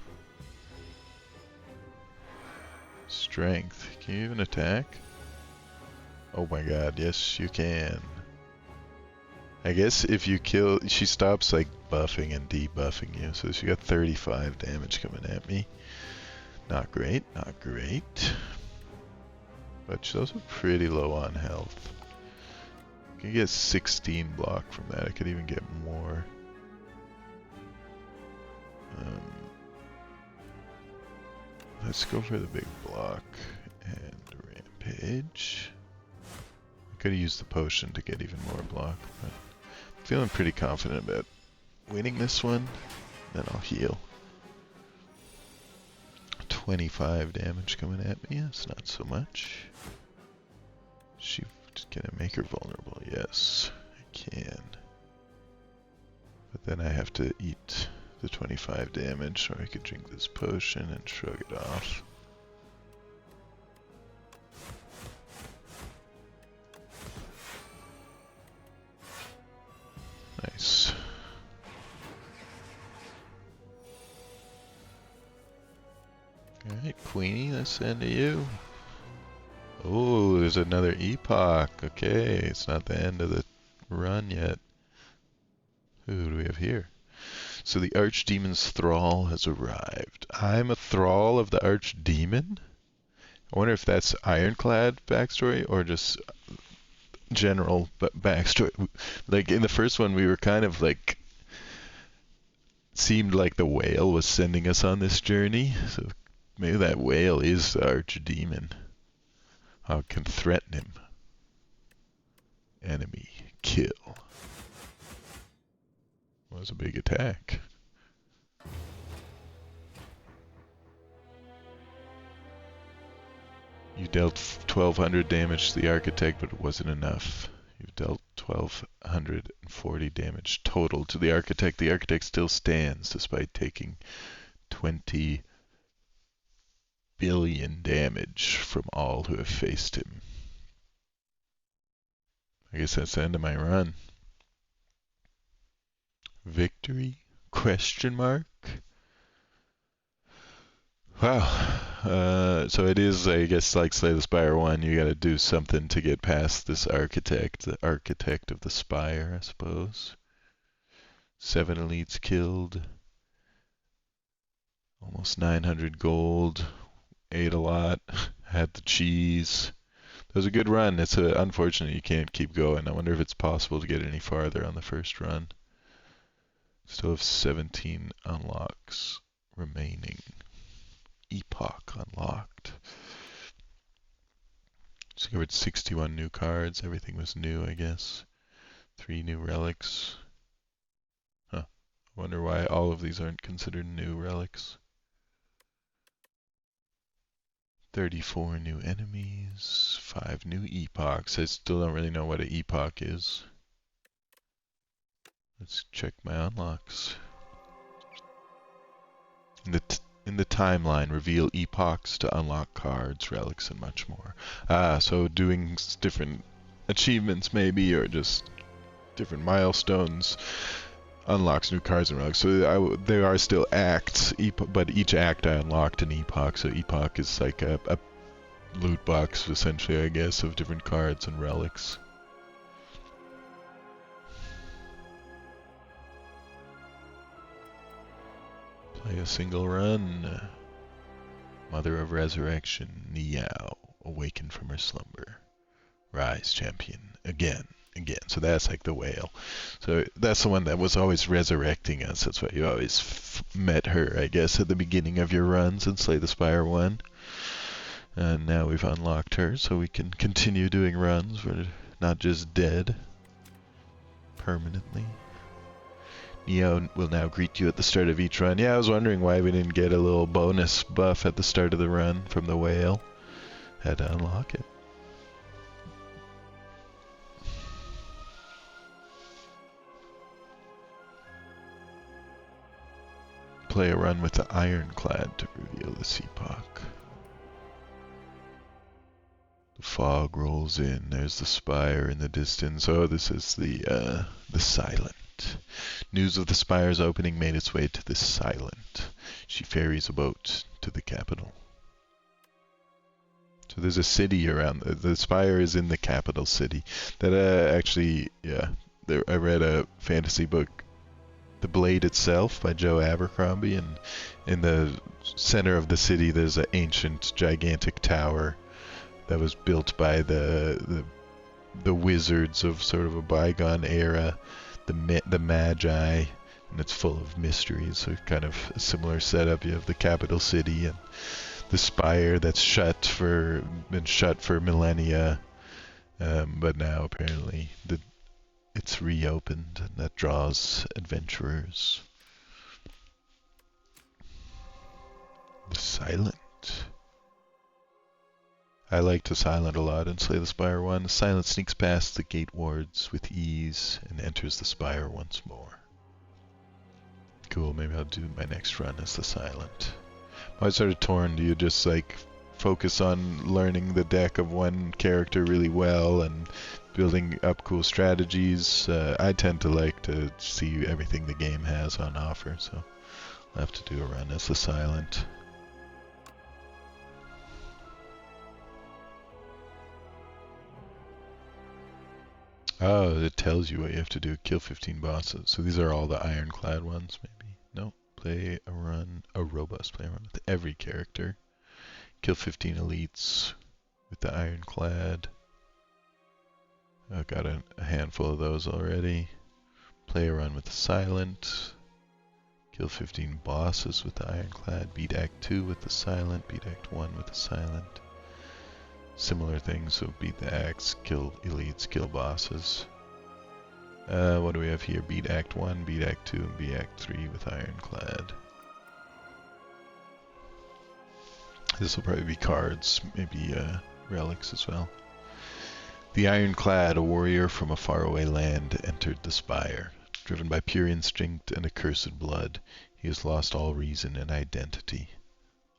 Strength. Can you even attack? Oh my god, yes you can. I guess if you kill... she stops like buffing and debuffing you. So she got 35 damage coming at me. Not great, not great. But she's also pretty low on health. I can get 16 block from that. I could even get more. Let's go for the big block and rampage. I could have used the potion to get even more block, but I'm feeling pretty confident about winning this one. Then I'll heal. 25 damage coming at me. That's not so much. Can I make her vulnerable? Yes, I can. But then I have to eat the 25 damage, or I could drink this potion and shrug it off. Alright, Queenie, let's send to you. Oh, there's another epoch. Okay, it's not the end of the run yet. Who do we have here? So the Archdemon's Thrall has arrived. I'm a Thrall of the Archdemon? I wonder if that's Ironclad backstory or just general backstory. Like in the first one, we were kind of like, seemed like the whale was sending us on this journey. So maybe that whale is the Archdemon. I can threaten him. Enemy kill. Was a big attack. You dealt 1200 damage to the architect, but it wasn't enough. You've dealt 1240 damage total to the architect. The architect still stands despite taking 20 billion damage from all who have faced him. I guess that's the end of my run. Victory? Question mark? Wow. So it is, I guess, like Slay the Spire 1, you gotta do something to get past this architect, the architect of the spire, I suppose. 7 elites killed. Almost 900 gold. Ate a lot. Had the cheese. It was a good run. It's unfortunate you can't keep going. I wonder if it's possible to get any farther on the first run. Still have 17 unlocks remaining. Epoch unlocked. Discovered 61 new cards. Everything was new, I guess. 3 new relics. Huh. I wonder why all of these aren't considered new relics. 34 new enemies. 5 new epochs. I still don't really know what an epoch is. Let's check my unlocks. In the timeline, reveal epochs to unlock cards, relics, and much more. So doing different achievements maybe, or just different milestones unlocks new cards and relics. So there are still acts, but each act I unlocked an epoch. So epoch is like a loot box, essentially, I guess, of different cards and relics. Play a single run. Mother of Resurrection, Niao, awaken from her slumber. Rise, champion, again. So that's like the whale. So that's the one that was always resurrecting us. That's why you always met her, I guess, at the beginning of your runs in Slay the Spire 1. And now we've unlocked her, so we can continue doing runs. We're not just dead permanently. Neo will now greet you at the start of each run. Yeah, I was wondering why we didn't get a little bonus buff at the start of the run from the whale. Had to unlock it. Play a run with the Ironclad to reveal this epoch. The fog rolls in. There's the spire in the distance. Oh, this is the Silent. News of the spire's opening made its way to the Silent. She ferries a boat to the capital. So there's a city around. The spire is in the capital city. That actually, yeah. I read a fantasy book, The Blade Itself by Joe Abercrombie, and in the center of the city there's an ancient, gigantic tower that was built by the wizards of sort of a bygone era. The Magi, and it's full of mysteries. So kind of a similar setup. You have the capital city and the spire that's been shut for millennia, but now apparently it's reopened, and that draws adventurers. The Silent. I liked the Silent a lot in Slay the Spire 1. The Silent sneaks past the gate wards with ease and enters the spire once more. Cool, maybe I'll do my next run as the Silent. I was sort of torn. Do you just like focus on learning the deck of one character really well and building up cool strategies? I tend to like to see everything the game has on offer, so I'll have to do a run as the Silent. Oh, it tells you what you have to do. Kill 15 bosses. So these are all the Ironclad ones, maybe? No. Play a run, a robust play a run with every character. Kill 15 elites with the Ironclad. I've got a handful of those already. Play a run with the Silent. Kill 15 bosses with the Ironclad. Beat Act 2 with the Silent. Beat Act 1 with the Silent. Similar things, so beat the acts, kill elites, kill bosses. What do we have here? Beat Act 1, beat Act 2, and beat Act 3 with Ironclad. This will probably be cards, maybe relics as well. The Ironclad, a warrior from a faraway land, entered the Spire. Driven by pure instinct and accursed blood, he has lost all reason and identity.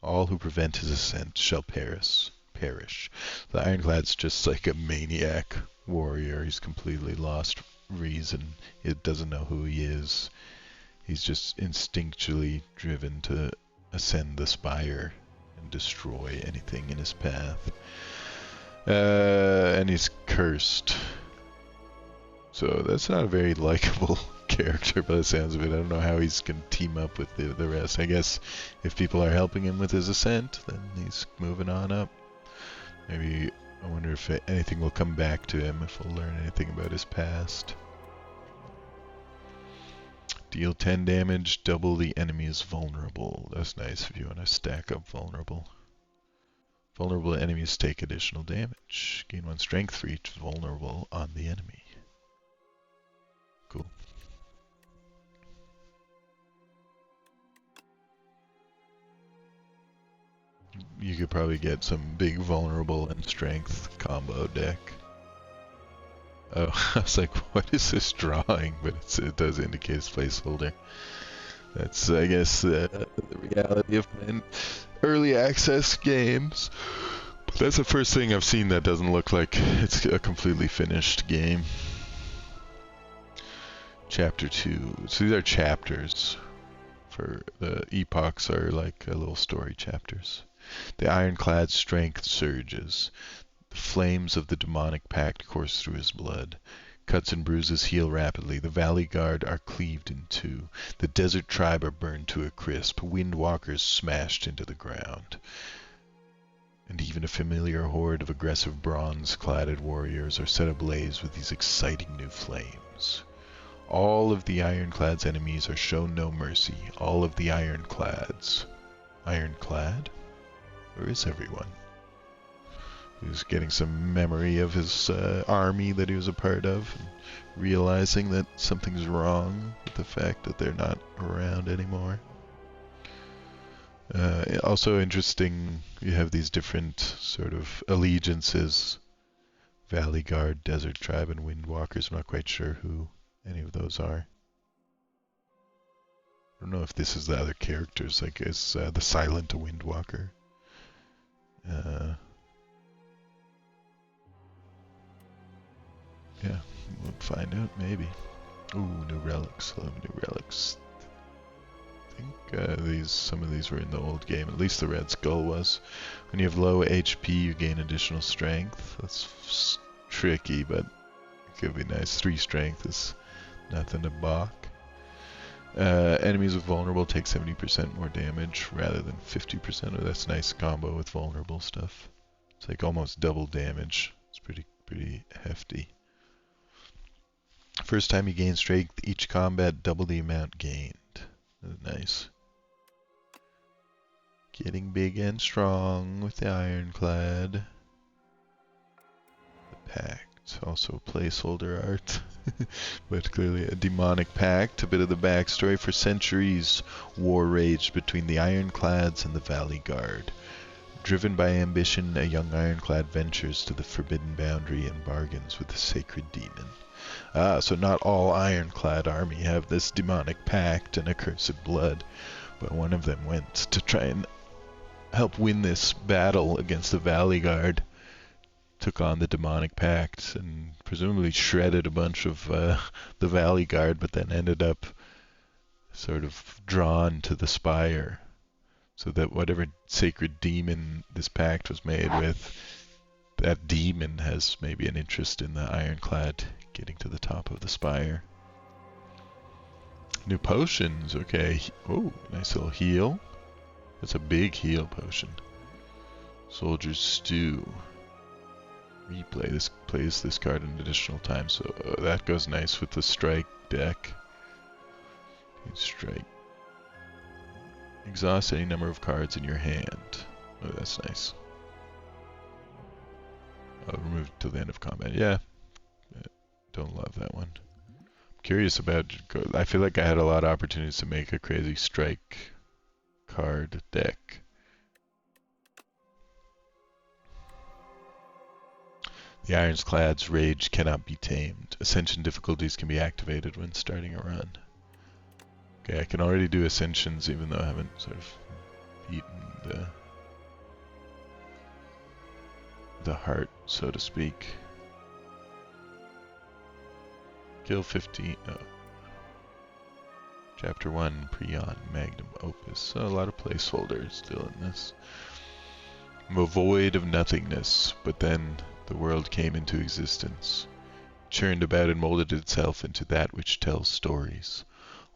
All who prevent his ascent shall perish. The Ironclad's just like a maniac warrior. He's completely lost reason. He doesn't know who he is. He's just instinctually driven to ascend the Spire and destroy anything in his path. And he's cursed. So that's not a very likable character by the sounds of it. I don't know how he's going to team up with the rest. I guess if people are helping him with his ascent, then he's moving on up. Maybe, I wonder if anything will come back to him, if we'll learn anything about his past. Deal 10 damage, double the enemy's vulnerable. That's nice if you want to stack up vulnerable. Vulnerable enemies take additional damage. Gain 1 strength for each vulnerable on the enemy. Cool. You could probably get some big vulnerable and strength combo deck. Oh, I was like, what is this drawing? But it does indicate it's placeholder. That's, I guess, the reality of playing early access games. But that's the first thing I've seen that doesn't look like it's a completely finished game. Chapter 2. So these are chapters. For the epochs are like little story chapters. The Ironclad's strength surges. The flames of the demonic pact course through his blood. Cuts and bruises heal rapidly. The Valley Guard are cleaved in two. The Desert Tribe are burned to a crisp. Windwalkers smashed into the ground. And even a familiar horde of aggressive bronze-cladded warriors are set ablaze with these exciting new flames. All of the Ironclad's enemies are shown no mercy. All of the Ironclads. Ironclad? Where is everyone? He's getting some memory of his army that he was a part of, and realizing that something's wrong with the fact that they're not around anymore. Also interesting, you have these different sort of allegiances. Valley Guard, Desert Tribe, and Windwalkers. I'm not quite sure who any of those are. I don't know if this is the other characters, like is the Silent a Windwalker? Yeah, we'll find out maybe. Ooh, new relics. I love new relics. I think some of these were in the old game. At least the Red Skull was. When you have low HP, you gain additional strength. That's tricky, but it could be nice. 3 strength is nothing to balk. Enemies with vulnerable take 70% more damage rather than 50%. Oh, that's a nice combo with vulnerable stuff. It's like almost double damage. It's pretty hefty. First time you gain strength, each combat double the amount gained. That's nice. Getting big and strong with the Ironclad. The Pact, also placeholder art. But clearly a demonic pact. A bit of the backstory. For centuries, war raged between the Ironclads and the Valley Guard. Driven by ambition, a young Ironclad ventures to the forbidden boundary and bargains with the sacred demon. So not all Ironclad army have this demonic pact and accursed blood, but one of them went to try and help win this battle against the Valley Guard. Took on the demonic pact and presumably shredded a bunch of the Valley Guard, but then ended up sort of drawn to the Spire, so that whatever sacred demon this pact was made with, that demon has maybe an interest in the Ironclad getting to the top of the spire. New potions, okay. Oh, nice little heal. That's a big heal potion. Soldier's Stew. Replay. This plays this card an additional time, so that goes nice with the strike deck. Strike. Exhaust any number of cards in your hand. Oh, that's nice. I'll remove it till the end of combat. Yeah. Don't love that one. Curious about. I feel like I had a lot of opportunities to make a crazy strike card deck. The Ironclad's rage cannot be tamed. Ascension difficulties can be activated when starting a run. Okay, I can already do Ascensions even though I haven't sort of beaten the heart, so to speak. Kill 15. Oh. Chapter 1, Prion, Magnum Opus. So a lot of placeholders still in this. I'm a void of nothingness, but then the world came into existence, churned about and molded itself into that which tells stories.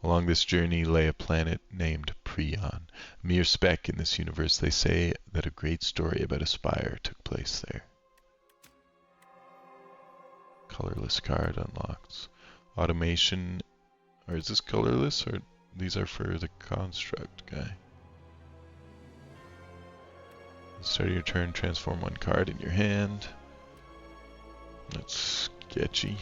Along this journey lay a planet named Prion. A mere speck in this universe, they say that a great story about a spire took place there. Colorless card unlocked. Automation, or is this colorless, or these are for the construct guy? Start your turn, transform one card in your hand. That's sketchy.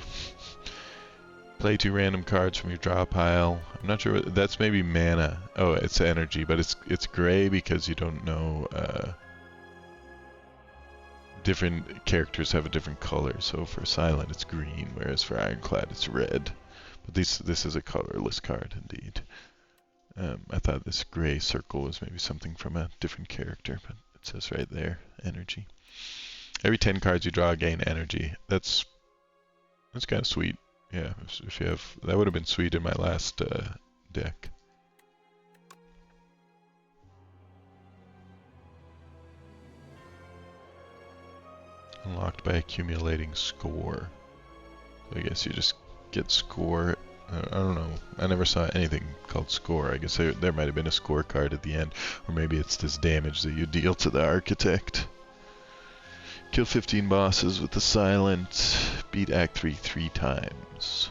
Play 2 random cards from your draw pile. I'm not sure what, that's maybe mana. Oh, it's energy, but it's gray because you don't know. Different characters have a different color. So for Silent, it's green, whereas for Ironclad, it's red. But this is a colorless card indeed. I thought this gray circle was maybe something from a different character, but it says right there, energy. Every 10 cards you draw gain energy. That's kind of sweet. Yeah, if you have, that would have been sweet in my last deck. Unlocked by accumulating score. So I guess you just get score. I don't know. I never saw anything called score. I guess there might have been a score card at the end, or maybe it's this damage that you deal to the architect. Kill 15 bosses with the Silent. Beat Act 3 3 times.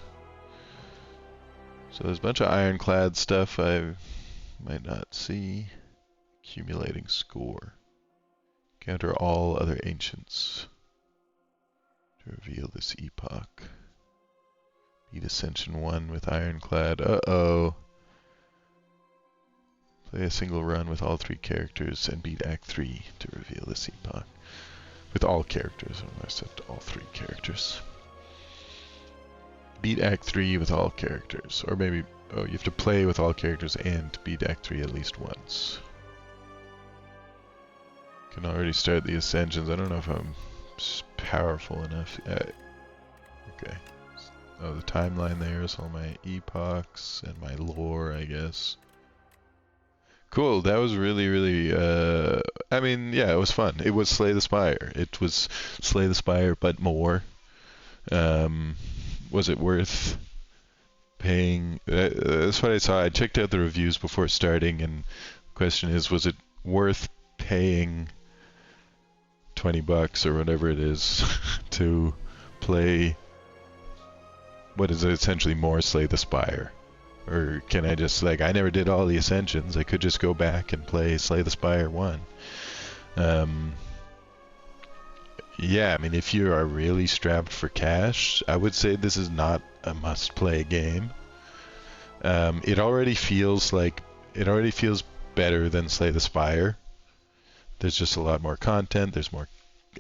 So there's a bunch of Ironclad stuff I might not see. Accumulating score. Counter all other ancients. To reveal this epoch. Beat Ascension 1 with Ironclad. Uh-oh. Play a single run with all 3 characters and beat Act 3 to reveal this epoch. With all characters. I said all 3 characters. Beat Act 3 with all characters. Or maybe, oh, you have to play with all characters and beat Act 3 at least once. Can already start the Ascensions. I don't know if I'm powerful enough. Okay. Oh, the timeline there is all my epochs and my lore, I guess. Cool, that was really, really, I mean, yeah, it was fun. It was Slay the Spire. It was Slay the Spire, but more. Was it worth paying? That's what I saw. I checked out the reviews before starting, and the question is, was it worth paying $20 or whatever it is to play what is essentially more Slay the Spire? Or can I just, like, I never did all the Ascensions. I could just go back and play Slay the Spire 1. Yeah, I mean, if you are really strapped for cash, I would say this is not a must-play game. It already feels better than Slay the Spire. There's just a lot more content. There's more.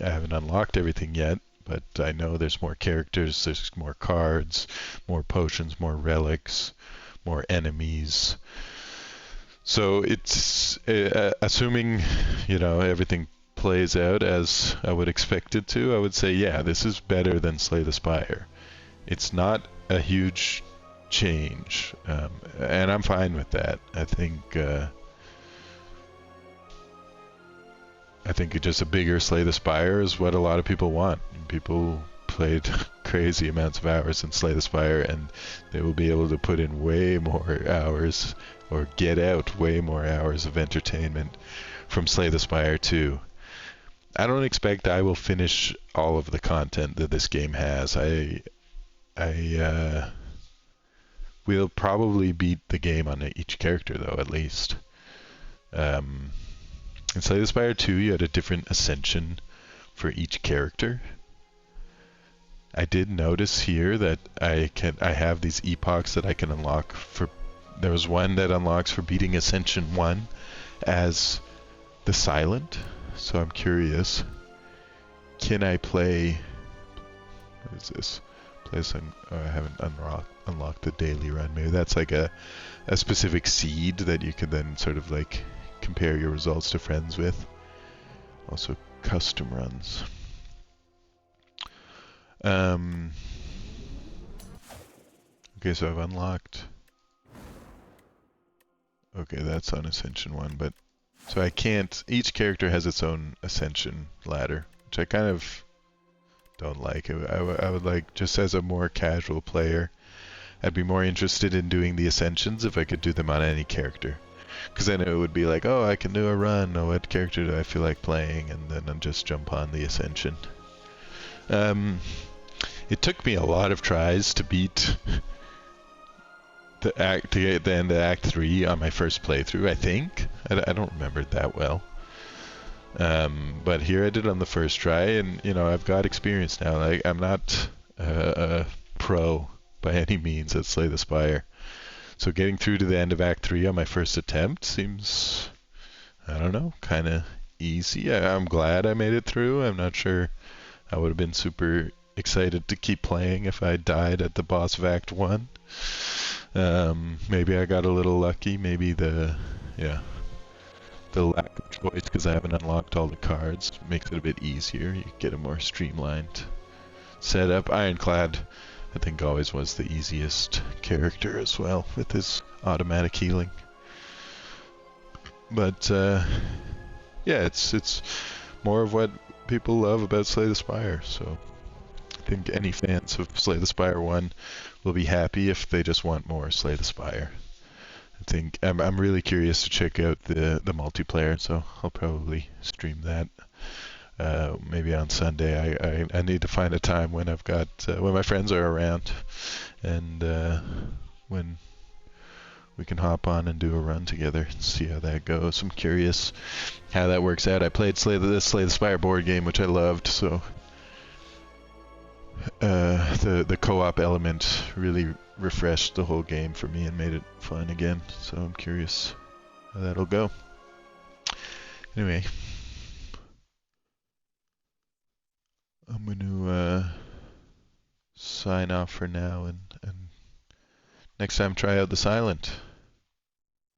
I haven't unlocked everything yet, but I know there's more characters. There's more cards, more potions, more relics, more enemies. So it's assuming, you know, everything plays out as I would expect it to, I would say, yeah, this is better than Slay the Spire. It's not a huge change, and I'm fine with that. I think just a bigger Slay the Spire is what a lot of people want. People played crazy amounts of hours in Slay the Spire, and they will be able to put in way more hours, or get out way more hours of entertainment from Slay the Spire 2. I don't expect I will finish all of the content that this game has. I will probably beat the game on each character, though, at least. In Slay the Spire 2, you had a different ascension for each character. I did notice here that I have these epochs that I can unlock for. There was one that unlocks for beating Ascension 1 as the Silent. So I'm curious. Can I play? What is this? I haven't unlocked the daily run. Maybe that's like a specific seed that you can then sort of like compare your results to friends with. Also custom runs. Okay, so I've unlocked. Okay, that's on Ascension 1, but so I can't. Each character has its own Ascension ladder, which I kind of don't like. I would like, just as a more casual player, I'd be more interested in doing the Ascensions if I could do them on any character. Because then it would be like, oh, I can do a run, oh, what character do I feel like playing, and then I'll just jump on the Ascension. It took me a lot of tries to beat to get the end of Act 3 on my first playthrough, I think. I don't remember it that well. But here I did on the first try, and you know, I've got experience now. Like, I'm not a pro by any means at Slay the Spire. So getting through to the end of Act 3 on my first attempt seems, I don't know, kind of easy. I'm glad I made it through. I'm not sure I would have been super excited to keep playing if I died at the boss of Act 1. Maybe I got a little lucky. Maybe the lack of choice because I haven't unlocked all the cards makes it a bit easier. You get a more streamlined setup. Ironclad, I think, always was the easiest character as well with his automatic healing. But yeah, it's more of what people love about Slay the Spire. So I think any fans of Slay the Spire 1 will be happy if they just want more Slay the Spire. I think I'm really curious to check out the multiplayer, so I'll probably stream that maybe on Sunday. I need to find a time when I've got when my friends are around, and when we can hop on and do a run together and see how that goes. I'm curious how that works out. I played Slay the Spire board game, which I loved, so the co-op element really refreshed the whole game for me and made it fun again. So I'm curious how that'll go. Anyway, I'm going to sign off for now, and next time try out the Silent.